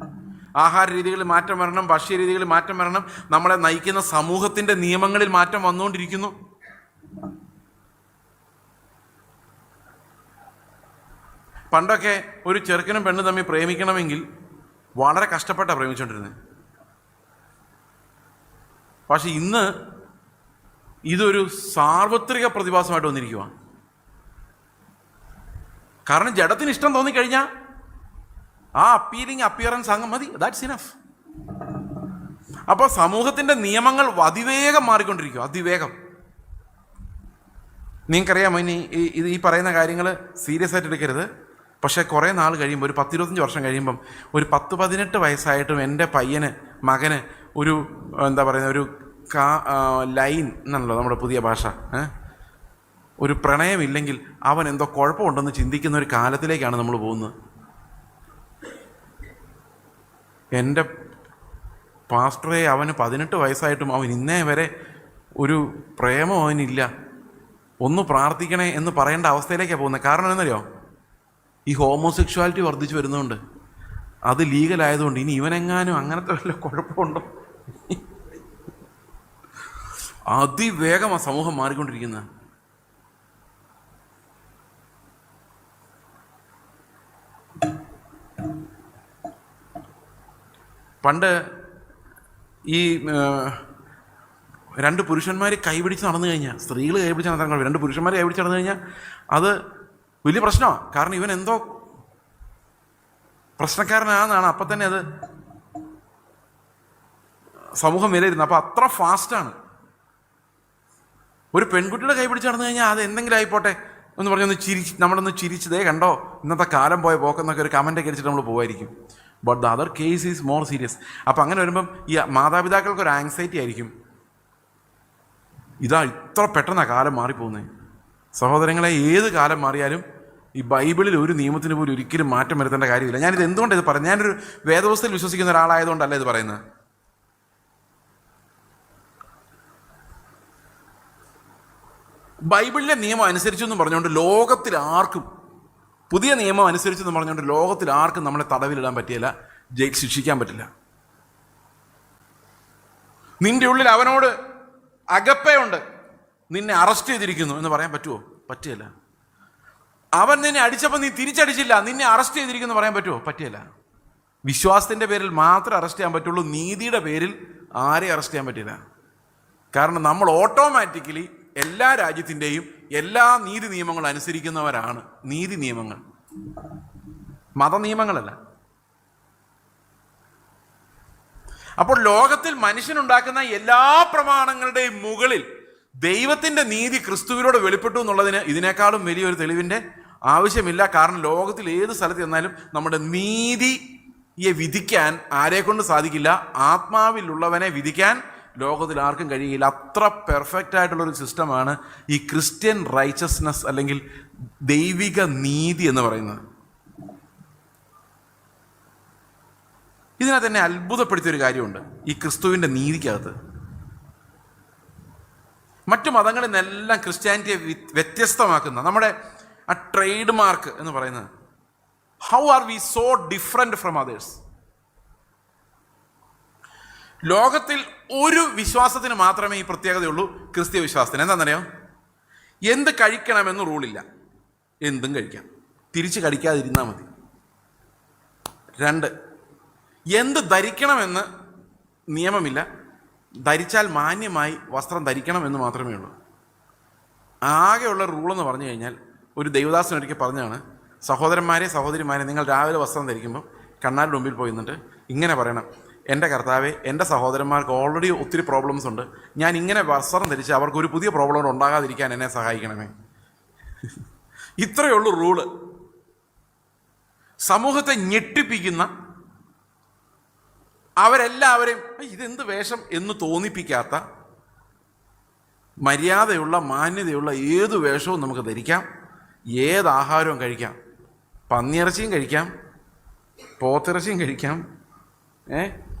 ആഹാര രീതികളിൽ മാറ്റം വരണം, ഭക്ഷ്യ രീതികളിൽ മാറ്റം വരണം, നമ്മളെ നയിക്കുന്ന സമൂഹത്തിൻ്റെ നിയമങ്ങളിൽ മാറ്റം വന്നുകൊണ്ടിരിക്കുന്നു. പണ്ടൊക്കെ ഒരു ചെറുക്കനും പെണ്ണും തമ്മിൽ പ്രേമിക്കണമെങ്കിൽ വളരെ കഷ്ടപ്പെട്ടാണ് പ്രേമിച്ചുകൊണ്ടിരുന്നത്. പക്ഷെ ഇന്ന് ഇതൊരു സാർവത്രിക പ്രതിഭാസമായിട്ട് വന്നിരിക്കുകയാണ്. കാരണം ജഡത്തിന് ഇഷ്ടം തോന്നിക്കഴിഞ്ഞാൽ ആ അപ്പിയറൻസ് അങ്ങ് മതി, ദാറ്റ്സ് ഇനഫ്. അപ്പോൾ സമൂഹത്തിൻ്റെ നിയമങ്ങൾ അതിവേഗം മാറിക്കൊണ്ടിരിക്കുക, അതിവേഗം. നിങ്ങൾക്കറിയാമോ, ഇനി ഈ പറയുന്ന കാര്യങ്ങൾ സീരിയസ് ആയിട്ട് എടുക്കരുത്. പക്ഷേ കുറേ നാൾ കഴിയുമ്പോൾ, ഒരു 10-25 വർഷം കഴിയുമ്പം, ഒരു 10-18 വയസ്സായിട്ടും എൻ്റെ മകന് ഒരു എന്താ പറയുന്ന ഒരു ലൈൻ എന്നാണല്ലോ നമ്മുടെ പുതിയ ഭാഷ, ഒരു പ്രണയമില്ലെങ്കിൽ അവൻ എന്തോ കുഴപ്പമുണ്ടെന്ന് ചിന്തിക്കുന്ന ഒരു കാലത്തിലേക്കാണ് നമ്മൾ പോകുന്നത്. എൻ്റെ പാസ്റ്ററെ, അവന് 18 വയസ്സായിട്ടും അവൻ ഇന്നേ വരെ ഒരു പ്രേമം അവനില്ല, ഒന്ന് പ്രാർത്ഥിക്കണേ എന്ന് പറയേണ്ട അവസ്ഥയിലേക്കാണ് പോകുന്നത്. കാരണം എന്നറിയോ? ഈ ഹോമോസെക്ഷുവാലിറ്റി വർദ്ധിച്ചു വരുന്നതുകൊണ്ട്, അത് ലീഗലായതുകൊണ്ട്. ഇനി ഇവനെങ്ങാനും അങ്ങനത്തെ വല്ല കുഴപ്പമുണ്ടോ? അതിവേഗം ആ സമൂഹം മാറിക്കൊണ്ടിരിക്കുന്നത്. പണ്ട് ഈ 2 പുരുഷന്മാർ കൈപിടിച്ച് നടന്നു കഴിഞ്ഞാൽ, സ്ത്രീകൾ കൈപിടിച്ച് നടത്താൻ കഴിയും, 2 പുരുഷന്മാർ കൈപിടിച്ച് നടന്നു കഴിഞ്ഞാൽ അത് വലിയ പ്രശ്നമാണ്. കാരണം ഇവൻ എന്തോ പ്രശ്നക്കാരനാണെന്നാണ് അപ്പം തന്നെ അത് സമൂഹം വിലയിരുന്നത്. അപ്പോൾ അത്ര ഫാസ്റ്റാണ്. ഒരു പെൺകുട്ടിയുടെ കൈപിടിച്ച് നടന്നു കഴിഞ്ഞാൽ അത് എന്തെങ്കിലും ആയിപ്പോട്ടെ എന്ന് പറഞ്ഞൊന്ന് നമ്മളൊന്ന് ചിരിച്ചതേ കണ്ടോ ഇന്നത്തെ കാലം പോയ പോക്കെന്നൊക്കെ ഒരു കമൻ്റൊക്കെ അടിച്ചിട്ട് നമ്മൾ പോവായിരിക്കും. But the other case is more serious. അപ്പം അങ്ങനെ വരുമ്പം ഈ മാതാപിതാക്കൾക്ക് ഒരു ആങ്സൈറ്റി ആയിരിക്കും, ഇത്ര പെട്ടെന്നാണ് കാലം മാറിപ്പോകുന്നത്. സഹോദരങ്ങളെ, ഏത് കാലം മാറിയാലും ഈ ബൈബിളിൽ ഒരു നിയമത്തിന് പോലും ഒരിക്കലും മാറ്റം വരുത്തേണ്ട കാര്യമില്ല. ഞാനിത് എന്തുകൊണ്ടാണ് ഇത് പറയുന്നത്? ഞാനൊരു വേദപുസ്തകത്തിൽ വിശ്വസിക്കുന്ന ഒരാളായതുകൊണ്ടല്ല ഇത് പറയുന്നത്. ബൈബിളിലെ നിയമം അനുസരിച്ചെന്ന് പറഞ്ഞുകൊണ്ട് ലോകത്തിൽ ആർക്കും, പുതിയ നിയമം അനുസരിച്ചെന്ന് പറഞ്ഞുകൊണ്ട് ലോകത്തിൽ ആർക്കും നമ്മളെ തടവിലിടാൻ പറ്റില്ല, ശിക്ഷിക്കാൻ പറ്റില്ല. നിന്റെ ഉള്ളിൽ അവനോട് അകപ്പയുണ്ട്, നിന്നെ അറസ്റ്റ് ചെയ്തിരിക്കുന്നു എന്ന് പറയാൻ പറ്റുമോ? പറ്റില്ല. അവൻ നിന്നെ അടിച്ചപ്പോൾ നീ തിരിച്ചടിച്ചില്ല, നിന്നെ അറസ്റ്റ് ചെയ്തിരിക്കുന്നു പറയാൻ പറ്റുമോ? പറ്റില്ല. വിശ്വാസത്തിൻ്റെ പേരിൽ മാത്രമേ അറസ്റ്റ് ചെയ്യാൻ പറ്റുള്ളൂ. നീതിയുടെ പേരിൽ ആരെയും അറസ്റ്റ് ചെയ്യാൻ പറ്റില്ല. കാരണം നമ്മൾ ഓട്ടോമാറ്റിക്കലി എല്ലാ രാജ്യത്തിൻ്റെയും എല്ലാ നീതി നിയമങ്ങളും അനുസരിക്കുന്നവരാണ് നീതി നിയമങ്ങൾ, മതനിയമങ്ങളല്ല. അപ്പോൾ ലോകത്തിൽ മനുഷ്യനുണ്ടാക്കുന്ന എല്ലാ പ്രമാണങ്ങളുടെയും മുകളിൽ ദൈവത്തിൻ്റെ നീതി ക്രിസ്തുവിലൂടെ വെളിപ്പെട്ടു എന്നുള്ളതിന് ഇതിനേക്കാളും വലിയൊരു തെളിവിൻ്റെ ആവശ്യമില്ല. കാരണം ലോകത്തിൽ ഏത് സ്ഥലത്ത് ചെന്നാലും നമ്മുടെ നീതിയെ വിധിക്കാൻ ആരെക്കൊണ്ട് സാധിക്കില്ല, ആത്മാവിലുള്ളവനെ വിധിക്കാൻ ലോകത്തിൽ ആർക്കും കഴിയില്ല. അത്ര പെർഫെക്റ്റ് ആയിട്ടുള്ളൊരു സിസ്റ്റമാണ് ഈ ക്രിസ്ത്യൻ റൈച്ചസ്നെസ് അല്ലെങ്കിൽ ദൈവിക നീതി എന്ന് പറയുന്നത്. ഇതിനകത്ത് എന്നെ അത്ഭുതപ്പെടുത്തിയൊരു കാര്യമുണ്ട് ഈ ക്രിസ്തുവിൻ്റെ നീതിക്കകത്ത്. മറ്റു മതങ്ങളിൽ നിന്നെല്ലാം ക്രിസ്ത്യാനിറ്റിയെ വ്യത്യസ്തമാക്കുന്ന നമ്മുടെ ആ ട്രേഡ് മാർക്ക് എന്ന് പറയുന്നത്, how are we so different from others. ലോകത്തിൽ ഒരു വിശ്വാസത്തിന് മാത്രമേ ഈ പ്രത്യേകതയുള്ളൂ, ക്രിസ്തീയ വിശ്വാസത്തിന്. എന്താണെന്നറിയോ? എന്ത് കഴിക്കണമെന്ന് റൂളില്ല, എന്തും കഴിക്കാം, തിരിച്ച് കഴിക്കാതിരുന്നാൽ മതി. 2, എന്ത് ധരിക്കണമെന്ന് നിയമമില്ല, ധരിച്ചാൽ മാന്യമായി വസ്ത്രം ധരിക്കണം എന്ന് മാത്രമേ ഉള്ളൂ. ആകെയുള്ള റൂളെന്ന് പറഞ്ഞു കഴിഞ്ഞാൽ, ഒരു ദൈവദാസൻ ഒരിക്കൽ പറഞ്ഞാണ്, സഹോദരന്മാരെ സഹോദരിമാരെ, നിങ്ങൾ രാവിലെ വസ്ത്രം ധരിക്കുമ്പോൾ കണ്ണാടിൻ്റെ മുമ്പിൽ പോയി നിന്നിട്ട് ഇങ്ങനെ പറയണം, എൻ്റെ കർത്താവേ, എൻ്റെ സഹോദരന്മാർക്ക് ഓൾറെഡി ഒത്തിരി പ്രോബ്ലംസ് ഉണ്ട്, ഞാൻ ഇങ്ങനെ വസ്ത്രം ധരിച്ച് അവർക്കൊരു പുതിയ പ്രോബ്ലം ഉണ്ടാകാതിരിക്കാൻ എന്നെ സഹായിക്കണമേ. ഇത്രയേ ഉള്ളൂ റൂള്. സമൂഹത്തെ ഞെട്ടിപ്പിക്കുന്ന, അവരെല്ലാവരെയും ഇതെന്ത് വേഷം എന്ന് തോന്നിപ്പിക്കാത്ത, മര്യാദയുള്ള മാന്യതയുള്ള ഏത് വേഷവും നമുക്ക് ധരിക്കാം, ഏത് ആഹാരവും കഴിക്കാം. പന്നിയിറച്ചിയും കഴിക്കാം, പോത്തിറച്ചിയും കഴിക്കാം.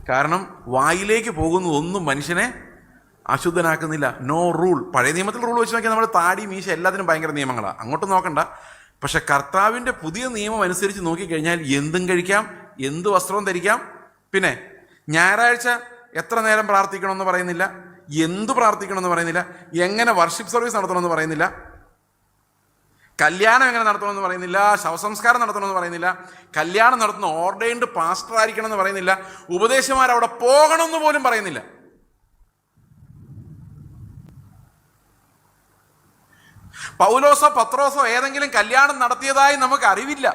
കാരണം വായിലേക്ക് പോകുന്നതൊന്നും മനുഷ്യനെ അശുദ്ധനാക്കുന്നില്ല. No rule. പഴയ നിയമത്തിൽ റൂൾ വെച്ച് നോക്കിയാൽ നമ്മൾ താടി മീശ എല്ലാത്തിനും ഭയങ്കര നിയമങ്ങളാണ്, അങ്ങോട്ട് നോക്കണ്ട. പക്ഷെ കർത്താവിൻ്റെ പുതിയ നിയമം അനുസരിച്ച് നോക്കിക്കഴിഞ്ഞാൽ എന്തും കഴിക്കാം, എന്ത് വസ്ത്രവും ധരിക്കാം. പിന്നെ ഞായറാഴ്ച എത്ര നേരം പ്രാർത്ഥിക്കണമെന്ന് പറയുന്നില്ല, എന്തു പ്രാർത്ഥിക്കണമെന്ന് പറയുന്നില്ല, എങ്ങനെ വർഷിപ്പ് സർവീസ് നടത്തണമെന്ന് പറയുന്നില്ല, കല്യാണം എങ്ങനെ നടത്തണമെന്ന് പറയുന്നില്ല, ശവസംസ്കാരം നടത്തണമെന്ന് പറയുന്നില്ല, കല്യാണം നടത്തുന്ന ഓർഡൈൻഡ് പാസ്റ്റർ ആയിരിക്കണം എന്ന് പറയുന്നില്ല, ഉപദേശമാരവിടെ പോകണമെന്ന് പോലും പറയുന്നില്ല. പൗലോസോ പത്രോസോ ഏതെങ്കിലും കല്യാണം നടത്തിയതായി നമുക്ക് അറിവില്ല.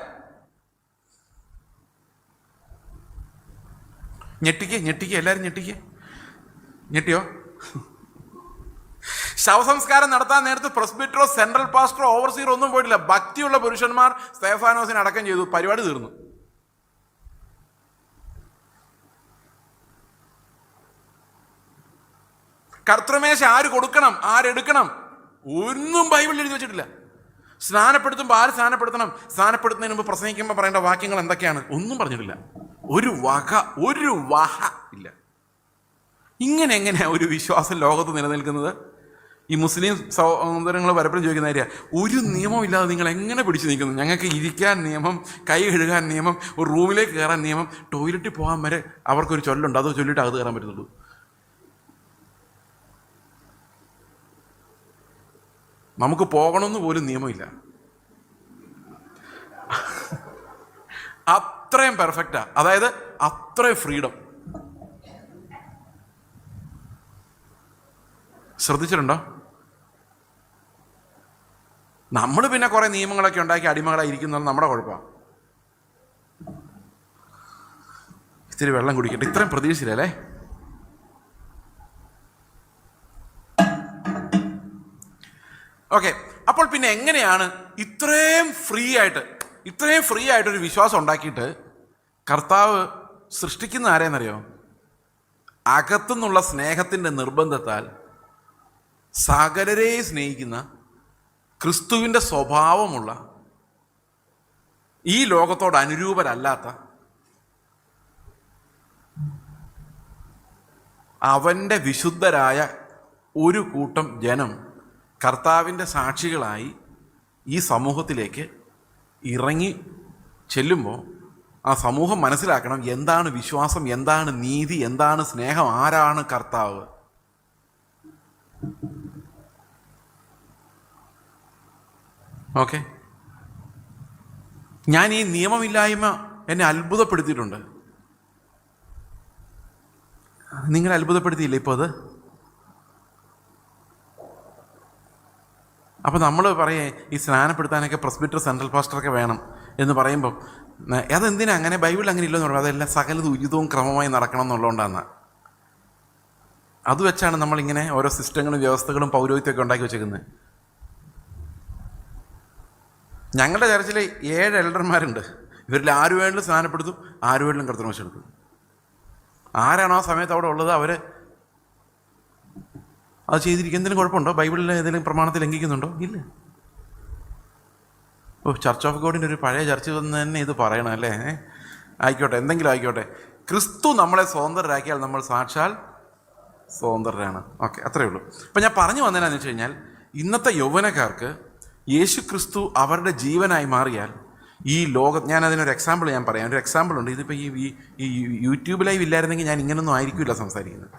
ഞെട്ടിക്ക് എല്ലാവരും ഞെട്ടിയോ? ശവസംസ്കാരം നടത്താൻ നേരത്ത് പ്രസ്ബിറ്ററോ സെൻട്രൽ പാസ്റ്ററോ ഓവർസീറോ ഒന്നും പോയിട്ടില്ല. ഭക്തിയുള്ള പുരുഷന്മാർ സ്തെഫാനോസിനെ അടക്കം ചെയ്തു, പരിപാടി തീർന്നു. കർത്തൃമേശ ആര് കൊടുക്കണം, ആരെടുക്കണം, ഒന്നും ബൈബിളിൽ എഴുതി വെച്ചിട്ടില്ല. സ്നാനപ്പെടുത്തുമ്പോൾ ആര് സ്നാനപ്പെടുത്തണം, സ്നാനപ്പെടുത്തുന്നതിന് മുമ്പ് പ്രസംഗിക്കുമ്പോൾ പറയേണ്ട വാക്യങ്ങൾ എന്തൊക്കെയാണ്, ഒന്നും പറഞ്ഞിട്ടില്ല. ഒരു വഹ ഇല്ല. ഇങ്ങനെ എങ്ങനെയാണ് ഒരു വിശ്വാസം ലോകത്ത് നിലനിൽക്കുന്നത്? ഈ മുസ്ലിം സഹോദരങ്ങൾ പലപ്പോഴും ചോദിക്കുന്ന കാര്യം, ഒരു നിയമമില്ലാതെ നിങ്ങൾ എങ്ങനെ പിടിച്ചു നിൽക്കുന്നു? ഞങ്ങൾക്ക് ഇരിക്കാൻ നിയമം, കൈ കഴുകാൻ നിയമം, ഒരു റൂമിലേക്ക് കയറാൻ നിയമം, ടോയ്ലറ്റിൽ പോകാൻ വരെ അവർക്കൊരു ചൊല്ലുണ്ട്, അത് ചൊല്ലിയിട്ട് അകത്ത് കയറാൻ പറ്റുന്നുള്ളൂ. നമുക്ക് പോകണമെന്ന് പോലും നിയമമില്ല. അത്രയും പെർഫെക്റ്റാ, അതായത് അത്രയും ഫ്രീഡം. ശ്രദ്ധിച്ചിട്ടുണ്ടോ? നമ്മൾ പിന്നെ കുറെ നിയമങ്ങളൊക്കെ ഉണ്ടാക്കി അടിമകളായി ഇരിക്കുന്നത് നമ്മുടെ കുഴപ്പമാണ്. ഇത്തിരി വെള്ളം കുടിക്കട്ടെ. ഇത്രയും പ്രതീക്ഷിച്ചില്ലല്ലേ? ഓക്കെ. അപ്പോൾ പിന്നെ എങ്ങനെയാണ് ഇത്രയും ഫ്രീ ആയിട്ടൊരു വിശ്വാസം ഉണ്ടാക്കിയിട്ട് കർത്താവ് സൃഷ്ടിക്കുന്ന ആരെയെന്നറിയോ? അകത്തുനിന്നുള്ള സ്നേഹത്തിൻ്റെ നിർബന്ധത്താൽ സകലരെ സ്നേഹിക്കുന്ന ക്രിസ്തുവിൻ്റെ സ്വഭാവമുള്ള, ഈ ലോകത്തോട് അനുരൂപരല്ലാത്ത, അവൻ്റെ വിശുദ്ധരായ ഒരു കൂട്ടം ജനം കർത്താവിൻ്റെ സാക്ഷികളായി ഈ സമൂഹത്തിലേക്ക് ഇറങ്ങി ചെല്ലുമ്പോൾ ആ സമൂഹം മനസ്സിലാക്കണം എന്താണ് വിശ്വാസം, എന്താണ് നീതി, എന്താണ് സ്നേഹം, ആരാണ് കർത്താവ്. ഓക്കെ. ഞാൻ ഈ നിയമമില്ലായ്മ എന്നെ അത്ഭുതപ്പെടുത്തിയിട്ടുണ്ട്. നിങ്ങളെ അത്ഭുതപ്പെടുത്തിയില്ലേ ഇപ്പോൾ? അത് അപ്പോൾ നമ്മൾ പറയേ ഈ സ്നാനപ്പെടുത്താനൊക്കെ പ്രസ്ബിറ്റർ സെൻട്രൽ പാസ്റ്ററൊക്കെ വേണം എന്ന് പറയുമ്പോൾ അതെന്തിനാ അങ്ങനെ? ബൈബിളിൽ അങ്ങനെ ഇല്ലെന്ന് പറയുമ്പോൾ അതെല്ലാം സകലത് ഉചിതവും ക്രമമായി നടക്കണം എന്നുള്ളതുകൊണ്ടാണ്. അത് വെച്ചാണ് നമ്മളിങ്ങനെ ഓരോ സിസ്റ്റങ്ങളും വ്യവസ്ഥകളും പൗരോഹിത്യമൊക്കെ ഉണ്ടാക്കി വെച്ചേക്കുന്നത്. ഞങ്ങളുടെ ചർച്ചിൽ 7 എൽഡർമാരുണ്ട്. ഇവരിൽ ആര് വേണമെങ്കിലും സ്നാനപ്പെടുത്തും, ആര് വേണമെങ്കിലും കർത്തൃമേശ എടുക്കും. ആരാണോ ആ സമയത്ത് അവിടെ ഉള്ളത് അവർ അത് ചെയ്തിരിക്കും. എന്തെങ്കിലും കുഴപ്പമുണ്ടോ? ബൈബിളിൽ ഏതെങ്കിലും പ്രമാണത്തിൽ ലംഘിക്കുന്നുണ്ടോ? ഇല്ല. ചർച്ച് ഓഫ് ഗോഡിൻ്റെ ഒരു പഴയ ചർച്ച വന്ന് തന്നെ ഇത് പറയണം അല്ലേ? ആയിക്കോട്ടെ, എന്തെങ്കിലും ആയിക്കോട്ടെ. ക്രിസ്തു നമ്മളെ സ്വതന്ത്രരാക്കിയാൽ നമ്മൾ സാക്ഷാൽ സ്വതന്ത്രരാണ്. ഓക്കെ, അത്രയേ ഉള്ളൂ. അപ്പം ഞാൻ പറഞ്ഞു വന്നതെന്നു വെച്ച് കഴിഞ്ഞാൽ, ഇന്നത്തെ യൗവനക്കാർക്ക് യേശു ക്രിസ്തു അവരുടെ ജീവനായി മാറിയാൽ ഈ ഞാൻ അതിനൊരു എക്സാമ്പിൾ ഞാൻ പറയാം. ഒരു എക്സാമ്പിൾ ഉണ്ട്. ഇതിപ്പോൾ ഈ യൂട്യൂബ് ലൈവ് ഇല്ലായിരുന്നെങ്കിൽ ഞാൻ ഇങ്ങനൊന്നും ആയിരിക്കില്ല സംസാരിക്കുന്നത്.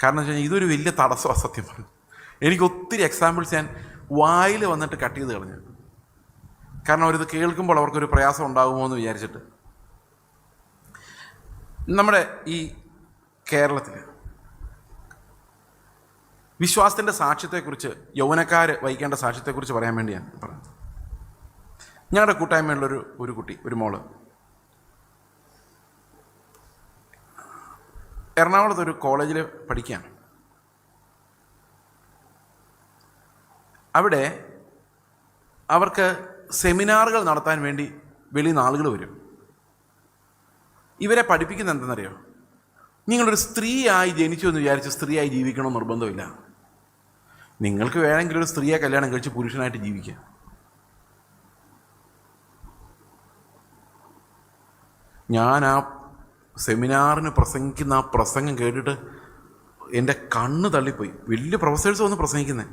കാരണം എന്ന് വെച്ച് കഴിഞ്ഞാൽ ഇതൊരു വലിയ തടസ്സമാണ് സത്യം പറഞ്ഞു. എനിക്ക് ഒത്തിരി എക്സാമ്പിൾസ് ഞാൻ വായിൽ വന്നിട്ട് കട്ട് ചെയ്ത് കളഞ്ഞു. കാരണം അവരിത് കേൾക്കുമ്പോൾ അവർക്കൊരു പ്രയാസം ഉണ്ടാകുമോ എന്ന് വിചാരിച്ചിട്ട്. നമ്മുടെ ഈ കേരളത്തിൽ വിശ്വാസത്തിൻ്റെ സാക്ഷ്യത്തെക്കുറിച്ച്, യൗവനക്കാർ വഹിക്കേണ്ട സാക്ഷ്യത്തെക്കുറിച്ച് പറയാൻ വേണ്ടിയാണ് പറഞ്ഞത്. ഞങ്ങളുടെ കൂട്ടായ്മയുള്ളൊരു കുട്ടി, ഒരു മോള് എറണാകുളത്തൊരു കോളേജിൽ പഠിക്കുകയാണ്. അവിടെ അവർക്ക് സെമിനാറുകൾ നടത്താൻ വേണ്ടി വെളിയിൽ നിന്ന് ആളുകൾ വരും. ഇവരെ പഠിപ്പിക്കുന്നത് എന്തെന്നറിയോ? നിങ്ങളൊരു സ്ത്രീയായി ജനിച്ചു എന്ന് വിചാരിച്ച് സ്ത്രീയായി ജീവിക്കണമെന്ന് നിർബന്ധമില്ല. നിങ്ങൾക്ക് വേണമെങ്കിൽ ഒരു സ്ത്രീയെ കല്യാണം കഴിച്ച് പുരുഷനായിട്ട് ജീവിക്കാം. ഞാൻ ആ സെമിനാറിന് പ്രസംഗിക്കുന്ന ആ പ്രസംഗം കേട്ടിട്ട് എൻ്റെ കണ്ണ് തള്ളിപ്പോയി. വലിയ പ്രൊഫസേഴ്സ് വന്ന് പ്രസംഗിക്കുന്നത്.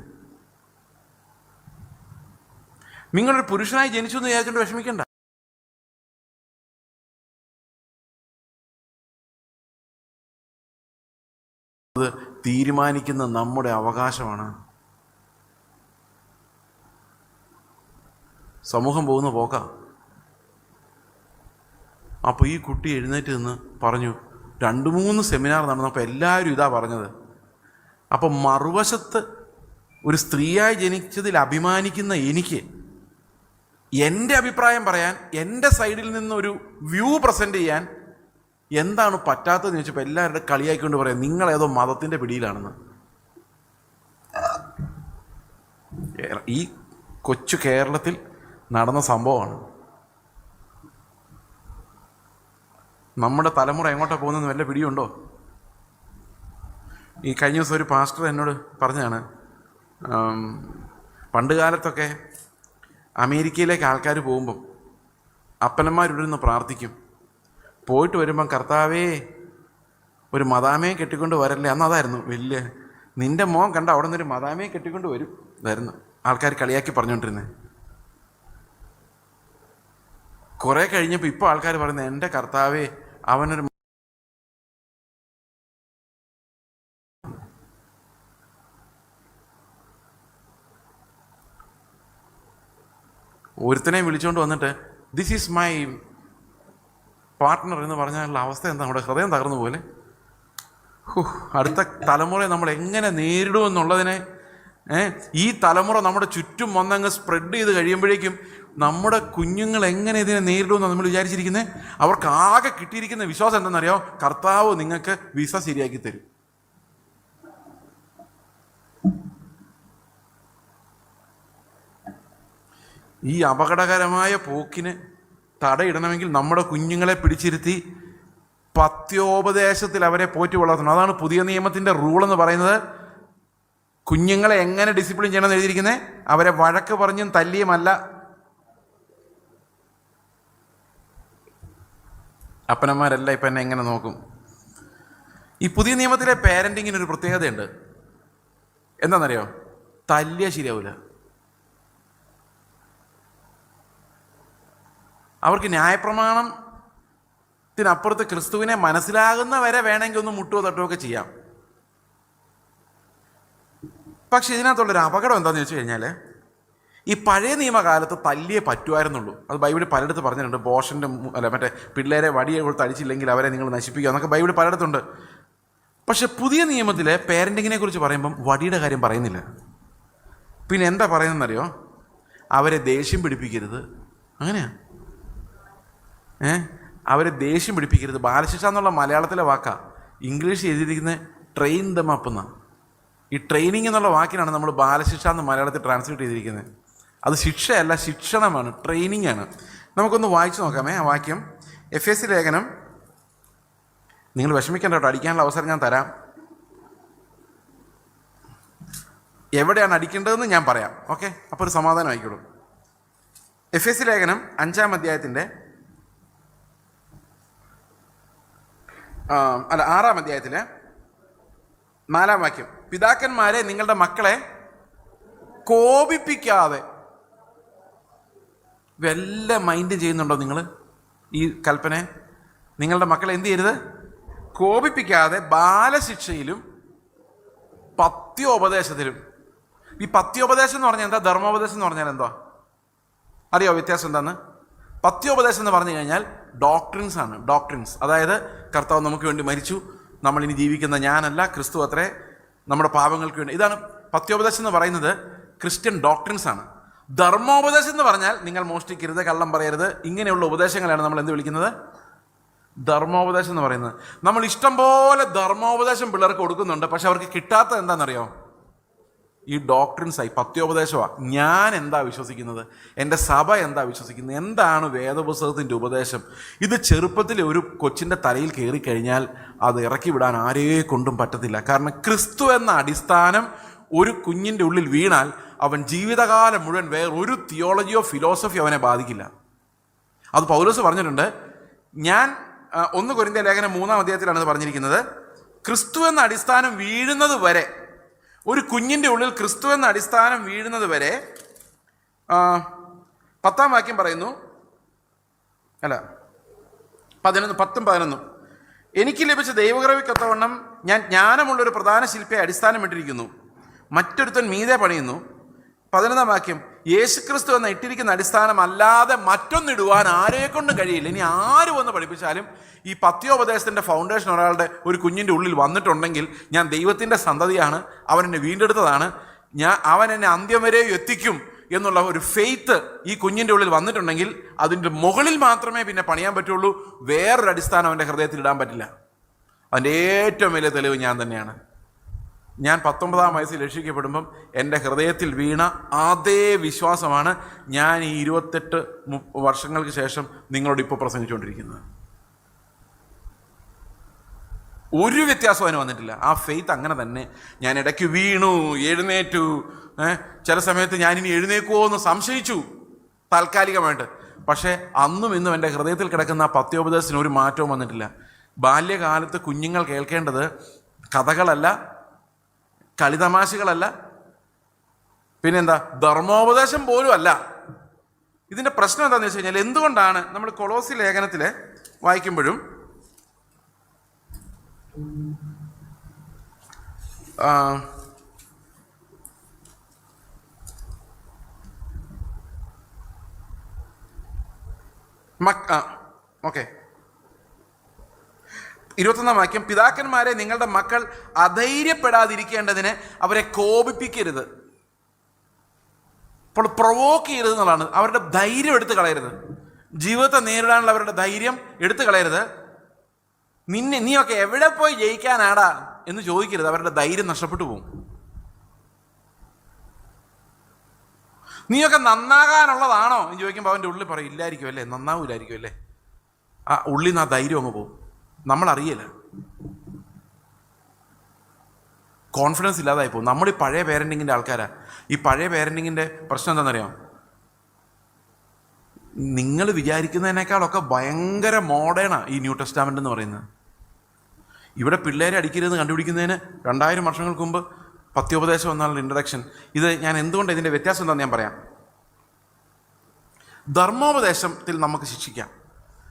നിങ്ങളൊരു പുരുഷനായി ജനിച്ചു എന്ന് വിചാരിച്ചുകൊണ്ട് വിഷമിക്കണ്ട. അത് തീരുമാനിക്കുന്ന നമ്മുടെ അവകാശമാണ്. സമൂഹം പോകുന്ന പോക്കാ. അപ്പോൾ ഈ കുട്ടി എഴുന്നേറ്റ് നിന്ന് പറഞ്ഞു, 2-3 സെമിനാർ നടന്നപ്പോൾ എല്ലാവരും ഇതാ പറഞ്ഞത്. അപ്പം മറുവശത്ത് ഒരു സ്ത്രീയായി ജനിച്ചതിൽ അഭിമാനിക്കുന്ന എനിക്ക് എൻ്റെ അഭിപ്രായം പറയാൻ, എൻ്റെ സൈഡിൽ നിന്നൊരു വ്യൂ പ്രസൻറ്റ് ചെയ്യാൻ എന്താണ് പറ്റാത്തതെന്ന് ചോദിച്ചപ്പോൾ എല്ലാവരുടെ കളിയായിക്കൊണ്ട് പറയാം, നിങ്ങളേതോ മതത്തിൻ്റെ പിടിയിലാണെന്ന്. ഈ കൊച്ചു കേരളത്തിൽ നടന്ന സംഭവമാണ്. നമ്മുടെ തലമുറ എങ്ങോട്ടാണ് പോകുന്നതെന്ന് വല്ല പിടിയുണ്ടോ? ഈ കഴിഞ്ഞ ദിവസം ഒരു പാസ്റ്റർ എന്നോട് പറഞ്ഞതാണ്, പണ്ട് കാലത്തൊക്കെ അമേരിക്കയിലേക്ക് ആൾക്കാർ പോകുമ്പം അപ്പനന്മാരിവിടെ നിന്ന് പ്രാർത്ഥിക്കും, പോയിട്ട് വരുമ്പം കർത്താവേ ഒരു മദാമയെ കെട്ടിക്കൊണ്ട് വരല്ലേ. അന്ന് അതായിരുന്നു വലിയ, നിൻ്റെ മോൻ കണ്ട അവിടെ നിന്നൊരു മദാമയെ കെട്ടിക്കൊണ്ട് വരും, ഇതായിരുന്നു ആൾക്കാർ കളിയാക്കി പറഞ്ഞുകൊണ്ടിരുന്നത്. കുറേ കഴിഞ്ഞപ്പോൾ ഇപ്പോൾ ആൾക്കാർ പറയുന്നത്, എൻ്റെ കർത്താവേ അവനൊരു ഒരുത്തനെ വിളിച്ചുകൊണ്ട് വന്നിട്ട് ദിസ് ഈസ് മൈ പാർട്ട്ണർ എന്ന് പറഞ്ഞാലുള്ള അവസ്ഥ എന്താ? നമ്മുടെ ഹൃദയം തകർന്നു പോലെ. അടുത്ത തലമുറയെ നമ്മൾ എങ്ങനെ നേരിടുമെന്നുള്ളതിനെ, ഈ തലമുറ നമ്മുടെ ചുറ്റും വന്നങ്ങ് സ്പ്രെഡ് ചെയ്ത് കഴിയുമ്പോഴേക്കും നമ്മുടെ കുഞ്ഞുങ്ങൾ എങ്ങനെ ഇതിനെ നേരിടുമെന്ന് നമ്മൾ വിചാരിച്ചിരിക്കുന്നത്? അവർക്ക് ആകെ കിട്ടിയിരിക്കുന്ന വിശ്വാസം എന്താണെന്നറിയോ? കർത്താവ് നിങ്ങൾക്ക് വിസ ശരിയാക്കി തരും. ഈ അപകടകരമായ പോക്കിന് തടയിടണമെങ്കിൽ നമ്മുടെ കുഞ്ഞുങ്ങളെ പിടിച്ചിരുത്തി പത്യോപദേശത്തിൽ അവരെ പോറ്റി വളർത്തണം. അതാണ് പുതിയ നിയമത്തിൻ്റെ റൂളെന്ന് പറയുന്നത്. കുഞ്ഞുങ്ങളെ എങ്ങനെ ഡിസിപ്ലിൻ ചെയ്യണമെന്ന് എഴുതിയിരിക്കുന്നത്? അവരെ വഴക്ക് പറഞ്ഞും തല്ലിയുമല്ല. അപ്പനന്മാരെല്ലാം ഇപ്പം എന്നെ എങ്ങനെ നോക്കും? ഈ പുതിയ നിയമത്തിലെ പേരൻറ്റിങ്ങിനൊരു പ്രത്യേകതയുണ്ട്. എന്താണെന്നറിയോ? തല്ലിയ ശരിയാവില്ല. അവർക്ക് ന്യായപ്രമാണത്തിനപ്പുറത്ത് ക്രിസ്തുവിനെ മനസ്സിലാകുന്ന വരെ വേണമെങ്കിൽ ഒന്ന് മുട്ടുകയോ തട്ടുകയോ ഒക്കെ ചെയ്യാം. പക്ഷെ ഇതിനകത്തുള്ളൊരു അപകടം എന്താണെന്ന് വെച്ച് കഴിഞ്ഞാൽ, ഈ പഴയ നിയമകാലത്ത് തല്ലിയേ പറ്റുമായിരുന്നുള്ളൂ. അത് ബൈബിളിൽ പലയിടത്ത് പറഞ്ഞിട്ടുണ്ട്. ബോഷൻ്റെ മറ്റേ പിള്ളേരെ വടിയെ കൊടുത്ത് അടിച്ചില്ലെങ്കിൽ അവരെ നിങ്ങൾ നശിപ്പിക്കുക എന്നൊക്കെ ബൈബിളിൽ പലയിടത്തുണ്ട്. പക്ഷെ പുതിയ നിയമത്തിലെ പേരൻറ്റിങ്ങിനെ കുറിച്ച് പറയുമ്പം വടിയുടെ കാര്യം പറയുന്നില്ല. പിന്നെ എന്താ പറയുന്നതെന്നറിയോ? അവരെ ദേഷ്യം പിടിപ്പിക്കരുത്. അങ്ങനെയാ. അവരെ ദേഷ്യം പിടിപ്പിക്കരുത്. ബാലശിക്ഷ എന്നുള്ള മലയാളത്തിലെ വാക്കാ, ഇംഗ്ലീഷ് എഴുതിയിരിക്കുന്നത് ട്രെയിൻ ദം അപ്പ് എന്നാണ്. ഈ ട്രെയിനിങ് എന്നുള്ള വാക്കിനാണ് നമ്മൾ ബാലശിക്ഷ എന്ന് മലയാളത്തിൽ ട്രാൻസ്ലേറ്റ് ചെയ്തിരിക്കുന്നത്. അത് ശിക്ഷയല്ല, ശിക്ഷണമാണ്, ട്രെയിനിങ് ആണ്. നമുക്കൊന്ന് വായിച്ചു നോക്കാമേ ആ വാക്യം. എഫേസ്യ ലേഖനം, നിങ്ങൾ വിഷമിക്കേണ്ട കേട്ടോ, അടിക്കാനുള്ള അവസരം ഞാൻ തരാം. എവിടെയാണ് അടിക്കേണ്ടതെന്ന് ഞാൻ പറയാം. ഓക്കെ, അപ്പോൾ ഒരു സമാധാനം ആയിക്കോളും. എഫേസ്യ ലേഖനം 5-ാം അധ്യായത്തിൻ്റെ 6-ാം അധ്യായത്തിലെ 4-ാം വാക്യം. പിതാക്കന്മാരെ നിങ്ങളുടെ മക്കളെ കോപിപ്പിക്കാതെ. വല്ല മൈൻഡ് ചെയ്യുന്നുണ്ടോ നിങ്ങൾ ഈ കൽപ്പന? നിങ്ങളുടെ മക്കളെ എന്ത് ചെയ്യരുത്? കോപിപ്പിക്കാതെ ബാലശിക്ഷയിലും പത്യോപദേശത്തിലും. ഈ പത്യോപദേശം എന്ന് പറഞ്ഞാൽ എന്താ? ധർമ്മോപദേശം എന്ന് പറഞ്ഞാൽ എന്താ അറിയോ വ്യത്യാസം എന്താന്ന്? പത്യോപദേശം എന്ന് പറഞ്ഞു കഴിഞ്ഞാൽ ഡോക്ട്രിൻസ് ആണ്. ഡോക്ട്രിൻസ്, അതായത് കർത്താവ് നമുക്ക് വേണ്ടി മരിച്ചു, നമ്മളിനി ജീവിക്കുന്ന ഞാനല്ല, ക്രിസ്തു അത്രേ, നമ്മുടെ പാപങ്ങൾക്ക് വേണ്ടി. ഇതാണ് പത്യോപദേശം എന്ന് പറയുന്നത്. ക്രിസ്ത്യൻ ഡോക്ട്രിൻസ് ആണ്. ധർമ്മോപദേശം എന്ന് പറഞ്ഞാൽ നിങ്ങൾ മോഷ്ടിക്കരുത്, കള്ളം പറയരുത്, ഇങ്ങനെയുള്ള ഉപദേശങ്ങളാണ് നമ്മൾ എന്ത് വിളിക്കുന്നത്? ധർമ്മോപദേശം എന്ന് പറയുന്നത്. നമ്മൾ ഇഷ്ടം പോലെ ധർമ്മോപദേശം പിള്ളേർക്ക് കൊടുക്കുന്നുണ്ട്, പക്ഷെ അവർക്ക് കിട്ടാത്തത് എന്താണെന്നറിയോ? ഈ ഡോക്ട്രിൻസായി, പത്യോപദേശമാണ്. ഞാൻ എന്താ വിശ്വസിക്കുന്നത്, എൻ്റെ സഭ എന്താ വിശ്വസിക്കുന്നത്, എന്താണ് വേദപുസ്തകത്തിൻ്റെ ഉപദേശം, ഇത് ചെറുപ്പത്തിൽ ഒരു കൊച്ചിൻ്റെ തലയിൽ കയറിക്കഴിഞ്ഞാൽ അത് ഇറക്കി വിടാൻ ആരേ കൊണ്ടും പറ്റത്തില്ല. കാരണം ക്രിസ്തു എന്ന അടിസ്ഥാനം ഒരു കുഞ്ഞിൻ്റെ ഉള്ളിൽ വീണാൽ അവൻ ജീവിതകാലം മുഴുവൻ വേറൊരു തിയോളജിയോ ഫിലോസഫിയോ അവനെ ബാധിക്കില്ല. അത് പൗലോസ് പറഞ്ഞിട്ടുണ്ട്. ഞാൻ 1 കൊരിന്ത്യർ ലേഖനം 3-ാം അധ്യായത്തിലാണ് ഇത് പറഞ്ഞിരിക്കുന്നത്. ക്രിസ്തു എന്ന അടിസ്ഥാനം വീഴുന്നത് വരെ, ഒരു കുഞ്ഞിൻ്റെ ഉള്ളിൽ ക്രിസ്തു എന്ന അടിസ്ഥാനം വീഴുന്നത് വരെ, 10-ാം വാക്യം പറയുന്നു, 10-11, എനിക്ക് ലഭിച്ച ദൈവകൃപയ്ക്കൊത്തവണ്ണം ഞാൻ ജ്ഞാനമുള്ളൊരു പ്രധാന ശില്പിയെ അടിസ്ഥാനം ഇട്ടിരിക്കുന്നു, മറ്റൊരുത്തൻ മീതെ പണിയുന്നു. 11-ാം വാക്യം, യേശുക്രിസ്തു എന്ന ഇട്ടിരിക്കുന്ന അടിസ്ഥാനം അല്ലാതെ മറ്റൊന്നിടുവാൻ ആരെക്കൊണ്ടും കഴിയില്ല. ഇനി ആര് വന്ന് പഠിപ്പിച്ചാലും ഈ പത്യോപദേശത്തിൻ്റെ ഫൗണ്ടേഷൻ ഒരാളുടെ ഒരു കുഞ്ഞിൻ്റെ ഉള്ളിൽ വന്നിട്ടുണ്ടെങ്കിൽ, ഞാൻ ദൈവത്തിൻ്റെ സന്തതിയാണ്, അവൻ എന്നെ വീണ്ടെടുത്തതാണ്, അവൻ എന്നെ അന്ത്യം വരെ എത്തിക്കും എന്നുള്ള ഒരു ഫെയ്ത്ത് ഈ കുഞ്ഞിൻ്റെ ഉള്ളിൽ വന്നിട്ടുണ്ടെങ്കിൽ അതിൻ്റെ മുകളിൽ മാത്രമേ പിന്നെ പണിയാൻ പറ്റുള്ളൂ. വേറൊരു അടിസ്ഥാനം അവൻ്റെ ഹൃദയത്തിൽ ഇടാൻ പറ്റില്ല. അതിൻ്റെ ഏറ്റവും വലിയ തെളിവ് ഞാൻ തന്നെയാണ്. ഞാൻ 19-ാം വയസ്സിൽ രക്ഷിക്കപ്പെടുമ്പം എൻ്റെ ഹൃദയത്തിൽ വീണ അതേ വിശ്വാസമാണ് ഞാൻ ഈ 28 വർഷങ്ങൾക്ക് ശേഷം നിങ്ങളോട് ഇപ്പോൾ പ്രസംഗിച്ചുകൊണ്ടിരിക്കുന്നത്. ഒരു വ്യത്യാസം അതിന് വന്നിട്ടില്ല. ആ ഫെയ്ത്ത് അങ്ങനെ തന്നെ. ഞാൻ ഇടയ്ക്ക് വീണു, എഴുന്നേറ്റു, ചില സമയത്ത് ഞാനിനി എഴുന്നേക്കുമോ എന്ന് സംശയിച്ചു താൽക്കാലികമായിട്ട്. പക്ഷേ അന്നും ഇന്നും എൻ്റെ ഹൃദയത്തിൽ കിടക്കുന്ന ആ പത്യോപദേശത്തിന് ഒരു മാറ്റവും വന്നിട്ടില്ല. ബാല്യകാലത്ത് കുഞ്ഞുങ്ങൾ കേൾക്കേണ്ടത് കഥകളല്ല, കളിതമാശകളല്ല, പിന്നെന്താ, ധർമ്മോപദേശം പോലും അല്ല. ഇതിൻ്റെ പ്രശ്നം എന്താണെന്ന് വെച്ച് കഴിഞ്ഞാൽ, എന്തുകൊണ്ടാണ് നമ്മൾ കൊളോസി ലേഖനത്തിൽ വായിക്കുമ്പോഴും ഓക്കെ 21-ാം വാക്യം, പിതാക്കന്മാരെ നിങ്ങളുടെ മക്കൾ അധൈര്യപ്പെടാതിരിക്കേണ്ടതിന് അവരെ കോപിപ്പിക്കരുത്. അപ്പോൾ പ്രൊവോക്ക് ചെയ്യരുത് എന്നുള്ളതാണ്. അവരുടെ ധൈര്യം എടുത്തു കളയരുത്. ജീവിതത്തെ നേരിടാനുള്ള അവരുടെ ധൈര്യം എടുത്തു കളയരുത്. നീയൊക്കെ എവിടെ പോയി ജയിക്കാനാടാ എന്ന് ചോദിക്കരുത്. അവരുടെ ധൈര്യം നഷ്ടപ്പെട്ടു പോകും. നീയൊക്കെ നന്നാകാനുള്ളതാണോ എന്ന് ചോദിക്കുമ്പോൾ അവൻ്റെ ഉള്ളിൽ പറയും, ഇല്ലായിരിക്കും അല്ലേ, നന്നാവൂലായിരിക്കും അല്ലേ. ആ ഉള്ളിൽ നിന്ന് ആ ധൈര്യം അങ്ങ് പോകും. നമ്മളറിയില്ല, കോൺഫിഡൻസ് ഇല്ലാതായി പോകും. നമ്മൾ ഈ പഴയ പേരൻറ്റിങ്ങിൻ്റെ ആൾക്കാരാ. ഈ പഴയ പേരൻറ്റിങ്ങിൻ്റെ പ്രശ്നം എന്താണെന്നറിയാം? നിങ്ങൾ വിചാരിക്കുന്നതിനേക്കാളൊക്കെ ഭയങ്കര മോഡേണാണ് ഈ ന്യൂ ടെസ്റ്റാമെൻ്റ് എന്ന് പറയുന്നത്. ഇവിടെ പിള്ളേരെ അടിക്കരുതെന്ന് കണ്ടുപിടിക്കുന്നതിന് 2000 വർഷങ്ങൾക്ക് മുമ്പ് പത്യോപദേശം എന്നുള്ള ഇൻട്രഡക്ഷൻ. ഇത് ഞാൻ എന്തുകൊണ്ട് ഇതിൻ്റെ വ്യത്യാസം എന്താണെന്ന് ഞാൻ പറയാം. ധർമ്മോപദേശത്തിൽ നമുക്ക് ശിക്ഷിക്കാം.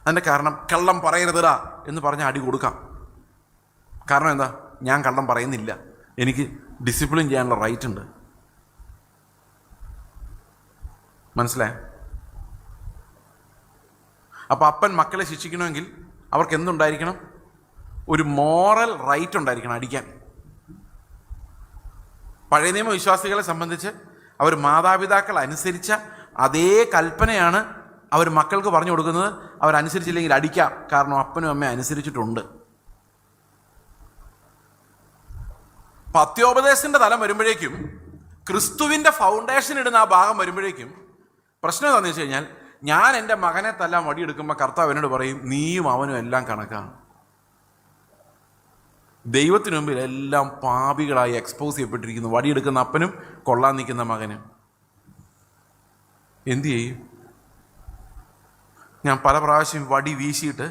അതിൻ്റെ കാരണം, കള്ളം പറയരുതടാ എന്ന് പറഞ്ഞാൽ അടി കൊടുക്കാം. കാരണം എന്താ? ഞാൻ കള്ളം പറയുന്നില്ല, എനിക്ക് ഡിസിപ്ലിൻ ചെയ്യാനുള്ള റൈറ്റ് ഉണ്ട്. മനസ്സിലായോ? അപ്പോൾ അപ്പൻ മക്കളെ ശിക്ഷിക്കണമെങ്കിൽ അവർക്ക് എന്തുണ്ടായിരിക്കണം? ഒരു മോറൽ റൈറ്റ് ഉണ്ടായിരിക്കണം അടിക്കാൻ. പഴയ നിയമ വിശ്വാസികളെ സംബന്ധിച്ച് അവർ മാതാപിതാക്കൾ അനുസരിച്ച അതേ കൽപ്പനയാണ് അവർ മക്കൾക്ക് പറഞ്ഞു കൊടുക്കുന്നത്. അവരനുസരിച്ചില്ലെങ്കിൽ അടിക്കാം, കാരണം അപ്പനും അമ്മയും അനുസരിച്ചിട്ടുണ്ട്. പത്യോപദേശത്തിൻ്റെ തലം വരുമ്പോഴേക്കും, ക്രിസ്തുവിൻ്റെ ഫൗണ്ടേഷൻ ഇടുന്ന ആ ഭാഗം വരുമ്പോഴേക്കും പ്രശ്നം എന്താണെന്ന് വെച്ച് കഴിഞ്ഞാൽ, ഞാൻ എൻ്റെ മകനെ തല്ലാൻ വടിയെടുക്കുമ്പോൾ കർത്താവ് എന്നോട് പറയും, നീയും അവനും എല്ലാം കണക്കാണ്. ദൈവത്തിന് മുമ്പിൽ എല്ലാം പാപികളായി എക്സ്പോസ് ചെയ്യപ്പെട്ടിരിക്കുന്നു. വടിയെടുക്കുന്ന അപ്പനും കൊള്ളാൻ നിൽക്കുന്ന മകനും. എന്തു ചെയ്യും? ഞാൻ പല പ്രാവശ്യം വടി വീശിയിട്ട്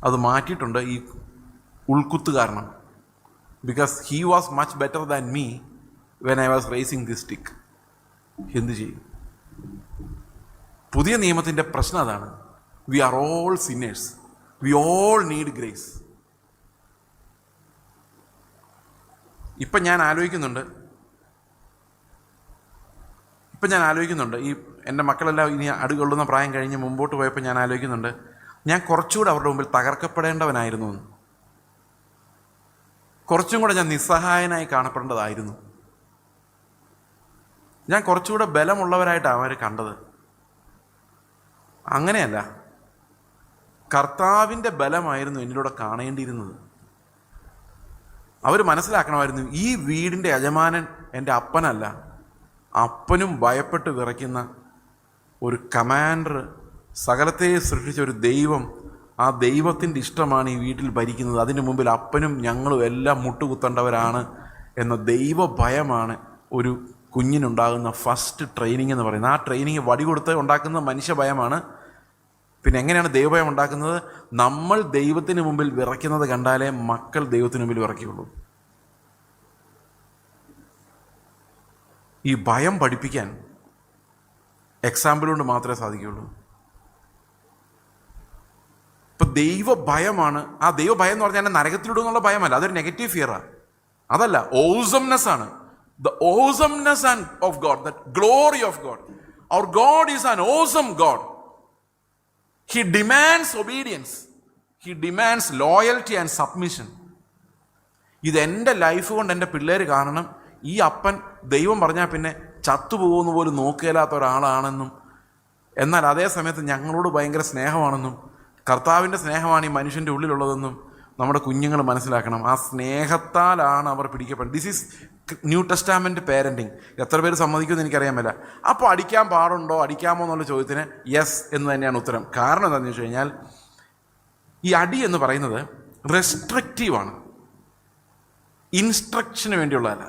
അത് മാറ്റിയിട്ടുണ്ട്, ഈ ഉൾക്കുത്ത് കാരണം. Because he was much better than me when I was racing this stick. എന്തു ചെയ്യും? പുതിയ നിയമത്തിൻ്റെ പ്രശ്നം അതാണ്. We are all sinners, we all need grace. ഇപ്പം ഞാൻ ആലോചിക്കുന്നുണ്ട് ഈ എൻ്റെ മക്കളെല്ലാം ഇനി അടുകൊള്ളുന്ന പ്രായം കഴിഞ്ഞ് മുമ്പോട്ട് പോയപ്പോൾ ഞാൻ ആലോചിക്കുന്നുണ്ട്, ഞാൻ കുറച്ചുകൂടെ അവരുടെ മുമ്പിൽ തകർക്കപ്പെടേണ്ടവനായിരുന്നു എന്ന്. കുറച്ചും കൂടെ ഞാൻ നിസ്സഹായനായി കാണപ്പെടേണ്ടതായിരുന്നു. ഞാൻ കുറച്ചുകൂടെ ബലമുള്ളവരായിട്ടാണ് അവർ കണ്ടത്. അങ്ങനെയല്ല, കർത്താവിൻ്റെ ബലമായിരുന്നു എന്നിലൂടെ കാണേണ്ടിയിരുന്നത്. അവർ മനസ്സിലാക്കണമായിരുന്നു, ഈ വീടിൻ്റെ യജമാനൻ എൻ്റെ അപ്പനല്ല, അപ്പനും ഭയപ്പെട്ട് വിറയ്ക്കുന്ന ഒരു കമാൻഡർ, സകലത്തെ സൃഷ്ടിച്ച ഒരു ദൈവം, ആ ദൈവത്തിൻ്റെ ഇഷ്ടമാണ് ഈ വീട്ടിൽ ഭരിക്കുന്നത്. അതിന് മുമ്പിൽ അപ്പനും ഞങ്ങളും എല്ലാം മുട്ടുകുത്തേണ്ടവരാണ് എന്ന ദൈവഭയമാണ് ഒരു കുഞ്ഞിനുണ്ടാകുന്ന ഫസ്റ്റ് ട്രെയിനിങ് എന്ന് പറയുന്നത്. ആ ട്രെയിനിങ് വടി കൊടുത്ത് ഉണ്ടാക്കുന്ന മനുഷ്യഭയമാണ്. പിന്നെ എങ്ങനെയാണ് ദൈവഭയം ഉണ്ടാക്കുന്നത്? നമ്മൾ ദൈവത്തിന് മുമ്പിൽ വിറയ്ക്കുന്നത് കണ്ടാലേ മക്കൾ ദൈവത്തിന് മുമ്പിൽ വിറയ്ക്കുള്ളൂ. ഈ ഭയം പഠിപ്പിക്കാൻ എക്സാമ്പിൾ കൊണ്ട് മാത്രമേ സാധിക്കുകയുള്ളൂ. ഇപ്പം ദൈവഭയമാണ്. ആ ദൈവഭയം എന്ന് പറഞ്ഞാൽ നരകത്തിലിടുന്നുള്ള ഭയമല്ല, അതൊരു നെഗറ്റീവ് ഫിയറാണ്. അതല്ല, ഓസംനെസ് ആണ്. The awesomeness of God, the glory of God. Our God is an awesome God. He demands obedience. He demands loyalty and submission. ഇത് എൻ്റെ ലൈഫ് കൊണ്ട് എൻ്റെ പിള്ളേർ കാണണം. ഈ അപ്പൻ ദൈവം പറഞ്ഞാൽ പിന്നെ ചത്തുപോകുന്ന പോലും നോക്കില്ലാത്ത ഒരാളാണെന്നും, എന്നാൽ അതേ സമയത്ത് ഞങ്ങളോട് ഭയങ്കര സ്നേഹമാണെന്നും, കർത്താവിൻ്റെ സ്നേഹമാണ് ഈ മനുഷ്യൻ്റെ ഉള്ളിലുള്ളതെന്നും നമ്മുടെ കുഞ്ഞുങ്ങൾ മനസ്സിലാക്കണം. ആ സ്നേഹത്താലാണ് അവർ പിടിക്കപ്പെടുന്നത്. This is new testament parenting. എത്ര പേര് സമ്മതിക്കുമെന്ന് എനിക്കറിയാൻ മേല. അപ്പോൾ അടിക്കാൻ പാടുണ്ടോ, അടിക്കാമോ എന്നുള്ള ചോദ്യത്തിന് യെസ് എന്ന് തന്നെയാണ് ഉത്തരം. കാരണം എന്താണെന്ന് വെച്ച് കഴിഞ്ഞാൽ, ഈ അടി എന്ന് പറയുന്നത് റെസ്ട്രിക്റ്റീവാണ്, ഇൻസ്ട്രക്ഷന് വേണ്ടിയുള്ളതല്ല.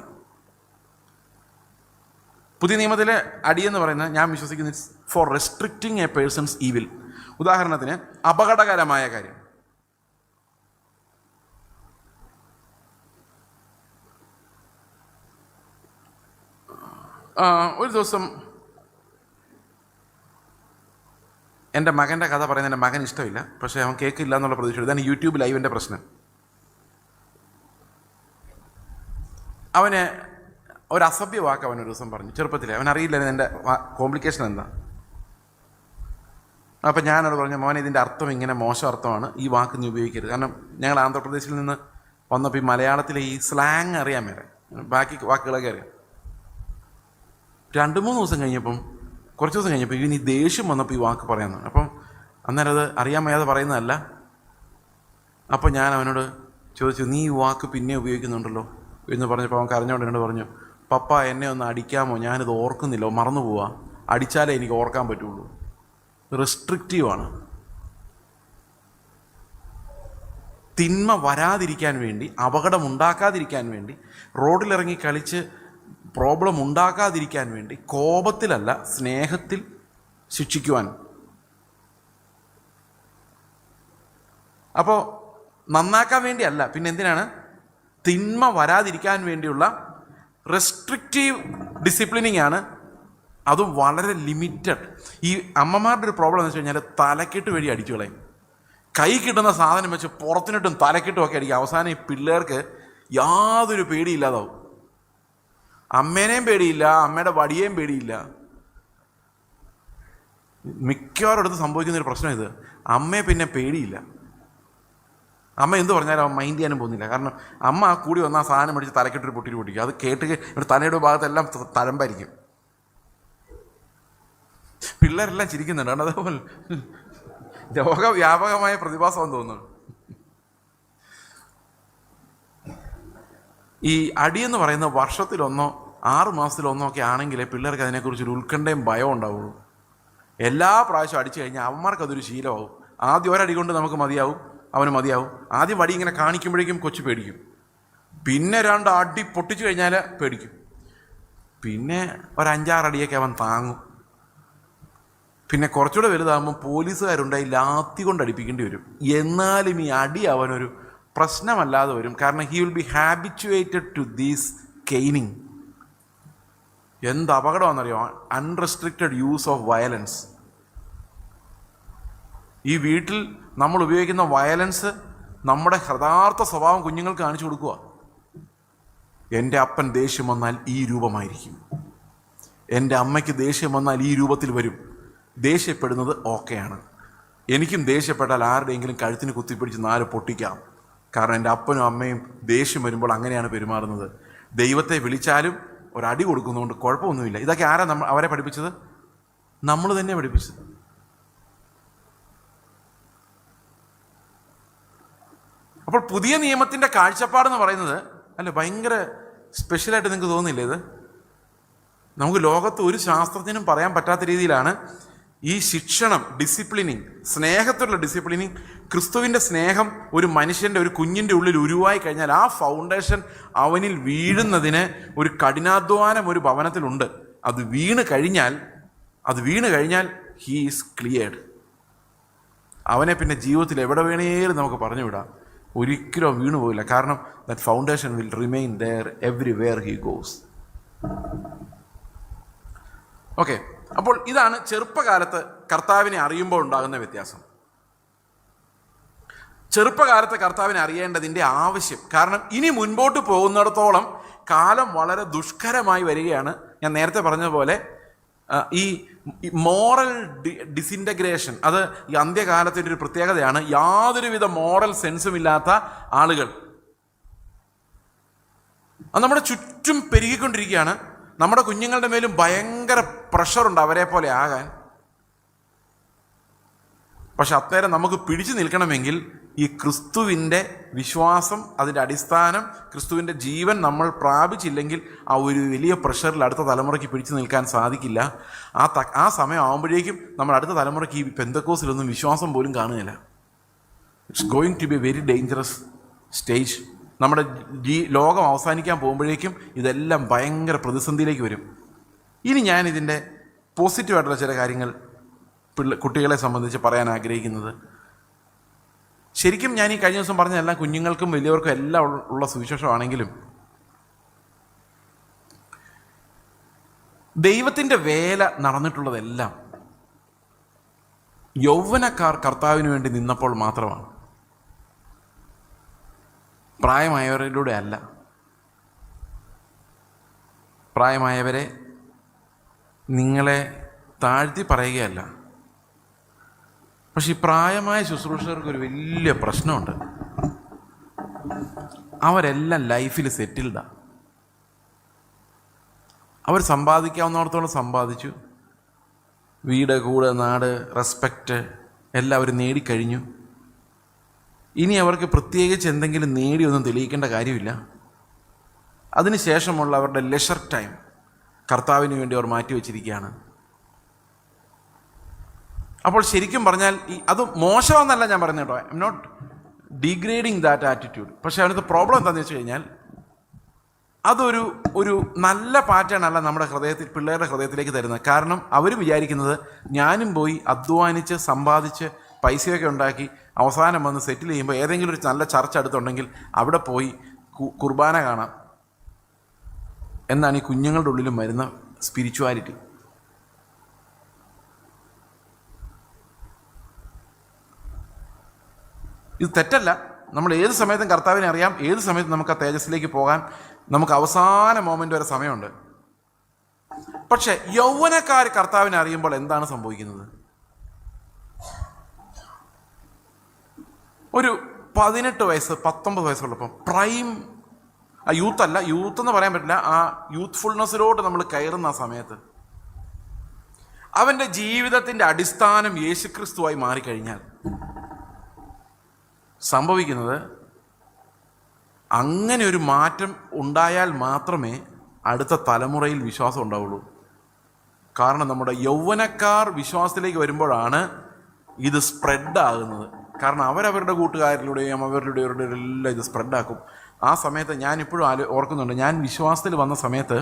പുതിയ നിയമത്തിലെ അടിയെന്ന് പറയുന്നത് ഞാൻ വിശ്വസിക്കുന്നത് for restricting a person's evil. ഉദാഹരണത്തിന്, അപകടകരമായ കാര്യം. ഒരു ദിവസം എൻ്റെ മകൻ്റെ കഥ പറയുന്നത് എൻ്റെ മകൻ ഇഷ്ടമില്ല, പക്ഷേ അവൻ കേൾക്കില്ല എന്നുള്ള പ്രതീക്ഷ. ഇതാണ് യൂട്യൂബ് ലൈവിൻ്റെ പ്രശ്നം. അവന് ഒരു അസഭ്യ വാക്ക് അവനൊരു ദിവസം പറഞ്ഞു, ചെറുപ്പത്തിലെ. അവനറിയില്ല എൻ്റെ കോംപ്ലിക്കേഷൻ എന്താ. അപ്പം ഞാനത് പറഞ്ഞു, മോനെ ഇതിൻ്റെ അർത്ഥം ഇങ്ങനെ മോശം അർത്ഥമാണ്, ഈ വാക്ക് നീ ഉപയോഗിക്കരുത്. കാരണം ഞങ്ങൾ ആന്ധ്രാപ്രദേശിൽ നിന്ന് വന്നപ്പോൾ ഈ മലയാളത്തിലെ ഈ സ്ലാങ് അറിയാൻ മേലെ, ബാക്കി വാക്കുകളൊക്കെ അറിയാം. 2-3 ദിവസം കഴിഞ്ഞപ്പം, കുറച്ച് ദിവസം കഴിഞ്ഞപ്പോൾ ഇവന് ഈ ദേഷ്യം വന്നപ്പോൾ ഈ വാക്ക് പറയാമെന്ന്. അപ്പം അന്നേരം അത് അറിയാൻ വയ്യാതെ പറയുന്നതല്ല. അപ്പം ഞാൻ അവനോട് ചോദിച്ചു, നീ ഈ വാക്ക് പിന്നെ ഉപയോഗിക്കുന്നുണ്ടല്ലോ എന്ന് പറഞ്ഞപ്പോൾ അവൻ കരഞ്ഞോണ്ട് എന്നോട് പറഞ്ഞു, പപ്പ എന്നെ ഒന്ന് അടിക്കാമോ, ഞാനിത് ഓർക്കുന്നില്ല, മറന്നു പോവാ, അടിച്ചാലേ എനിക്ക് ഓർക്കാൻ പറ്റുള്ളൂ. റെസ്ട്രിക്റ്റീവാണ്. തിന്മ വരാതിരിക്കാൻ വേണ്ടി, അപകടം ഉണ്ടാക്കാതിരിക്കാൻ വേണ്ടി, റോഡിലിറങ്ങി കളിച്ച് പ്രോബ്ലം ഉണ്ടാക്കാതിരിക്കാൻ വേണ്ടി, കോപത്തിലല്ല സ്നേഹത്തിൽ ശിക്ഷിക്കുവാൻ. അപ്പോൾ നന്നാക്കാൻ വേണ്ടിയല്ല, പിന്നെ എന്തിനാണ്? തിന്മ വരാതിരിക്കാൻ വേണ്ടിയുള്ള റെസ്ട്രിക്റ്റീവ് ഡിസിപ്ലിനിങ് ആണ്. അതും വളരെ ലിമിറ്റഡ്. ഈ അമ്മമാരുടെ ഒരു പ്രോബ്ലം എന്ന് വെച്ച് കഴിഞ്ഞാൽ തലക്കെട്ട് വഴി അടിച്ചു കളയും. കൈ കിട്ടുന്ന സാധനം വെച്ച് പുറത്തിനിട്ടും തലക്കെട്ടും ഒക്കെ അടിക്കും. അവസാനം ഈ പിള്ളേർക്ക് യാതൊരു പേടിയില്ലാതാവും. അമ്മേനെയും പേടിയില്ല, അമ്മയുടെ വടിയേയും പേടിയില്ല. മിക്കവാറും അടുത്ത് സംഭവിക്കുന്നൊരു പ്രശ്നം ഇത്, അമ്മയെ പിന്നെ പേടിയില്ല. അമ്മ എന്ത് പറഞ്ഞാലും അവൻ മൈൻഡ് ചെയ്യാനും പോകുന്നില്ല. കാരണം അമ്മ ആ കൂടി വന്ന ആ സാധനം മേടിച്ച് തലക്കെട്ടൊരു പൊട്ടിട്ട് പൊട്ടിക്കും. അത് കേട്ട് ഒരു തലയുടെ ഭാഗത്തെല്ലാം തഴമ്പായിരിക്കും. പിള്ളേരെല്ലാം ചിരിക്കുന്നുണ്ട്. കാരണം അതേപോലെ ലോകവ്യാപകമായ പ്രതിഭാസമെന്ന് തോന്നുന്നു. ഈ അടിയെന്ന് പറയുന്ന വർഷത്തിലൊന്നോ 6 മാസത്തിലൊന്നോ ഒക്കെ ആണെങ്കിലേ പിള്ളേർക്ക് അതിനെക്കുറിച്ചൊരു ഉത്കണ്ഠയും ഭയം ഉണ്ടാവുള്ളൂ. എല്ലാ പ്രാവശ്യവും അടിച്ചു കഴിഞ്ഞാൽ അവന്മാർക്ക് അതൊരു ശീലമാവും. ആദ്യം ഒരടി കൊണ്ട് നമുക്ക് മതിയാവും, അവന് മതിയാവും. ആദ്യം വടി ഇങ്ങനെ കാണിക്കുമ്പോഴേക്കും കൊച്ചു പേടിക്കും. പിന്നെ 2 അടി പൊട്ടിച്ചു കഴിഞ്ഞാൽ പേടിക്കും. പിന്നെ ഒരു 5-6 അടിയൊക്കെ അവൻ താങ്ങും. പിന്നെ കുറച്ചുകൂടെ വലുതാകുമ്പോൾ പോലീസുകാരുണ്ടായി ലാത്തി കൊണ്ട് അടിപ്പിക്കേണ്ടി വരും. എന്നാലും ഈ അടി അവനൊരു പ്രശ്നമല്ലാതെ വരും. കാരണം he will be habituated to these caning. എന്ത് അപകടമാണെന്നറിയോ? Unrestricted use of violence. ഈ വീട്ടിൽ നമ്മൾ ഉപയോഗിക്കുന്ന വയലൻസ് നമ്മുടെ യഥാർത്ഥ സ്വഭാവം കുഞ്ഞുങ്ങൾക്ക് കാണിച്ചു കൊടുക്കുക. എൻ്റെ അപ്പൻ ദേഷ്യം വന്നാൽ ഈ രൂപമായിരിക്കും, എൻ്റെ അമ്മയ്ക്ക് ദേഷ്യം വന്നാൽ ഈ രൂപത്തിൽ വരും. ദേഷ്യപ്പെടുന്നത് ഓക്കെയാണ്. എനിക്കും ദേഷ്യപ്പെട്ടാൽ ആരുടെയെങ്കിലും കഴുത്തിന് കുത്തിപ്പിടിച്ച് 4 പൊട്ടിക്കാം. കാരണം എൻ്റെ അപ്പനും അമ്മയും ദേഷ്യം വരുമ്പോൾ അങ്ങനെയാണ് പെരുമാറുന്നത്. ദൈവത്തെ വിളിച്ചാലും ഒരടി കൊടുക്കുന്നതുകൊണ്ട് കുഴപ്പമൊന്നുമില്ല. ഇതൊക്കെ ആരാ അവരെ പഠിപ്പിച്ചത്? നമ്മൾ തന്നെ പഠിപ്പിച്ചത്. അപ്പോൾ പുതിയ നിയമത്തിൻ്റെ കാഴ്ചപ്പാടെന്ന് പറയുന്നത് അല്ല ഭയങ്കര സ്പെഷ്യലായിട്ട് നിങ്ങൾക്ക് തോന്നുന്നില്ലേ? ഇത് നമുക്ക് ലോകത്ത് ഒരു ശാസ്ത്രജ്ഞനും പറയാൻ പറ്റാത്ത രീതിയിലാണ് ഈ ശിക്ഷണം, ഡിസിപ്ലിനിങ്, സ്നേഹത്തിലുള്ള ഡിസിപ്ലിനിങ്. ക്രിസ്തുവിൻ്റെ സ്നേഹം ഒരു മനുഷ്യൻ്റെ, ഒരു കുഞ്ഞിൻ്റെ ഉള്ളിൽ ഉരുവായി കഴിഞ്ഞാൽ ആ ഫൗണ്ടേഷൻ അവനിൽ വീഴുന്നതിന് ഒരു കഠിനാധ്വാനം ഒരു ഭവനത്തിലുണ്ട്. അത് വീണ് കഴിഞ്ഞാൽ ഹീ ഈസ് ക്ലിയർഡ്. അവനെ പിന്നെ ജീവിതത്തിൽ എവിടെ വേണേലും നമുക്ക് പറഞ്ഞു വിടാം. ഒരിക്കലും വീണു പോയില്ല. കാരണം that foundation will remain there everywhere he goes. Okay, അപ്പോൾ ഇതാണ് ചെറുപ്പകാലത്ത് കർത്താവിനെ അറിയുമ്പോൾ ഉണ്ടാകുന്ന വ്യത്യാസം. ചെറുപ്പകാലത്ത് കർത്താവിനെ അറിയേണ്ടതിൻ്റെ ആവശ്യം. കാരണം ഇനി മുൻപോട്ട് പോകുന്നിടത്തോളം കാലം വളരെ ദുഷ്കരമായി വരികയാണ്. ഞാൻ നേരത്തെ പറഞ്ഞതുപോലെ ഈ മോറൽ ഡിസിൻറ്റഗ്രേഷൻ അത് ഈ അന്ത്യകാലത്തിൻ്റെ ഒരു പ്രത്യേകതയാണ്. യാതൊരുവിധ മോറൽ സെൻസും ഇല്ലാത്ത ആളുകൾ അത് നമ്മുടെ ചുറ്റും പെരുകിക്കൊണ്ടിരിക്കുകയാണ്. നമ്മുടെ കുഞ്ഞുങ്ങളുടെ മേലും ഭയങ്കര പ്രഷറുണ്ട് അവരെ പോലെ ആകാൻ. പക്ഷെ അന്നേരം നമുക്ക് പിടിച്ചു നിൽക്കണമെങ്കിൽ ഈ ക്രിസ്തുവിൻ്റെ വിശ്വാസം, അതിൻ്റെ അടിസ്ഥാനം, ക്രിസ്തുവിൻ്റെ ജീവൻ നമ്മൾ പ്രാപിച്ചില്ലെങ്കിൽ ആ ഒരു വലിയ പ്രഷറിൽ അടുത്ത തലമുറയ്ക്ക് പിടിച്ചു നിൽക്കാൻ സാധിക്കില്ല. ആ സമയം ആകുമ്പോഴേക്കും നമ്മൾ അടുത്ത തലമുറയ്ക്ക് ഈ പെന്തക്കോസിലൊന്നും വിശ്വാസം പോലും കാണുകയില്ല. It's going to be a very dangerous stage. നമ്മുടെ ലോകം അവസാനിക്കാൻ പോകുമ്പോഴേക്കും ഇതെല്ലാം ഭയങ്കര പ്രതിസന്ധിയിലേക്ക് വരും. ഇനി ഞാൻ ഇതിൻ്റെ പോസിറ്റീവായിട്ടുള്ള ചില കാര്യങ്ങൾ കുട്ടികളെ സംബന്ധിച്ച് പറയാൻ ആഗ്രഹിക്കുന്നത്, ശരിക്കും ഞാൻ ഈ കഴിഞ്ഞ ദിവസം പറഞ്ഞ എല്ലാം കുഞ്ഞുങ്ങൾക്കും വലിയവർക്കും എല്ലാം ഉള്ള സുവിശേഷമാണെങ്കിലും ദൈവത്തിൻ്റെ വേല നടന്നിട്ടുള്ളതെല്ലാം യൗവനക്കാർ കർത്താവിന് വേണ്ടി നിന്നപ്പോൾ മാത്രമാണ്. പ്രായമായവരിലൂടെ അല്ല. പ്രായമായവരെ നിങ്ങളെ താഴ്ത്തി പറയുകയല്ല. പക്ഷെ ഈ പ്രായമായ ശുശ്രൂഷകർക്കൊരു വലിയ പ്രശ്നമുണ്ട്. അവരെല്ലാം ലൈഫിൽ സെറ്റിൽഡാണ്. അവർ സമ്പാദിക്കാവുന്നിടത്തോളം സമ്പാദിച്ചു. വീട്, കൂട്, നാട്, റെസ്പെക്റ്റ് എല്ലാം അവർ നേടിക്കഴിഞ്ഞു. ഇനി അവർക്ക് പ്രത്യേകിച്ച് എന്തെങ്കിലും നേടിയൊന്നും തെളിയിക്കേണ്ട കാര്യമില്ല. അതിനുശേഷമുള്ള അവരുടെ ലെഷർ ടൈം കർത്താവിന് വേണ്ടി അവർ മാറ്റിവെച്ചിരിക്കുകയാണ്. അപ്പോൾ ശരിക്കും പറഞ്ഞാൽ അത് മോശമെന്നല്ല ഞാൻ പറയുന്നത് കേട്ടോ. I am not degrading that attitude. പക്ഷേ അതിനകത്ത് പ്രോബ്ലം എന്താണെന്ന് വെച്ച് കഴിഞ്ഞാൽ അതൊരു നല്ല പാറ്റേൺ അല്ല നമ്മുടെ പിള്ളേരുടെ ഹൃദയത്തിലേക്ക് തരുന്നത്. കാരണം അവർ വിചാരിക്കുന്നത് ഞാനും പോയി അധ്വാനിച്ച് സമ്പാദിച്ച് പൈസയൊക്കെ ഉണ്ടാക്കി അവസാനം വന്ന് സെറ്റിൽ ചെയ്യുമ്പോൾ ഏതെങ്കിലും ഒരു നല്ല ചർച്ച അടുത്തുണ്ടെങ്കിൽ അവിടെ പോയി കുർബാന കാണാം എന്നാണ് ഈ കുഞ്ഞുങ്ങളുടെ ഉള്ളിലും വരുന്ന സ്പിരിച്വാലിറ്റി. ഇത് തെറ്റല്ല. നമ്മൾ ഏത് സമയത്തും കർത്താവിനെ അറിയാം. ഏത് സമയത്തും നമുക്ക് ആ തേജസ്സിലേക്ക് പോകാൻ നമുക്ക് അവസാന മൊമെൻ്റ് വരെ സമയമുണ്ട്. പക്ഷെ യൗവനക്കാർ കർത്താവിനെ അറിയുമ്പോൾ എന്താണ് സംഭവിക്കുന്നത്? 18 വയസ്സ് 19 വയസ്സുള്ളപ്പം പ്രൈം, യൂത്ത് അല്ല, യൂത്ത് എന്ന് പറയാൻ പറ്റില്ല, ആ യൂത്ത്ഫുൾനെസ്സിലോട്ട് നമ്മൾ കയറുന്ന ആ സമയത്ത് അവൻ്റെ ജീവിതത്തിൻ്റെ അടിസ്ഥാനം യേശുക്രിസ്തുവായി മാറിക്കഴിഞ്ഞാൽ സംഭവിക്കുന്നത്, അങ്ങനെ ഒരു മാറ്റം ഉണ്ടായാൽ മാത്രമേ അടുത്ത തലമുറയിൽ വിശ്വാസം ഉണ്ടാവുള്ളൂ. കാരണം നമ്മുടെ യൗവനക്കാർ വിശ്വാസത്തിലേക്ക് വരുമ്പോഴാണ് ഇത് സ്പ്രെഡാകുന്നത്. കാരണം അവരവരുടെ കൂട്ടുകാരിലൂടെയും അവരുടെ എല്ലാം ഇത് സ്പ്രെഡാക്കും. ആ സമയത്ത് ഞാനിപ്പോഴും ഓർക്കുന്നുണ്ട്, ഞാൻ വിശ്വാസത്തിൽ വന്ന സമയത്ത്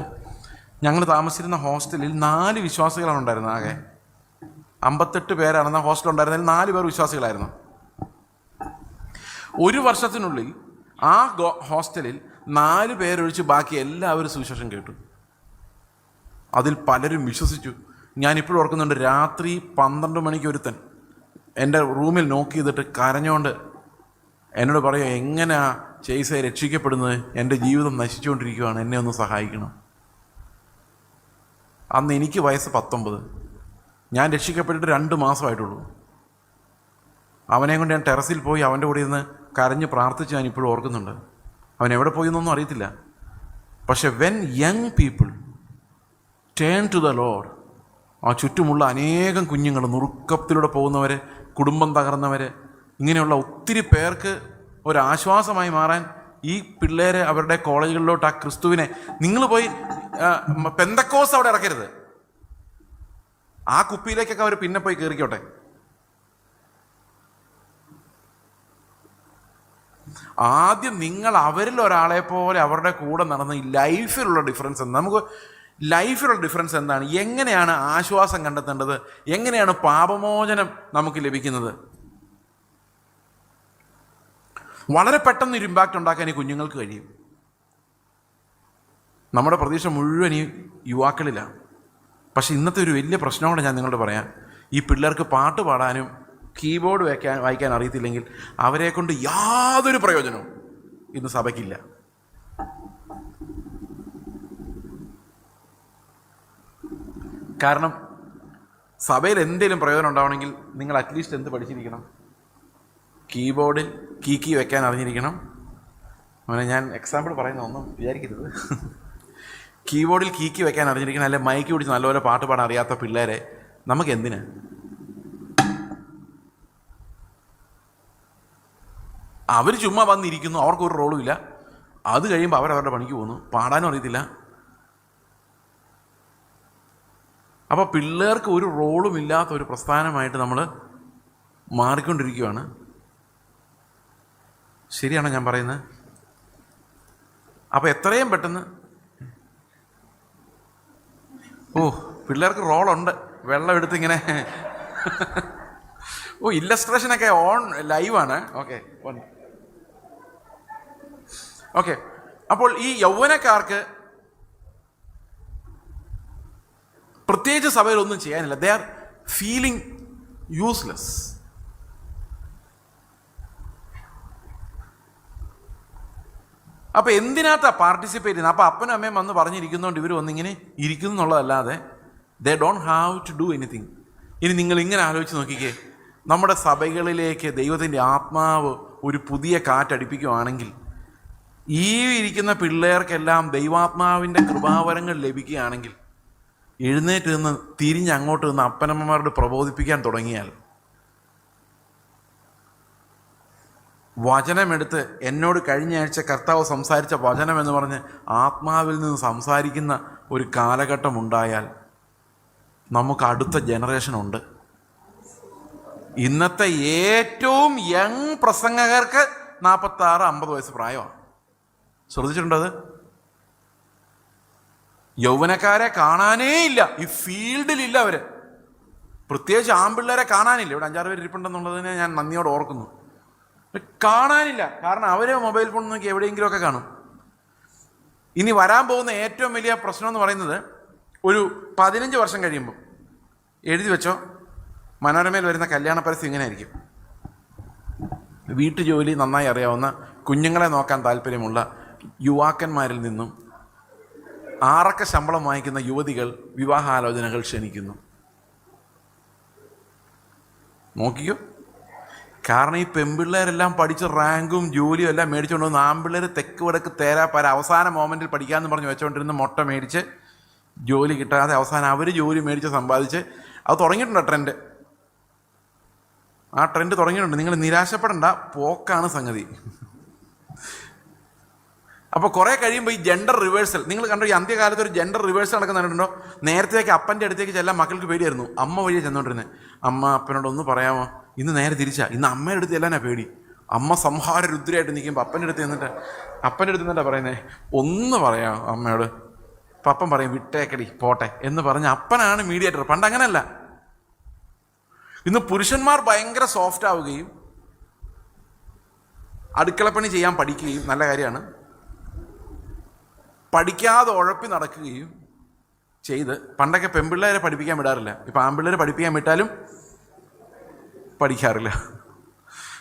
ഞങ്ങൾ താമസിച്ചിരുന്ന ഹോസ്റ്റലിൽ 4 വിശ്വാസികളാണ് ഉണ്ടായിരുന്നത്. ആകെ 58 പേരാണെന്ന ഹോസ്റ്റൽ ഉണ്ടായിരുന്നതിൽ 4 പേർ വിശ്വാസികളായിരുന്നു. ഒരു വർഷത്തിനുള്ളിൽ ആ ഹോസ്റ്റലിൽ 4 പേരൊഴിച്ച് ബാക്കി എല്ലാവരും സുവിശേഷം കേട്ടു. അതിൽ പലരും വിശ്വസിച്ചു. ഞാനിപ്പോഴും ഓർക്കുന്നുണ്ട്, രാത്രി 12 മണിക്ക് ഒരുത്തൻ എൻ്റെ റൂമിൽ നോക്ക് ചെയ്തിട്ട് കരഞ്ഞുകൊണ്ട് എന്നോട് പറയുക, എങ്ങനെയാ ചേയ്സെ രക്ഷിക്കപ്പെടുന്നത്, എൻ്റെ ജീവിതം നശിച്ചുകൊണ്ടിരിക്കുകയാണ്, എന്നെ ഒന്ന് സഹായിക്കണം. അന്ന് എനിക്ക് വയസ്സ് 19, ഞാൻ രക്ഷിക്കപ്പെട്ടിട്ട് 2 മാസമായിട്ടുള്ളൂ. അവനെ കൊണ്ട് ഞാൻ ടെറസിൽ പോയി അവൻ്റെ കൂടെ ഇരുന്ന് കരഞ്ഞ് പ്രാർത്ഥിച്ച് ഞാൻ ഇപ്പോഴും ഓർക്കുന്നുണ്ട്. അവൻ എവിടെ പോയി എന്നൊന്നും അറിയത്തില്ല. പക്ഷെ when young people turn to the lord, ആ ചുറ്റുമുള്ള അനേകം കുഞ്ഞുങ്ങൾ, നുറുക്കത്തിലൂടെ പോകുന്നവർ, കുടുംബം തകർന്നവർ, ഇങ്ങനെയുള്ള ഒത്തിരി പേർക്ക് ഒരാശ്വാസമായി മാറാൻ ഈ പിള്ളേരെ അവരുടെ കോളേജുകളിലോട്ട് ആ ക്രിസ്തുവിനെ, നിങ്ങൾ പോയി പെന്തക്കോസ് അവിടെ ഇറക്കരുത്, ആ കുപ്പിയിലേക്കൊക്കെ അവർ പിന്നെ പോയി കയറിക്കോട്ടെ. ആദ്യം നിങ്ങൾ അവരിൽ ഒരാളെ പോലെ അവരുടെ കൂടെ നടന്ന് ഈ ലൈഫിലുള്ള ഡിഫറൻസ് എന്താ, നമുക്ക് ലൈഫിലുള്ള ഡിഫറൻസ് എന്താണ്, എങ്ങനെയാണ് ആശ്വാസം കണ്ടെത്തേണ്ടത്, എങ്ങനെയാണ് പാപമോചനം നമുക്ക് ലഭിക്കുന്നത്, വളരെ പെട്ടെന്ന് ഒരു ഇമ്പാക്റ്റ് ഉണ്ടാക്കാൻ ഈ കുഞ്ഞുങ്ങൾക്ക് കഴിയും. നമ്മുടെ പ്രതീക്ഷ മുഴുവൻ ഈ യുവാക്കളിലാണ്. പക്ഷെ ഇന്നത്തെ ഒരു വലിയ പ്രശ്നം കൂടെ ഞാൻ നിങ്ങളോട് പറയാം. ഈ പിള്ളേർക്ക് പാട്ട് പാടാനും കീബോർഡ് വായിക്കാൻ അറിയത്തില്ലെങ്കിൽ അവരെ കൊണ്ട് യാതൊരു പ്രയോജനവും ഇന്ന് സഭയ്ക്കില്ല. കാരണം സഭയിൽ എന്തെങ്കിലും പ്രയോജനം ഉണ്ടാവണമെങ്കിൽ നിങ്ങൾ അറ്റ്ലീസ്റ്റ് എന്ത് പഠിച്ചിരിക്കണം? കീബോർഡിൽ കീ വെക്കാൻ അറിഞ്ഞിരിക്കണം. അങ്ങനെ ഞാൻ എക്സാമ്പിൾ പറയുന്ന ഒന്നും വിചാരിക്കരുത്. കീബോർഡിൽ കീ വെക്കാൻ അറിഞ്ഞിരിക്കണം. അല്ലെ മൈക്ക് പിടിച്ച് നല്ലപോലെ പാട്ട് പാടാൻ അറിയാത്ത പിള്ളേരെ നമുക്ക് എന്തിന്? അവർ ചുമ്മാ വന്നിരിക്കുന്നു, അവർക്കൊരു റോളും ഇല്ല. അത് കഴിയുമ്പോൾ അവരവരുടെ പണിക്ക് പോകുന്നു, പാടാനും അറിയത്തില്ല. അപ്പോൾ പിള്ളേർക്ക് ഒരു റോളും ഇല്ലാത്ത ഒരു പ്രസ്ഥാനമായിട്ട് നമ്മൾ മാറിക്കൊണ്ടിരിക്കുകയാണ്. ശരിയാണോ ഞാൻ പറയുന്നത്? അപ്പോൾ എത്രയും പെട്ടെന്ന് പിള്ളേർക്ക് റോളുണ്ട്, വെള്ളം എടുത്തിങ്ങനെ ഇല്ലസ്ട്രേഷനൊക്കെ ഓൺ ലൈവാണ്. ഓക്കെ. അപ്പോൾ ഈ യൗവനക്കാർക്ക് പ്രത്യേകിച്ച് സഭയിൽ ഒന്നും ചെയ്യാനില്ല. They are feeling useless. അപ്പോൾ എന്തിനകത്താ പാർട്ടിസിപ്പേറ്റ് ചെയ്യുന്നത്? അപ്പോൾ അപ്പനും അമ്മയും വന്ന് പറഞ്ഞിരിക്കുന്നതുകൊണ്ട് ഇവർ വന്നിങ്ങനെ ഇരിക്കുന്നു എന്നുള്ളതല്ലാതെ they don't have to do anything. ഇനി നിങ്ങൾ ഇങ്ങനെ ആലോചിച്ച് നോക്കിക്കേ, നമ്മുടെ സഭകളിലേക്ക് ദൈവത്തിൻ്റെ ആത്മാവ് ഒരു പുതിയ കാറ്റടിപ്പിക്കുകയാണെങ്കിൽ ഈ ഇരിക്കുന്ന പിള്ളേർക്കെല്ലാം ദൈവാത്മാവിൻ്റെ കൃപാവരങ്ങൾ ലഭിക്കുകയാണെങ്കിൽ എഴുന്നേറ്റ് നിന്ന് തിരിഞ്ഞ് അങ്ങോട്ട് നിന്ന് അപ്പനമ്മമാരോട് പ്രബോധിപ്പിക്കാൻ തുടങ്ങിയാൽ, വചനമെടുത്ത് എന്നോട് കഴിഞ്ഞ ആഴ്ച കർത്താവ് സംസാരിച്ച വചനം എന്ന് പറഞ്ഞ് ആത്മാവിൽ നിന്ന് സംസാരിക്കുന്ന ഒരു കാലഘട്ടം ഉണ്ടായാൽ നമുക്ക് അടുത്ത ജനറേഷനുണ്ട്. ഇന്നത്തെ ഏറ്റവും യങ് പ്രസംഗകർക്ക് 46-50 വയസ്സ് പ്രായമാണ്. ശ്രദ്ധിച്ചിട്ടുണ്ടോ അത്? യൗവനക്കാരെ കാണാനേ ഇല്ല, ഈ ഫീൽഡിലില്ല അവർ. പ്രത്യേകിച്ച് ആൺപിള്ളേരെ കാണാനില്ല. ഇവിടെ 5-6 പേര് ഇരിപ്പുണ്ടെന്നുള്ളതിനെ ഞാൻ നന്ദിയോടെ ഓർക്കുന്നു. കാണാനില്ല. കാരണം അവർ മൊബൈൽ ഫോൺ നോക്കി എവിടെയെങ്കിലുമൊക്കെ കാണും. ഇനി വരാൻ പോകുന്ന ഏറ്റവും വലിയ പ്രശ്നം എന്ന് പറയുന്നത്, ഒരു 15 വർഷം കഴിയുമ്പോൾ എഴുതി വെച്ചോ, മനോരമയിൽ വരുന്ന കല്യാണ പരസ്യം ഇങ്ങനെ ആയിരിക്കും. വീട്ടുജോലി നന്നായി അറിയാവുന്ന, കുഞ്ഞുങ്ങളെ നോക്കാൻ താല്പര്യമുള്ള യുവാക്കന്മാരിൽ നിന്നും 6 ശമ്പളം വാങ്ങിക്കുന്ന യുവതികൾ വിവാഹാലോചനകൾ ക്ഷണിക്കുന്നു. നോക്കിക്കോ, കാരണം ഈ പെൺപിള്ളേരെല്ലാം പഠിച്ച് റാങ്കും ജോലിയും എല്ലാം മേടിച്ചുകൊണ്ട് വന്ന് ആൺപിള്ളേർ തെക്ക് വടക്ക് തേരാപ്പാര അവസാന മോമെൻറ്റിൽ പഠിക്കാമെന്ന് പറഞ്ഞ് വെച്ചുകൊണ്ടിരുന്ന് മുട്ട മേടിച്ച് ജോലി കിട്ടാതെ അവസാനം അവർ ജോലി മേടിച്ച് സമ്പാദിച്ച് അത് തുടങ്ങിയിട്ടുണ്ട് ട്രെൻഡ്. ആ ട്രെൻഡ് തുടങ്ങിയിട്ടുണ്ട്. നിങ്ങൾ നിരാശപ്പെടേണ്ട, പോക്കാണ് സംഗതി. അപ്പോൾ കുറേ കഴിയുമ്പോൾ ഈ ജെൻഡർ റിവേഴ്സൽ നിങ്ങൾ കണ്ടോ? ഈ അന്ത്യകാലത്ത് ഒരു ജെൻഡർ റിവേഴ്സൽ നടക്കുന്നുണ്ടോ? നേരത്തേക്ക് അപ്പൻ്റെ അടുത്തേക്ക് ചെല്ലാൻ മക്കൾക്ക് പേടിയായിരുന്നു, അമ്മ വഴിയെ ചെന്നുകൊണ്ടിരുന്നത്. അമ്മ അപ്പനോടൊന്ന് പറയാമോ? ഇന്ന് നേരെ തിരിച്ചാ, ഇന്ന് അമ്മയുടെ അടുത്ത് ചെല്ലാനാ പേടി. അമ്മ സംഹാര രുദ്രയായിട്ട് നിൽക്കുമ്പോൾ അപ്പൻ്റെ അടുത്ത് നിന്നിട്ടാ പറയുന്നത്, ഒന്ന് പറയാമോ അമ്മയോട്? അപ്പം അപ്പൻ പറയും വിട്ടേക്കടി പോട്ടെ എന്ന് പറഞ്ഞ് അപ്പനാണ് മീഡിയേറ്റർ. പണ്ട് അങ്ങനെയല്ല. ഇന്ന് പുരുഷന്മാർ ഭയങ്കര സോഫ്റ്റ് ആവുകയും അടുക്കളപ്പണി ചെയ്യാൻ പഠിക്കുകയും, നല്ല കാര്യമാണ്, പഠിക്കാതെ ഉഴപ്പി നടക്കുകയും ചെയ്ത്. പണ്ടൊക്കെ പെൺപിള്ളേരെ പഠിപ്പിക്കാൻ വിടാറില്ല, ഇപ്പം ആൺപിള്ളേരെ പഠിപ്പിക്കാൻ വിട്ടാലും പഠിക്കാറില്ല.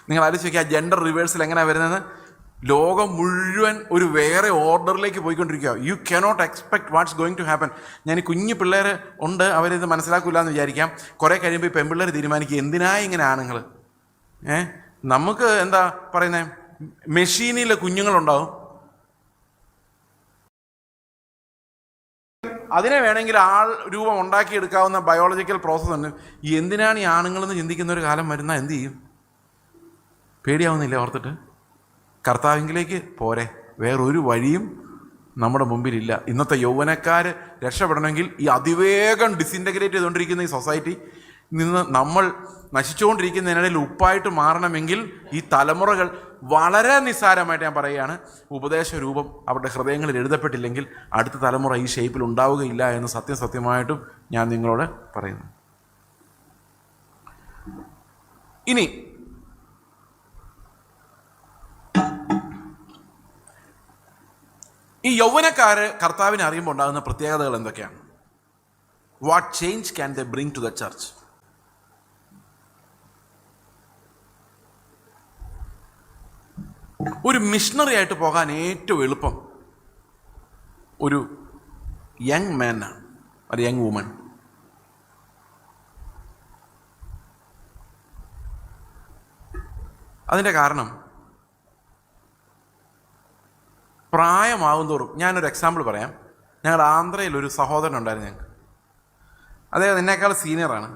നിങ്ങൾ ആലോചിച്ച് നോക്കിയാൽ ജെൻഡർ റിവേഴ്സൽ എങ്ങനെയാണ് വരുന്നത്? ലോകം മുഴുവൻ ഒരു വേറെ ഓർഡറിലേക്ക് പോയിക്കൊണ്ടിരിക്കുക. You cannot expect what's going to happen. ഞാൻ ഈ കുഞ്ഞു പിള്ളേർ ഉണ്ട്, അവരിത് മനസ്സിലാക്കില്ല എന്ന് വിചാരിക്കാം. കുറേ കഴിയുമ്പോൾ ഈ പെൺപിള്ളേർ തീരുമാനിക്കുക എന്തിനായി ഇങ്ങനെ ആണുങ്ങൾ. നമുക്ക് എന്താ പറയുന്നത്, മെഷീനിലെ കുഞ്ഞുങ്ങളുണ്ടാവും, അതിനെ വേണമെങ്കിൽ ആൾ രൂപം ഉണ്ടാക്കിയെടുക്കാവുന്ന ബയോളജിക്കൽ പ്രോസസ്സ് ഉണ്ട്. എന്തിനാണ് ഈ ആണുങ്ങളെന്ന് ചിന്തിക്കുന്ന ഒരു കാലം വരുന്നാൽ എന്ത് ചെയ്യും? പേടിയാവുന്നില്ല ഓർത്തിട്ട്? കർത്താവിങ്കിലേക്ക് പോരെ, വേറൊരു വഴിയും നമ്മുടെ മുമ്പിലില്ല. ഇന്നത്തെ യൗവനക്കാർ രക്ഷപ്പെടണമെങ്കിൽ ഈ അതിവേഗം ഡിസിൻറ്റഗ്രേറ്റ് ചെയ്തുകൊണ്ടിരിക്കുന്ന ഈ സൊസൈറ്റി നിന്ന് നമ്മൾ നശിച്ചുകൊണ്ടിരിക്കുന്നതിനിടയിൽ ഉപ്പായിട്ട് മാറണമെങ്കിൽ ഈ തലമുറകൾ വളരെ നിസ്സാരമായിട്ട് ഞാൻ പറയുകയാണ്, ഉപദേശ രൂപം അവരുടെ ഹൃദയങ്ങളിൽ എഴുതപ്പെട്ടില്ലെങ്കിൽ അടുത്ത തലമുറ ഈ ഷേപ്പിൽ ഉണ്ടാവുകയില്ല എന്ന് സത്യമായിട്ടും ഞാൻ നിങ്ങളോട് പറയുന്നു. ഇനി ഈ യൗവനക്കാര് കർത്താവിനെ അറിയുമ്പോൾ ഉണ്ടാകുന്ന പ്രത്യേകതകൾ എന്തൊക്കെയാണ്? What change can they bring to the church? ഒരു മിഷണറി ആയിട്ട് പോകാൻ ഏറ്റവും എളുപ്പം ഒരു യങ് മാനാണ്, ഒരു യങ് വുമൺ. അതിൻ്റെ കാരണം പ്രായമാവും തോറും, ഞാനൊരു എക്സാമ്പിൾ പറയാം. ഞങ്ങളുടെ ആന്ധ്രയിൽ ഒരു സഹോദരൻ ഉണ്ടായിരുന്നു ഞങ്ങൾക്ക്. അദ്ദേഹം എന്നേക്കാൾ സീനിയറാണ്.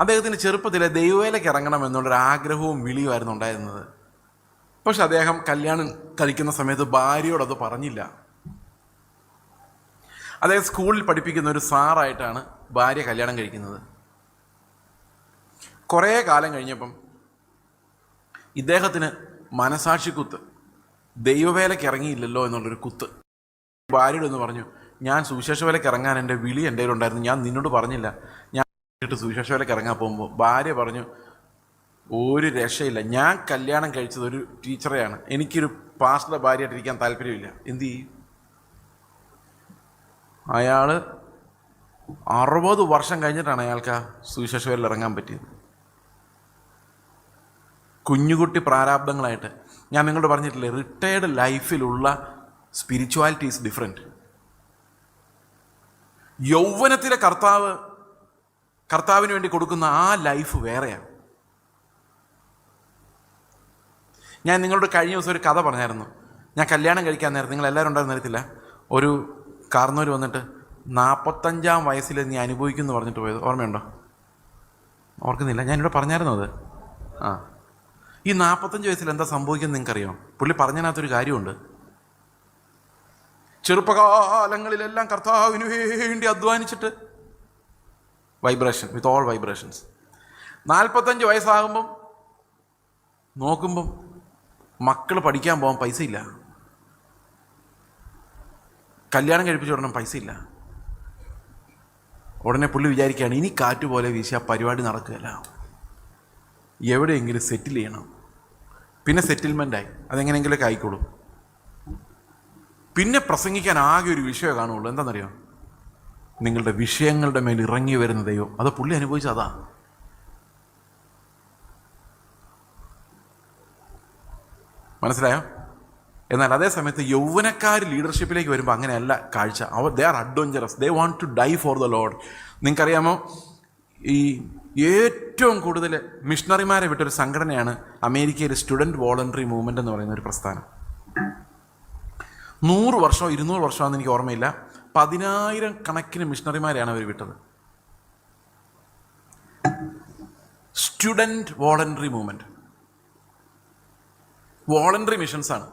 അദ്ദേഹത്തിന് ചെറുപ്പത്തിലെ ദൈവവേലയ്ക്ക് ഇറങ്ങണം എന്നുള്ളൊരു ആഗ്രഹവും വിളിയുമായിരുന്നു ഉണ്ടായിരുന്നത്. പക്ഷെ അദ്ദേഹം കല്യാണം കഴിക്കുന്ന സമയത്ത് ഭാര്യയോടത് പറഞ്ഞില്ല. അദ്ദേഹം സ്കൂളിൽ പഠിപ്പിക്കുന്ന ഒരു സാറായിട്ടാണ് ഭാര്യ കല്യാണം കഴിക്കുന്നത്. കുറേ കാലം കഴിഞ്ഞപ്പം ഇദ്ദേഹത്തിന് മനസാക്ഷിക്കുത്ത്, ദൈവവേലയ്ക്ക് ഇറങ്ങിയില്ലല്ലോ എന്നുള്ളൊരു കുത്ത്. ഭാര്യയോടൊന്ന് പറഞ്ഞു, ഞാൻ സുവിശേഷ വേലയ്ക്ക് ഇറങ്ങാൻ എൻ്റെ വിളി എൻ്റെ കയ്യിലുണ്ടായിരുന്നു, ഞാൻ നിന്നോട് പറഞ്ഞില്ല. ഞാൻ സുവിശേഷ വേലയ്ക്ക് ഇറങ്ങാൻ പോകുമ്പോൾ ഭാര്യ പറഞ്ഞു, ഒരു രക്ഷയില്ല, ഞാൻ കല്യാണം കഴിച്ചത് ഒരു ടീച്ചറെയാണ്, എനിക്കൊരു പാസ്റ്ററുടെ ഭാര്യയായിട്ടിരിക്കാൻ താല്പര്യമില്ല. എന്തു ചെയ്യും? അയാൾ 60 വർഷം കഴിഞ്ഞിട്ടാണ് അയാൾക്ക് ആ സുവിശേഷ വേലയിൽ ഇറങ്ങാൻ പറ്റിയത്. കുഞ്ഞുകുട്ടി പ്രാരാബ്ദങ്ങളായിട്ട്. ഞാൻ നിങ്ങളോട് പറഞ്ഞിട്ടില്ലേ, റിട്ടയർഡ് ലൈഫിലുള്ള സ്പിരിച്വാലിറ്റി ഈസ് ഡിഫറെൻറ്റ്. യൗവനത്തിലെ കർത്താവിന് വേണ്ടി കൊടുക്കുന്ന ആ ലൈഫ് വേറെയാണ്. ഞാൻ നിങ്ങളോട് കഴിഞ്ഞ ദിവസം ഒരു കഥ പറഞ്ഞായിരുന്നു. ഞാൻ കല്യാണം കഴിക്കാൻ നേരത്തെ, നിങ്ങളെല്ലാവരും ഉണ്ടായിരുന്ന അറിയത്തില്ല, ഒരു കാർന്നൂർ വന്നിട്ട് 45-ാം വയസ്സിൽ നീ അനുഭവിക്കുമെന്ന് പറഞ്ഞിട്ട് പോയത് ഓർമ്മയുണ്ടോ? ഓർക്കുന്നില്ല? ഞാനിവിടെ പറഞ്ഞായിരുന്നു അത്. ഈ 45 വയസ്സിൽ എന്താ സംഭവിക്കുന്നത് നിങ്ങൾക്കറിയാം? പുള്ളി പറഞ്ഞതിനകത്തൊരു കാര്യമുണ്ട്. ചെറുപ്പകാലങ്ങളിലെല്ലാം കർത്താവിന് വേണ്ടി അധ്വാനിച്ചിട്ട് വൈബ്രേഷൻ, വിത്ത് ഓൾ വൈബ്രേഷൻസ്. 45 വയസ്സാകുമ്പം നോക്കുമ്പം മക്കൾ പഠിക്കാൻ പോകാൻ പൈസ ഇല്ല, കല്യാണം കഴിപ്പിച്ച് വിടണം, പൈസ ഇല്ല. ഉടനെ പുള്ളി വിചാരിക്കുകയാണ്, ഇനി കാറ്റ് പോലെ വീശി ആ പരിപാടി നടക്കുകയല്ല, എവിടെയെങ്കിലും സെറ്റിൽ ചെയ്യണം. പിന്നെ സെറ്റിൽമെൻ്റായി, അതെങ്ങനെയെങ്കിലുമൊക്കെ ആയിക്കോളും. പിന്നെ പ്രസംഗിക്കാൻ ആകെ ഒരു വിഷയം കാണുള്ളൂ. എന്താണെന്നറിയോ? നിങ്ങളുടെ വിഷയങ്ങളുടെ മേൽ ഇറങ്ങി വരുന്ന ദൈവം. അത് പുള്ളി അനുഭവിച്ച അതാ. മനസ്സിലായോ? എന്നാൽ അതേ സമയത്ത് യൗവനക്കാർ ലീഡർഷിപ്പിലേക്ക് വരുമ്പോൾ അങ്ങനെയല്ല കാഴ്ച. They are adventurous, they want to die for the lord. നിങ്ങൾക്കറിയാമോ, ഈ ഏറ്റവും കൂടുതൽ മിഷണറിമാരെ വിട്ടൊരു സംഘടനയാണ് അമേരിക്കയിലെ സ്റ്റുഡൻറ്റ് വോളണ്ടറി മൂവ്മെൻ്റ് എന്ന് പറയുന്ന ഒരു പ്രസ്ഥാനം. 100 വർഷമോ 200 വർഷമാണെന്ന് എനിക്ക് ഓർമ്മയില്ല. 10,000 കണക്കിന് മിഷണറിമാരെയാണ് അവർ വിട്ടത്. സ്റ്റുഡൻറ്റ് വോളണ്ടറി മൂവ്മെൻറ്റ്, വോളണ്ടറി മിഷൻസാണ്.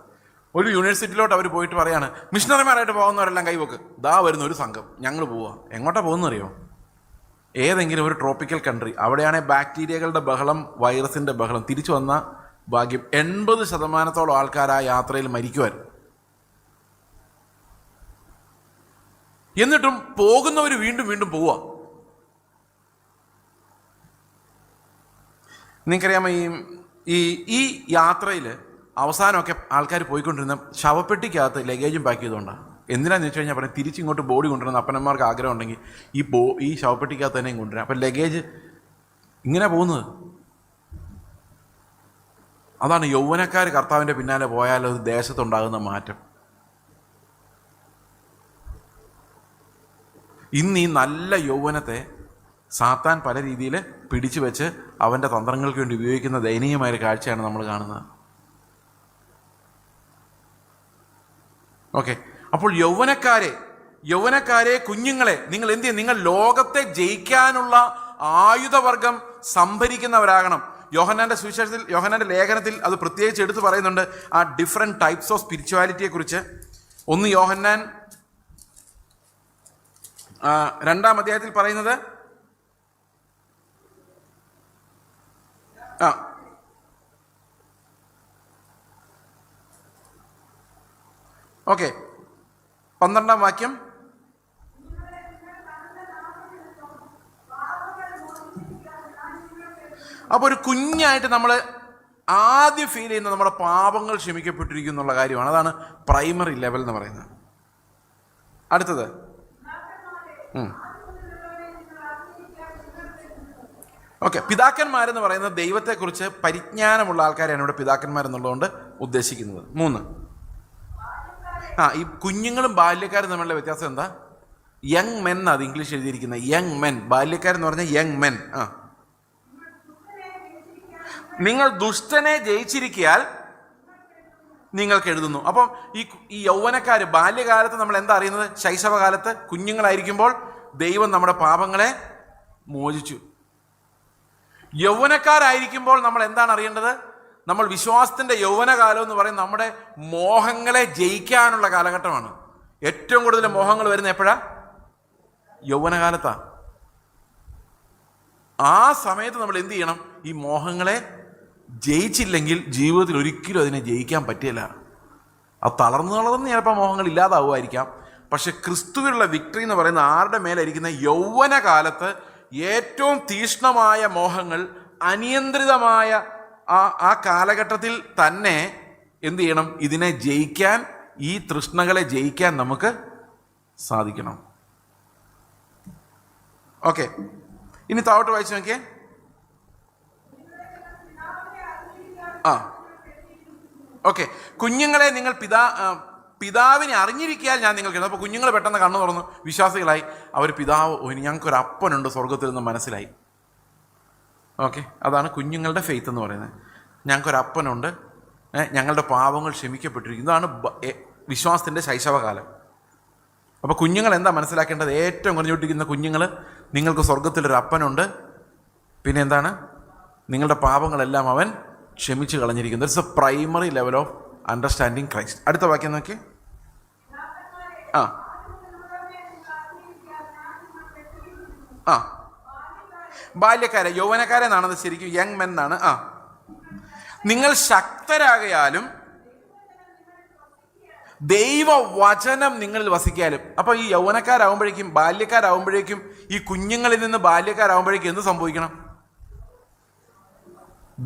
ഒരു യൂണിവേഴ്സിറ്റിയിലോട്ട് അവർ പോയിട്ട് പറയാണ്, മിഷണറിമാരായിട്ട് പോകുന്നവരെല്ലാം കൈവക്ക്, ദാ വരുന്ന ഒരു സംഘം, ഞങ്ങൾ പോവുക. എങ്ങോട്ടാണ് പോകുന്നറിയോ? ഏതെങ്കിലും ഒരു ട്രോപ്പിക്കൽ കൺട്രി. അവിടെയാണെങ്കിൽ ബാക്ടീരിയകളുടെ ബഹളം, വൈറസിൻ്റെ ബഹളം. തിരിച്ചു വന്ന ഭാഗ്യം 80% ആൾക്കാർ ആ യാത്രയിൽ മരിക്കുമായിരുന്നു. എന്നിട്ടും പോകുന്നവർ വീണ്ടും വീണ്ടും പോവുക. നിങ്ങൾക്കറിയാമോ, ഈ യാത്രയിൽ അവസാനമൊക്കെ ആൾക്കാർ പോയിക്കൊണ്ടിരുന്ന ശവപ്പെട്ടിക്കകത്ത് ലഗേജും പാക്ക് ചെയ്തുകൊണ്ടാണ്. എന്തിനാന്ന് വെച്ച് കഴിഞ്ഞാൽ പറയും, തിരിച്ചിങ്ങോട്ട് ബോഡി കൊണ്ടുവരുന്ന അപ്പനന്മാർക്ക് ആഗ്രഹം ഉണ്ടെങ്കിൽ ഈ ശവപ്പെട്ടിക്കകത്ത് തന്നെയും കൊണ്ടുവരാം. അപ്പം ലഗേജ് ഇങ്ങനെ പോകുന്നത്. അതാണ് യൗവനക്കാർ കർത്താവിൻ്റെ പിന്നാലെ പോയാൽ ഒരു ദേശത്തുണ്ടാകുന്ന മാറ്റം. ഇന്ന് ഈ നല്ല യൗവനത്തെ സാത്താൻ പല രീതിയിൽ പിടിച്ചു വെച്ച് അവൻ്റെ തന്ത്രങ്ങൾക്ക് വേണ്ടി ഉപയോഗിക്കുന്ന ദയനീയമായൊരു കാഴ്ചയാണ് നമ്മൾ കാണുന്നത്. ഓക്കെ, അപ്പോൾ യൗവനക്കാരെ കുഞ്ഞുങ്ങളെ നിങ്ങൾ എന്ത് ചെയ്യും? നിങ്ങൾ ലോകത്തെ ജയിക്കാനുള്ള ആയുധവർഗം സംഭരിക്കുന്നവരാകണം. യോഹന്നാൻ്റെ സുവിശേഷത്തിൽ, യോഹന്നാൻ്റെ ലേഖനത്തിൽ അത് പ്രത്യേകിച്ച് എടുത്ത് പറയുന്നുണ്ട്, ആ ഡിഫറെൻറ്റ് ടൈപ്സ് ഓഫ് സ്പിരിച്വാലിറ്റിയെ കുറിച്ച്. 1 യോഹന്നാൻ 2-ാം അധ്യായത്തിൽ പറയുന്നത്, ഓക്കെ, 12-ാം വാക്യം. അപ്പോൾ ഒരു കുഞ്ഞായിട്ട് നമ്മൾ ആദ്യം ഫീൽ ചെയ്യുന്ന നമ്മുടെ പാപങ്ങൾ ക്ഷമിക്കപ്പെട്ടിരിക്കും എന്നുള്ള കാര്യമാണ്. അതാണ് പ്രൈമറി ലെവൽ എന്ന് പറയുന്നത്. അടുത്തത് ഓക്കെ, പിതാക്കന്മാരെന്ന് പറയുന്നത് ദൈവത്തെക്കുറിച്ച് പരിജ്ഞാനമുള്ള ആൾക്കാരെയാണ് ഇവിടെ പിതാക്കന്മാരെന്നുള്ളതുകൊണ്ട് ഉദ്ദേശിക്കുന്നത്. 3, ഈ കുഞ്ഞുങ്ങളും ബാല്യക്കാരും തമ്മിലുള്ള വ്യത്യാസം എന്താ? യങ് മെൻ അത് ഇംഗ്ലീഷ് എഴുതിയിരിക്കുന്നത്. യങ് മെൻ, ബാല്യക്കാരെന്ന് പറഞ്ഞാൽ യങ് മെൻ. നിങ്ങൾ ദുഷ്ടനെ ജയിച്ചിരിക്കാൻ നിങ്ങൾക്ക് എഴുതുന്നു. അപ്പം ഈ യൗവനക്കാർ ബാല്യകാലത്ത് നമ്മൾ എന്താ അറിയുന്നത്? ശൈശവകാലത്ത് കുഞ്ഞുങ്ങളായിരിക്കുമ്പോൾ ദൈവം നമ്മുടെ പാപങ്ങളെ മോചിച്ചു. യൗവനക്കാരായിരിക്കുമ്പോൾ നമ്മൾ എന്താണ് അറിയേണ്ടത്? നമ്മൾ വിശ്വാസത്തിൻ്റെ യൗവനകാലം എന്ന് പറയുന്നത് നമ്മുടെ മോഹങ്ങളെ ജയിക്കാനുള്ള കാലഘട്ടമാണ്. ഏറ്റവും കൂടുതൽ മോഹങ്ങൾ വരുന്നത് എപ്പോഴാ? യൗവനകാലത്താ. ആ സമയത്ത് നമ്മൾ എന്ത് ചെയ്യണം? ഈ മോഹങ്ങളെ ജയിച്ചില്ലെങ്കിൽ ജീവിതത്തിൽ ഒരിക്കലും അതിനെ ജയിക്കാൻ പറ്റില്ല. അത് തളർന്ന് ചിലപ്പോൾ മോഹങ്ങൾ ഇല്ലാതാവുമായിരിക്കാം. പക്ഷെ ക്രിസ്തുവിലുള്ള വിക്ടറി എന്ന് പറയുന്ന ആരുടെ മേലായിരിക്കുന്ന യൗവനകാലത്ത് ഏറ്റവും തീക്ഷ്ണമായ മോഹങ്ങൾ അനിയന്ത്രിതമായ ആ കാലഘട്ടത്തിൽ തന്നെ എന്ത് ചെയ്യണം? ഇതിനെ ജയിക്കാൻ, ഈ തൃഷ്ണകളെ ജയിക്കാൻ നമുക്ക് സാധിക്കണം. ഓക്കെ, ഇനി താഴോട്ട് വായിച്ചു നോക്കിയേ. ഓക്കെ, കുഞ്ഞുങ്ങളെ നിങ്ങൾ പിതാവിനെ അറിഞ്ഞിരിക്കാൻ ഞാൻ നിങ്ങൾക്ക്. അപ്പോൾ കുഞ്ഞുങ്ങൾ പെട്ടെന്ന് കണ്ണു തുറന്നു വിശ്വാസികളായി. അവർ പിതാവ്, ഞങ്ങൾക്കൊരു അപ്പനുണ്ട് സ്വർഗത്തിൽ നിന്ന് മനസ്സിലായി. ഓക്കെ, അതാണ് കുഞ്ഞുങ്ങളുടെ ഫെയ്ത്ത് എന്ന് പറയുന്നത്. ഞങ്ങൾക്കൊരു അപ്പനുണ്ട്, ഞങ്ങളുടെ പാപങ്ങൾ ക്ഷമിക്കപ്പെട്ടിരിക്കും. ഇതാണ് വിശ്വാസത്തിൻ്റെ ശൈശവകാലം. അപ്പോൾ കുഞ്ഞുങ്ങൾ എന്താ മനസ്സിലാക്കേണ്ടത്? ഏറ്റവും കുറഞ്ഞുകൊണ്ടിരിക്കുന്ന കുഞ്ഞുങ്ങൾ, നിങ്ങൾക്ക് സ്വർഗത്തിലൊരു അപ്പനുണ്ട്, പിന്നെ എന്താണ്? നിങ്ങളുടെ പാപങ്ങളെല്ലാം അവൻ ക്ഷമിച്ച് കളഞ്ഞിരിക്കുന്നു. That's a primary level of understanding Christ. അടുത്ത വാക്യം നോക്കി. ബാല്യക്കാരെ, യൗവനക്കാരെ എന്നാണത് ശരിക്കും, യങ് മെൻ എന്നാണ്. നിങ്ങൾ ശക്തരാകയാലും ദൈവവചനം നിങ്ങളിൽ വസിക്കാലും. അപ്പോൾ ഈ യൗവനക്കാരാകുമ്പോഴേക്കും, ബാല്യക്കാരാകുമ്പോഴേക്കും, ഈ കുഞ്ഞുങ്ങളിൽ നിന്ന് ബാല്യക്കാരാകുമ്പോഴേക്കും എന്ത് സംഭവിക്കണം?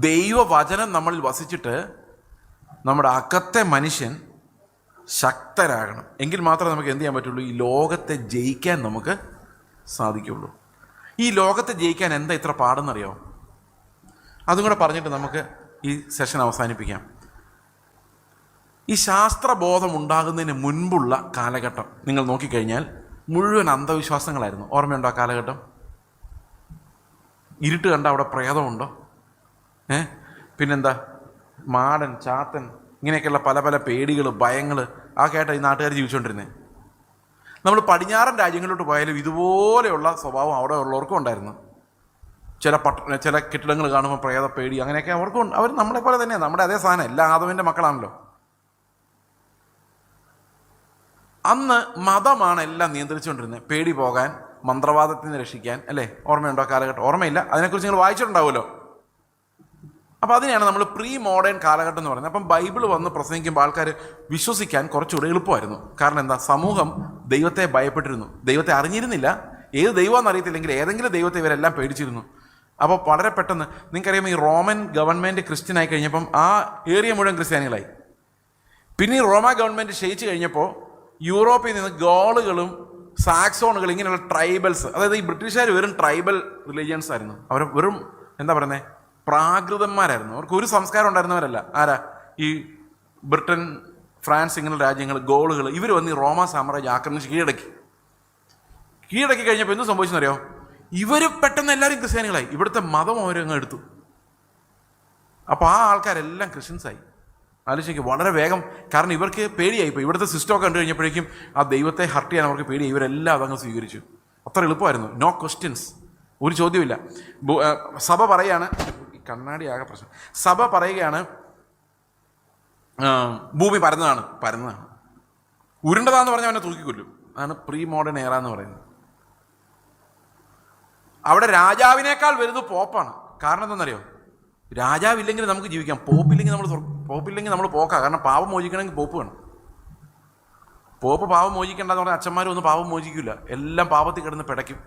ദൈവവചനം നമ്മളിൽ വസിച്ചിട്ട് നമ്മുടെ അകത്തെ മനുഷ്യൻ ശക്തരാകണം. എങ്കിൽ മാത്രമേ നമുക്ക് എന്ത് ചെയ്യാൻ പറ്റുള്ളൂ? ഈ ലോകത്തെ ജയിക്കാൻ നമുക്ക് സാധിക്കുള്ളൂ. ഈ ലോകത്തെ ജയിക്കാൻ എന്താ ഇത്ര പാടെന്നറിയോ? അതും കൂടെ പറഞ്ഞിട്ട് നമുക്ക് ഈ സെഷൻ അവസാനിപ്പിക്കാം. ഈ ശാസ്ത്രബോധം ഉണ്ടാകുന്നതിന് മുൻപുള്ള കാലഘട്ടം നിങ്ങൾ നോക്കിക്കഴിഞ്ഞാൽ മുഴുവൻ അന്ധവിശ്വാസങ്ങളായിരുന്നു. ഓർമ്മയുണ്ടോ ആ കാലഘട്ടം? ഇരുട്ട് കണ്ട അവിടെ പ്രേതമുണ്ടോ? പിന്നെന്താ മാടൻ, ചാത്തൻ, ഇങ്ങനെയൊക്കെയുള്ള പല പല പേടികൾ, ഭയങ്ങൾ ആ കേട്ട ഈ നാട്ടുകാർ ജീവിച്ചുകൊണ്ടിരുന്നത്. നമ്മൾ പടിഞ്ഞാറൻ രാജ്യങ്ങളിലോട്ട് പോയാലും ഇതുപോലെയുള്ള സ്വഭാവം അവിടെ ഉള്ളവർക്കും ഉണ്ടായിരുന്നു. ചില കെട്ടിടങ്ങൾ കാണുമ്പോൾ പ്രേത പേടി അങ്ങനെയൊക്കെ അവർക്കും. അവർ നമ്മളെ പോലെ തന്നെയാണ്, നമ്മുടെ അതേ സാധനം, എല്ലാ ആദമിൻ്റെ മക്കളാണല്ലോ. അന്ന് മതമാണ് എല്ലാം നിയന്ത്രിച്ചുകൊണ്ടിരുന്നത്. പേടി പോകാൻ, മന്ത്രവാദത്തിൽ നിന്ന് രക്ഷിക്കാൻ, അല്ലേ? ഓർമ്മയുണ്ടോ കാലഘട്ടം? ഓർമ്മയില്ല, അതിനെക്കുറിച്ച് നിങ്ങൾ വായിച്ചിട്ടുണ്ടാവുമല്ലോ. അപ്പോൾ അതിനെയാണ് നമ്മൾ പ്രീ മോഡേൺ കാലഘട്ടം എന്ന് പറയുന്നത്. അപ്പം ബൈബിൾ വന്ന് പ്രസംഗിക്കുമ്പോൾ ആൾക്കാർ വിശ്വസിക്കാൻ കുറച്ചുകൂടെ എളുപ്പമായിരുന്നു. കാരണം എന്താ? സമൂഹം ദൈവത്തെ ഭയപ്പെട്ടിരുന്നു, ദൈവത്തെ അറിഞ്ഞിരുന്നില്ല. ഏത് ദൈവമെന്ന് അറിയത്തില്ലെങ്കിൽ ഏതെങ്കിലും ദൈവത്തെ ഇവരെല്ലാം പേടിച്ചിരുന്നു. അപ്പോൾ വളരെ പെട്ടെന്ന്, നിങ്ങൾക്കറിയാം, ഈ റോമൻ ഗവൺമെൻറ് ക്രിസ്ത്യൻ ആയി കഴിഞ്ഞപ്പം ആ ഏരിയ മുഴുവൻ ക്രിസ്ത്യാനികളായി. പിന്നെ ഈ റോമ ഗവൺമെൻറ് ക്ഷയിച്ചു കഴിഞ്ഞപ്പോൾ യൂറോപ്പിൽ നിന്ന് ഗോളുകളും സാക്സോണുകൾ, ഇങ്ങനെയുള്ള ട്രൈബൽസ്, അതായത് ഈ ബ്രിട്ടീഷുകാർ വെറും ട്രൈബൽ റിലീജിയൻസ് ആയിരുന്നു. അവർ വെറും എന്താ പറയുന്നത്, പ്രാകൃതന്മാരായിരുന്നു. അവർക്ക് ഒരു സംസ്കാരം ഉണ്ടായിരുന്നവരല്ല. ആരാ? ഈ ബ്രിട്ടൻ, ഫ്രാൻസ്, ഇങ്ങനെ രാജ്യങ്ങൾ, ഗോളുകൾ, ഇവർ വന്ന് ഈ റോമ സാമ്രാജ്യം ആക്രമിച്ച് കീഴടക്കി കഴിഞ്ഞപ്പോൾ എന്ത് സംഭവിച്ചെന്നറിയോ? ഇവർ പെട്ടെന്ന് എല്ലാവരും ക്രിസ്ത്യാനികളായി. ഇവിടുത്തെ മതം അവരങ്ങ് എടുത്തു. അപ്പോൾ ആ ആൾക്കാരെല്ലാം ക്രിസ്ത്യൻസായി. ആലോചിക്കുക, വളരെ വേഗം. കാരണം ഇവർക്ക് പേടിയായി. ഇപ്പോൾ ഇവിടുത്തെ സിസ്റ്റമൊക്കെ കണ്ടു കഴിഞ്ഞപ്പോഴേക്കും ആ ദൈവത്തെ ഹർട്ട് ചെയ്യാൻ അവർക്ക് പേടിയായി. ഇവരെല്ലാം അതങ്ങ് സ്വീകരിച്ചു. അത്ര എളുപ്പമായിരുന്നു. നോ ക്വസ്റ്റ്യൻസ്, ഒരു ചോദ്യമില്ല. സഭ പറയാണ്, കണ്ണാടി ആകെ പ്രശ്നം. സഭ പറയുകയാണ് ഭൂമി പരന്നതാണ്. ഉരുണ്ടതാന്ന് പറഞ്ഞാൽ അവനെ തൂക്കിക്കൊല്ലും. അതാണ് പ്രീ മോഡേൺ എറ എന്ന് പറയുന്നത്. അവിടെ രാജാവിനേക്കാൾ വലുത് പോപ്പാണ്. കാരണം എന്താണെന്നറിയോ? രാജാവില്ലെങ്കിൽ നമുക്ക് ജീവിക്കാം, പോപ്പില്ലെങ്കിൽ നമ്മൾ പോക്കാം. കാരണം പാപം മോചിക്കണമെങ്കിൽ പോപ്പ് വേണം. പോപ്പ് പാപം മോചിക്കേണ്ടെന്ന് പറഞ്ഞാൽ അച്ഛന്മാരും ഒന്നും പാപം മോചിക്കില്ല, എല്ലാം പാപത്തിൽ കിടന്ന് പിടയ്ക്കും.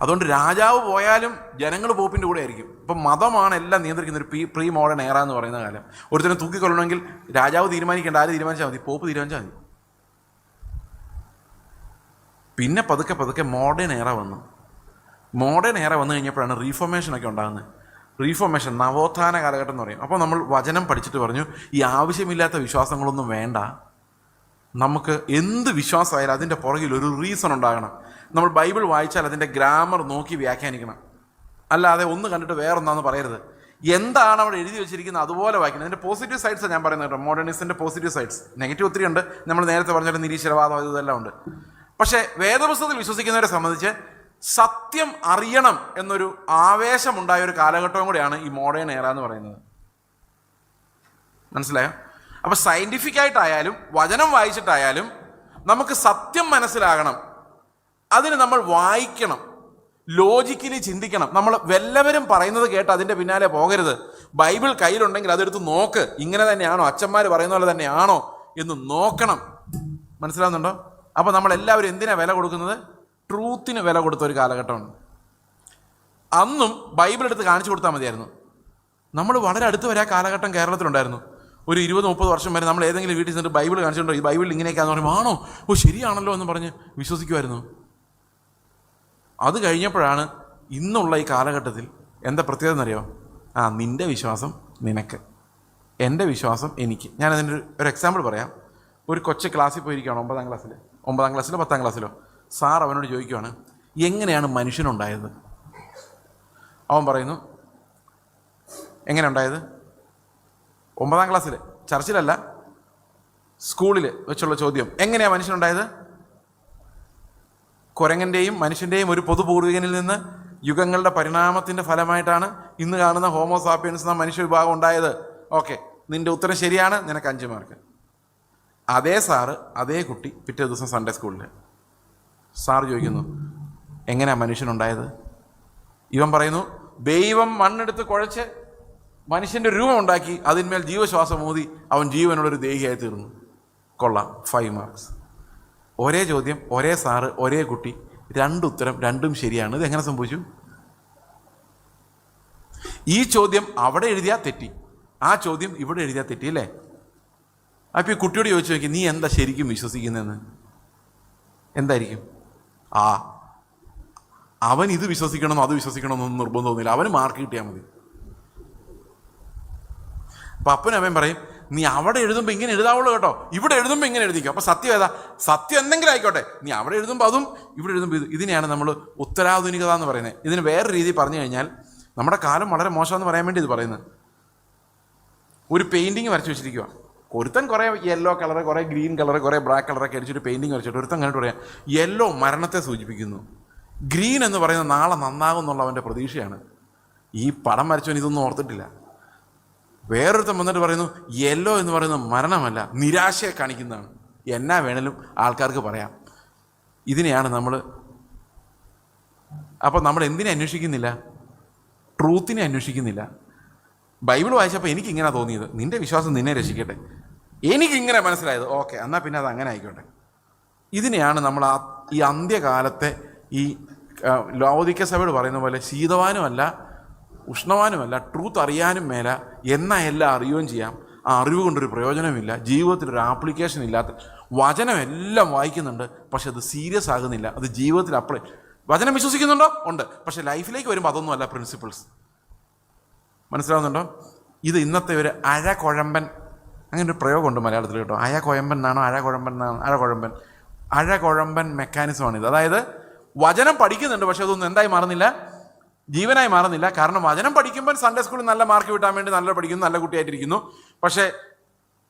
അതുകൊണ്ട് രാജാവ് പോയാലും ജനങ്ങൾ പോപ്പിൻ്റെ കൂടെ ആയിരിക്കും. ഇപ്പം മതമാണ് എല്ലാം നിയന്ത്രിക്കുന്ന ഒരു പ്രീ മോഡേൺ എറ എന്ന് പറയുന്ന കാലം. ഒരുത്തരം തൂക്കിക്കൊള്ളണമെങ്കിൽ രാജാവ് തീരുമാനിക്കേണ്ട, ആര് തീരുമാനിച്ചാൽ മതി? പോപ്പ് തീരുമാനിച്ചാൽ മതി. പിന്നെ പതുക്കെ മോഡേൺ എറ വന്നു. മോഡേൺ എറ വന്നു കഴിഞ്ഞപ്പോഴാണ് റീഫോർമേഷനൊക്കെ ഉണ്ടാകുന്നത്. റീഫോർമേഷൻ, നവോത്ഥാന കാലഘട്ടം എന്ന് പറയും. അപ്പോൾ നമ്മൾ വചനം പഠിച്ചിട്ട് പറഞ്ഞു, ഈ ആവശ്യമില്ലാത്ത വിശ്വാസങ്ങളൊന്നും വേണ്ട. നമുക്ക് എന്ത് വിശ്വാസമായാലും അതിൻ്റെ പുറകിൽ ഒരു റീസൺ ഉണ്ടാകണം. നമ്മൾ ബൈബിൾ വായിച്ചാൽ അതിൻ്റെ ഗ്രാമർ നോക്കി വ്യാഖ്യാനിക്കണം. അല്ലാതെ ഒന്ന് കണ്ടിട്ട് വേറൊന്നാന്ന് പറയരുത്. എന്താണ് അവിടെ എഴുതി വെച്ചിരിക്കുന്നത് അതുപോലെ വായിക്കണം. അതിൻ്റെ പോസിറ്റീവ് സൈഡ്സ് ഞാൻ പറയുന്നത് കേട്ടോ. മോഡേണിസത്തിൻ്റെ പോസിറ്റീവ് സൈഡ്സ്, നെഗറ്റീവ് ഒത്തിരി ഉണ്ട്. നമ്മൾ നേരത്തെ പറഞ്ഞ നിരീശ്വരവാദം ഇതെല്ലാം ഉണ്ട്. പക്ഷേ വേദപുസ്തകത്തിൽ വിശ്വസിക്കുന്നവരെ സംബന്ധിച്ച് സത്യം അറിയണം എന്നൊരു ആവേശമുണ്ടായ ഒരു കാലഘട്ടവും കൂടെയാണ് ഈ മോഡേൺ എറ എന്ന് പറയുന്നത്. മനസ്സിലായോ? അപ്പോൾ സയൻറ്റിഫിക് ആയിട്ടായാലും വചനം വായിച്ചിട്ടായാലും നമുക്ക് സത്യം മനസ്സിലാകണം. അതിന് നമ്മൾ വായിക്കണം, ലോജിക്കലി ചിന്തിക്കണം. നമ്മൾ വല്ലവരും പറയുന്നത് കേട്ട് അതിൻ്റെ പിന്നാലെ പോകരുത്. ബൈബിൾ കയ്യിലുണ്ടെങ്കിൽ അതെടുത്ത് നോക്ക്, ഇങ്ങനെ തന്നെയാണോ, അച്ഛന്മാർ പറയുന്ന പോലെ തന്നെയാണോ എന്ന് നോക്കണം. മനസ്സിലാവുന്നുണ്ടോ? അപ്പോൾ നമ്മളെല്ലാവരും എന്തിനാണ് വില കൊടുക്കുന്നത്? ട്രൂത്തിന് വില കൊടുത്ത ഒരു കാലഘട്ടമാണ്. അന്നും ബൈബിൾ എടുത്ത് കാണിച്ചു കൊടുത്താൽ മതിയായിരുന്നു. നമ്മൾ വളരെ അടുത്ത് വരെ ആ കാലഘട്ടം കേരളത്തിലുണ്ടായിരുന്നു. ഒരു 20-30 വർഷം വരെ നമ്മൾ ഏതെങ്കിലും വീട്ടിൽ ചെന്നിട്ട് ബൈബിൾ കാണിച്ചിട്ടുണ്ടോ? ഈ ബൈബിളിൽ ഇങ്ങനെയൊക്കെയാണെന്ന് പറയുമ്പോൾ ആണോ, ഓ ശരിയാണല്ലോ എന്ന് പറഞ്ഞ് വിശ്വസിക്കുമായിരുന്നു. അത് കഴിഞ്ഞപ്പോഴാണ് ഇന്നുള്ള ഈ കാലഘട്ടത്തിൽ എന്താ പ്രത്യേകത എന്നറിയോ? നിൻ്റെ വിശ്വാസം നിനക്ക്, എൻ്റെ വിശ്വാസം എനിക്ക്. ഞാനതിൻ്റെ ഒരു എക്സാമ്പിൾ പറയാം. ഒരു കൊച്ചു ക്ലാസ്സിൽ പോയിരിക്കുകയാണ്, 9ാം ക്ലാസ്സിലോ 10ാം ക്ലാസ്സിലോ. സാർ അവനോട് ചോദിക്കുകയാണ്, എങ്ങനെയാണ് മനുഷ്യനുണ്ടായത്? അവൻ പറയുന്നു, എങ്ങനെ ഉണ്ടായത്? 9ാം ക്ലാസ്സിൽ, ചർച്ചിലല്ല, സ്കൂളിൽ വെച്ചുള്ള ചോദ്യം. എങ്ങനെയാണ് മനുഷ്യനുണ്ടായത്? കുരങ്ങൻ്റെയും മനുഷ്യൻ്റെയും ഒരു പൊതുപൂർവികനിൽ നിന്ന് യുഗങ്ങളുടെ പരിണാമത്തിൻ്റെ ഫലമായിട്ടാണ് ഇന്ന് കാണുന്ന ഹോമോസാപ്പിയൻസ് എന്ന മനുഷ്യ വിഭാഗം ഉണ്ടായത്. ഓക്കെ, നിൻ്റെ ഉത്തരം ശരിയാണ്, നിനക്ക് 5 മാർക്ക്. അതേ സാറ് അതേ കുട്ടി പിറ്റേ ദിവസം സൺഡേ സ്കൂളിൽ സാറ് ചോദിക്കുന്നു, എങ്ങനെയാണ് മനുഷ്യനുണ്ടായത്? ഇവൻ പറയുന്നു, ദൈവം മണ്ണെടുത്ത് കുഴച്ച് മനുഷ്യൻ്റെ രൂപം ഉണ്ടാക്കി, അതിന്മേൽ ജീവശ്വാസം ഊതി അവൻ ജീവനുള്ളൊരു ദേഹിയായി തീർന്നു. കൊള്ളാം, 5 മാർക്സ്. ഒരേ ചോദ്യം, ഒരേ സാറ്, ഒരേ കുട്ടി, 2 ഉത്തരം, 2ഉം ശരിയാണ്. ഇതെങ്ങനെ സംഭവിച്ചു? ഈ ചോദ്യം അവിടെ എഴുതിയാൽ തെറ്റി, ആ ചോദ്യം ഇവിടെ എഴുതിയാൽ തെറ്റി, അല്ലേ? അപ്പോൾ ഈ കുട്ടിയോട് ചോദിച്ചു നോക്കി, നീ എന്താ ശരിക്കും വിശ്വസിക്കുന്നതെന്ന്? എന്തായിരിക്കും? അവൻ ഇത് വിശ്വസിക്കണമെന്നോ അത് വിശ്വസിക്കണമെന്നൊന്നും നിർബന്ധമൊന്നുമില്ല, അവന് മാർക്ക് കിട്ടിയാൽ മതി. അപ്പം അപ്പനും അമ്മയും പറയും, നീ അവിടെ എഴുതുമ്പോൾ ഇങ്ങനെ എഴുതാവുള്ളൂ കേട്ടോ, ഇവിടെ എഴുതുമ്പോൾ ഇങ്ങനെ എഴുതിക്കും. അപ്പോൾ സത്യം ഏതാ? സത്യം എന്തെങ്കിലും ആയിക്കോട്ടെ, നീ അവിടെ എഴുതുമ്പോൾ അതും ഇവിടെ എഴുതുമ്പോൾ ഇത്. ഇതിനെയാണ് നമ്മൾ ഉത്തരാധുനികത എന്ന് പറയുന്നത്. ഇതിന് വേറെ രീതി പറഞ്ഞു കഴിഞ്ഞാൽ നമ്മുടെ കാലം വളരെ മോശമെന്ന് പറയാൻ വേണ്ടി ഇത് പറയുന്നത്. ഒരു പെയിൻറ്റിങ് വരച്ച് വെച്ചിരിക്കുക. ഒരുത്തൻ കുറേ യെല്ലോ കളറ്, കുറേ ഗ്രീൻ കളറ്, കുറേ ബ്ലാക്ക് കളറൊക്കെ അടിച്ചൊരു പെയിൻറ്റിങ് വരച്ചിട്ട് ഒരുത്തൻ കണ്ടിട്ട് പറയാം യെല്ലോ മരണത്തെ സൂചിപ്പിക്കുന്നു, ഗ്രീൻ എന്ന് പറയുന്നത് നാളെ നന്നാകും എന്നുള്ളവൻ്റെ പ്രതീക്ഷയാണ്. ഈ പടം വരച്ചവൻ ഇതൊന്നും ഓർത്തിട്ടില്ല. വേറൊരുത്തൻ വന്നിട്ട് പറയുന്നു യെല്ലോ എന്ന് പറയുന്നത് മരണമല്ല, നിരാശയെ കാണിക്കുന്നതാണ്. എന്നാ വേണേലും ആൾക്കാർക്ക് പറയാം. ഇതിനെയാണ് നമ്മൾ അപ്പോൾ നമ്മൾ എന്തിനെ അന്വേഷിക്കുന്നില്ല? ട്രൂത്തിനെ അന്വേഷിക്കുന്നില്ല. ബൈബിൾ വായിച്ചപ്പോൾ എനിക്കിങ്ങനെ തോന്നിയത്, നിൻ്റെ വിശ്വാസം നിന്നെ രക്ഷിക്കട്ടെ, എനിക്കിങ്ങനെ മനസ്സിലായത്, ഓക്കെ എന്നാൽ പിന്നെ അത് അങ്ങനെ ആയിക്കോട്ടെ. ഇതിനെയാണ് നമ്മൾ ഈ അന്ത്യകാലത്തെ ഈ ലൗദിക്യ സഭയോട് പറയുന്ന പോലെ ശീതവാനുമല്ല ഉഷ്ണവാനുമല്ല, ട്രൂത്ത് അറിയാനും മേല, എന്നാൽ എല്ലാം അറിയുകയും ചെയ്യാം. ആ അറിവ് കൊണ്ടൊരു പ്രയോജനമില്ല, ജീവിതത്തിലൊരു ആപ്ലിക്കേഷൻ ഇല്ലാത്ത വചനം എല്ലാം വായിക്കുന്നുണ്ട്, പക്ഷെ അത് സീരിയസ് ആകുന്നില്ല, അത് ജീവിതത്തിൽ അപ്ലൈ. വചനം വിശ്വസിക്കുന്നുണ്ടോ? ഉണ്ട്. പക്ഷെ ലൈഫിലേക്ക് വരുമ്പോൾ അതൊന്നുമല്ല പ്രിൻസിപ്പിൾസ്. മനസ്സിലാവുന്നുണ്ടോ? ഇത് ഇന്നത്തെ ഒരു അഴകുഴമ്പൻ, അങ്ങനെ ഒരു പ്രയോഗമുണ്ട് മലയാളത്തിൽ കേട്ടോ. അഴകുഴമ്പൻ എന്നാണോ അഴകുഴമ്പൻ എന്നാണോ? അഴകുഴമ്പൻ മെക്കാനിസമാണിത്. അതായത് വചനം പഠിക്കുന്നുണ്ട്, പക്ഷെ അതൊന്നും എന്തായി മാറുന്നില്ല? ജീവനായി മാറുന്നില്ല. കാരണം വചനം പഠിക്കുമ്പോൾ സൺഡേ സ്കൂളിൽ നല്ല മാർക്ക് കിട്ടാൻ വേണ്ടി നല്ല പഠിക്കുന്നു, നല്ല കുട്ടിയായിട്ടിരിക്കുന്നു. പക്ഷേ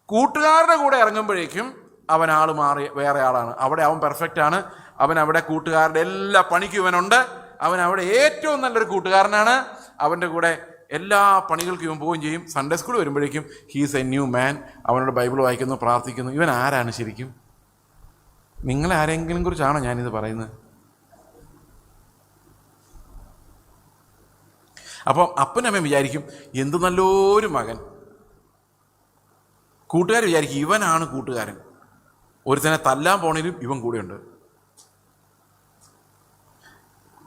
കൂട്ടുകാരുടെ കൂടെ ഇറങ്ങുമ്പോഴേക്കും അവൻ ആൾ മാറി വേറെ ആളാണ്. അവിടെ അവൻ പെർഫെക്റ്റ് ആണ്, അവൻ അവിടെ കൂട്ടുകാരുടെ എല്ലാ പണിക്കും ഇവനുണ്ട്, അവൻ അവിടെ ഏറ്റവും നല്ലൊരു കൂട്ടുകാരനാണ്, അവൻ്റെ കൂടെ എല്ലാ പണികൾക്കും ഇവൻ പോവുകയും ചെയ്യും. സൺഡേ സ്കൂൾ വരുമ്പോഴേക്കും ഹീസ് എ ന്യൂ മാൻ, അവനോട് ബൈബിൾ വായിക്കുന്നു, പ്രാർത്ഥിക്കുന്നു. ഇവൻ ആരാണ് ശരിക്കും? നിങ്ങളെ ആരെങ്കിലും കുറിച്ചാണോ ഞാനിത് പറയുന്നത്? അപ്പം അപ്പനമ്മ വിചാരിക്കും എന്ത് നല്ലൊരു മകൻ. കൂട്ടുകാർ വിചാരിക്കും ഇവനാണ് കൂട്ടുകാരൻ. ഒരുത്തനെ തല്ലാൻ പോണേലും ഇവൻ കൂടെയുണ്ട്.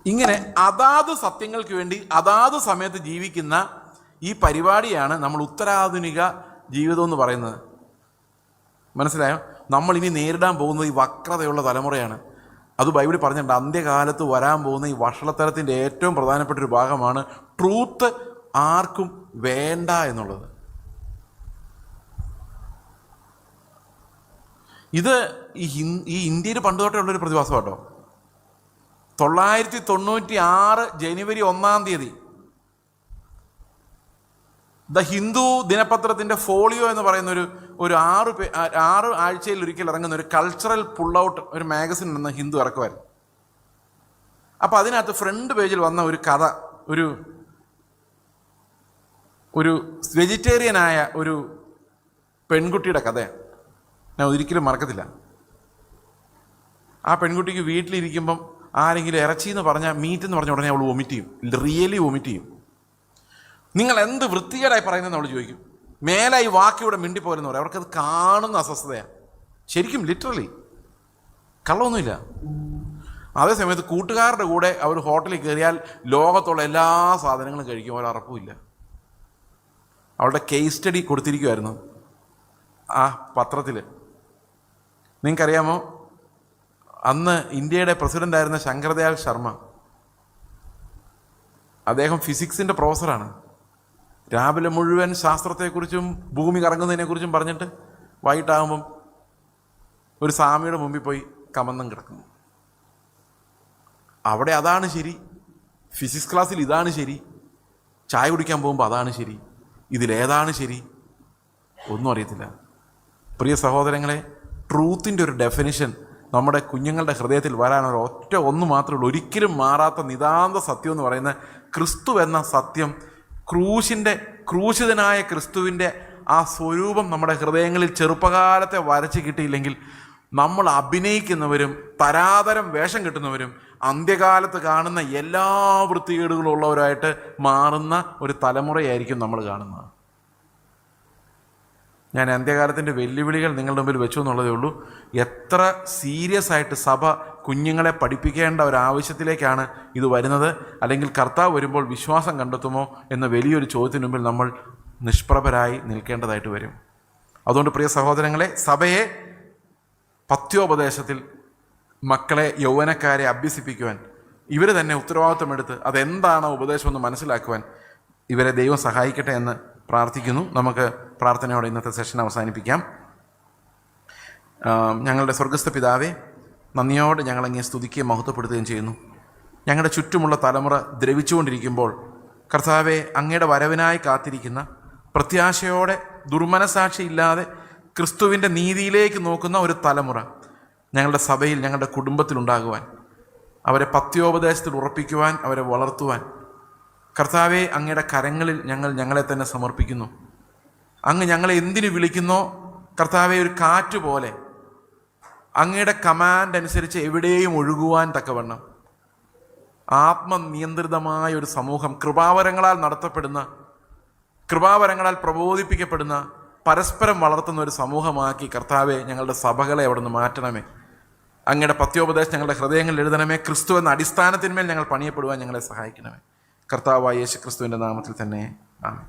ഇങ്ങനെ അതാത് സത്യങ്ങൾക്ക് വേണ്ടി അതാത് സമയത്ത് ജീവിക്കുന്ന ഈ പരിപാടിയാണ് നമ്മൾ ഉത്തരാധുനിക ജീവിതം എന്ന് പറയുന്നത്. മനസ്സിലായോ? നമ്മളിനി നേരിടാൻ പോകുന്നത് ഈ വക്രതയുള്ള തലമുറയാണ്. അത് ബൈബിളിൽ പറഞ്ഞിട്ടുണ്ട്. അന്ത്യകാലത്ത് വരാൻ പോകുന്ന ഈ വഷളത്തരത്തിൻ്റെ ഏറ്റവും പ്രധാനപ്പെട്ട ഒരു ഭാഗമാണ് ട്രൂത്ത് ആർക്കും വേണ്ട എന്നുള്ളത്. ഇത് ഈ ഇന്ത്യയിൽ പണ്ട് തൊട്ടേ ഉള്ളൊരു പ്രതിഭാസം കേട്ടോ. 996 ജനുവരി 1-ാം തീയതി ദ ഹിന്ദു ദിനപത്രത്തിൻ്റെ ഫോളിയോ എന്ന് പറയുന്ന ഒരു 6 ആഴ്ചയിൽ ഒരിക്കൽ ഇറങ്ങുന്ന ഒരു കൾച്ചറൽ പുൾ ഔട്ട് ഒരു മാഗസിൻ നിന്ന് ഹിന്ദു ഇറക്കുമായിരുന്നു. അപ്പോൾ അതിനകത്ത് ഫ്രണ്ട് പേജിൽ വന്ന ഒരു കഥ, ഒരു വെജിറ്റേറിയനായ ഒരു പെൺകുട്ടിയുടെ കഥയാണ്. ഞാൻ ഒരിക്കലും മറക്കത്തില്ല. ആ പെൺകുട്ടിക്ക് വീട്ടിലിരിക്കുമ്പം ആരെങ്കിലും ഇറച്ചി എന്ന് പറഞ്ഞാൽ, മീറ്റ് എന്ന് പറഞ്ഞ ഉടനെ അവൾ വൊമിറ്റ് ചെയ്യും, റിയലി വൊമിറ്റ് ചെയ്യും. നിങ്ങൾ എന്ത് വൃത്തികേടായി പറയുന്നതെന്ന് അവൾ ചോദിക്കും. മേലായി വാക്കിയുടെ മിണ്ടിപ്പോരെന്ന് പറയും. അവർക്കത് കാണുന്ന അസ്വസ്ഥതയാണ് ശരിക്കും, ലിറ്ററലി, കള്ളമൊന്നുമില്ല. അതേസമയത്ത് കൂട്ടുകാരുടെ കൂടെ അവർ ഹോട്ടലിൽ കയറിയാൽ ലോകത്തുള്ള എല്ലാ സാധനങ്ങളും കഴിക്കും, ഒരറപ്പുമില്ല. അവളുടെ കേസ് സ്റ്റഡി കൊടുത്തിരിക്കുമായിരുന്നു ആ പത്രത്തിൽ. നിങ്ങൾക്കറിയാമോ, അന്ന് ഇന്ത്യയുടെ പ്രസിഡൻ്റായിരുന്ന ശങ്കർദയാൽ ശർമ്മ, അദ്ദേഹം ഫിസിക്സിൻ്റെ പ്രൊഫസറാണ്. രാവിലെ മുഴുവൻ ശാസ്ത്രത്തെക്കുറിച്ചും ഭൂമി കറങ്ങുന്നതിനെക്കുറിച്ചും പറഞ്ഞിട്ട് വൈകിട്ടാകുമ്പം ഒരു സ്വാമിയുടെ മുമ്പിൽ പോയി കമന്നം കിടക്കുന്നു. അവിടെ അതാണ് ശരി, ഫിസിക്സ് ക്ലാസ്സിൽ ഇതാണ് ശരി, ചായ കുടിക്കാൻ പോകുമ്പോൾ അതാണ് ശരി. ഇതിലേതാണ് ശരി? ഒന്നും അറിയത്തില്ല. പ്രിയ സഹോദരങ്ങളെ, ട്രൂത്തിൻ്റെ ഒരു ഡെഫിനിഷൻ നമ്മുടെ കുഞ്ഞുങ്ങളുടെ ഹൃദയത്തിൽ വരാനൊരു ഒന്ന് മാത്രമേ ഉള്ളൂ, ഒരിക്കലും മാറാത്ത നിതാന്ത സത്യം എന്ന് പറയുന്ന ക്രിസ്തു എന്ന സത്യം. ക്രൂശിതനായ ക്രിസ്തുവിൻ്റെ ആ സ്വരൂപം നമ്മുടെ ഹൃദയങ്ങളിൽ ചെറുപ്പകാലത്തെ വരച്ച് കിട്ടിയില്ലെങ്കിൽ നമ്മൾ അഭിനയിക്കുന്നവരും തരാതരം വേഷം കെട്ടുന്നവരും അന്ത്യകാലത്ത് കാണുന്ന എല്ലാ വൃത്തികേടുകളും ഉള്ളവരായിട്ട് മാറുന്ന ഒരു തലമുറയായിരിക്കും നമ്മൾ കാണുന്നത്. ഞാൻ അന്ത്യകാലത്തിൻ്റെ വെല്ലുവിളികൾ നിങ്ങളുടെ മുമ്പിൽ വെച്ചു എന്നുള്ളതേ ഉള്ളൂ. എത്ര സീരിയസ് ആയിട്ട് സഭ കുഞ്ഞുങ്ങളെ പഠിപ്പിക്കേണ്ട ഒരാവശ്യത്തിലേക്കാണ് ഇത് വരുന്നത്, അല്ലെങ്കിൽ കർത്താവ് വരുമ്പോൾ വിശ്വാസം കണ്ടെത്തുമോ എന്ന വലിയൊരു ചോദ്യത്തിന് മുമ്പിൽ നമ്മൾ നിഷ്പ്രഭരായി നിൽക്കേണ്ടതായിട്ട് വരും. അതുകൊണ്ട് പ്രിയ സഹോദരങ്ങളെ, സഭയെ പഥ്യോപദേശത്തിൽ മക്കളെ, യൗവനക്കാരെ അഭ്യസിപ്പിക്കുവാൻ ഇവർ തന്നെ ഉത്തരവാദിത്വമെടുത്ത് അതെന്താണ് ഉപദേശമെന്ന് മനസ്സിലാക്കുവാൻ ഇവരെ ദൈവം സഹായിക്കട്ടെ എന്ന് പ്രാർത്ഥിക്കുന്നു. നമുക്ക് പ്രാർത്ഥനയോടെ ഇന്നത്തെ സെഷൻ അവസാനിപ്പിക്കാം. ഞങ്ങളുടെ സ്വർഗസ്ഥ പിതാവേ, നന്ദിയോടെ ഞങ്ങളങ്ങേ സ്തുതിക്കുകയും മഹത്വപ്പെടുത്തുകയും ചെയ്യുന്നു. ഞങ്ങളുടെ ചുറ്റുമുള്ള തലമുറ ദ്രവിച്ചുകൊണ്ടിരിക്കുമ്പോൾ കർത്താവെ, അങ്ങയുടെ വരവിനായി കാത്തിരിക്കുന്ന, പ്രത്യാശയോടെ ദുർമനസാക്ഷിയില്ലാതെ ക്രിസ്തുവിൻ്റെ നീതിയിലേക്ക് നോക്കുന്ന ഒരു തലമുറ ഞങ്ങളുടെ സഭയിൽ, ഞങ്ങളുടെ കുടുംബത്തിലുണ്ടാകുവാൻ, അവരെ പത്യോപദേശത്തിൽ ഉറപ്പിക്കുവാൻ, അവരെ വളർത്തുവാൻ കർത്താവെ, അങ്ങയുടെ കരങ്ങളിൽ ഞങ്ങളെ തന്നെ സമർപ്പിക്കുന്നു. അങ്ങ് ഞങ്ങളെ എന്തിനു വിളിക്കുന്നോ കർത്താവെ, ഒരു കാറ്റ് പോലെ അങ്ങയുടെ കമാൻഡ് അനുസരിച്ച് എവിടെയും ഒഴുകുവാൻ തക്കവണ്ണം ആത്മനിയന്ത്രിതമായ ഒരു സമൂഹം, കൃപാവരങ്ങളാൽ നടത്തപ്പെടുന്ന, കൃപാവരങ്ങളാൽ പ്രബോധിപ്പിക്കപ്പെടുന്ന, പരസ്പരം വളർത്തുന്ന ഒരു സമൂഹമാക്കി കർത്താവെ ഞങ്ങളുടെ സഭകളെ അവിടെ നിന്ന് മാറ്റണമേ. അങ്ങയുടെ പത്യോപദേശം ഞങ്ങളുടെ ഹൃദയങ്ങളിൽ എഴുതണമേ. ക്രിസ്തു എന്ന അടിസ്ഥാനത്തിന്മേൽ ഞങ്ങൾ പണിയപ്പെടുവാൻ ഞങ്ങളെ സഹായിക്കണമേ. കർത്താവായ യേശു ക്രിസ്തുവിൻ്റെ നാമത്തിൽ തന്നെ ആമേൻ.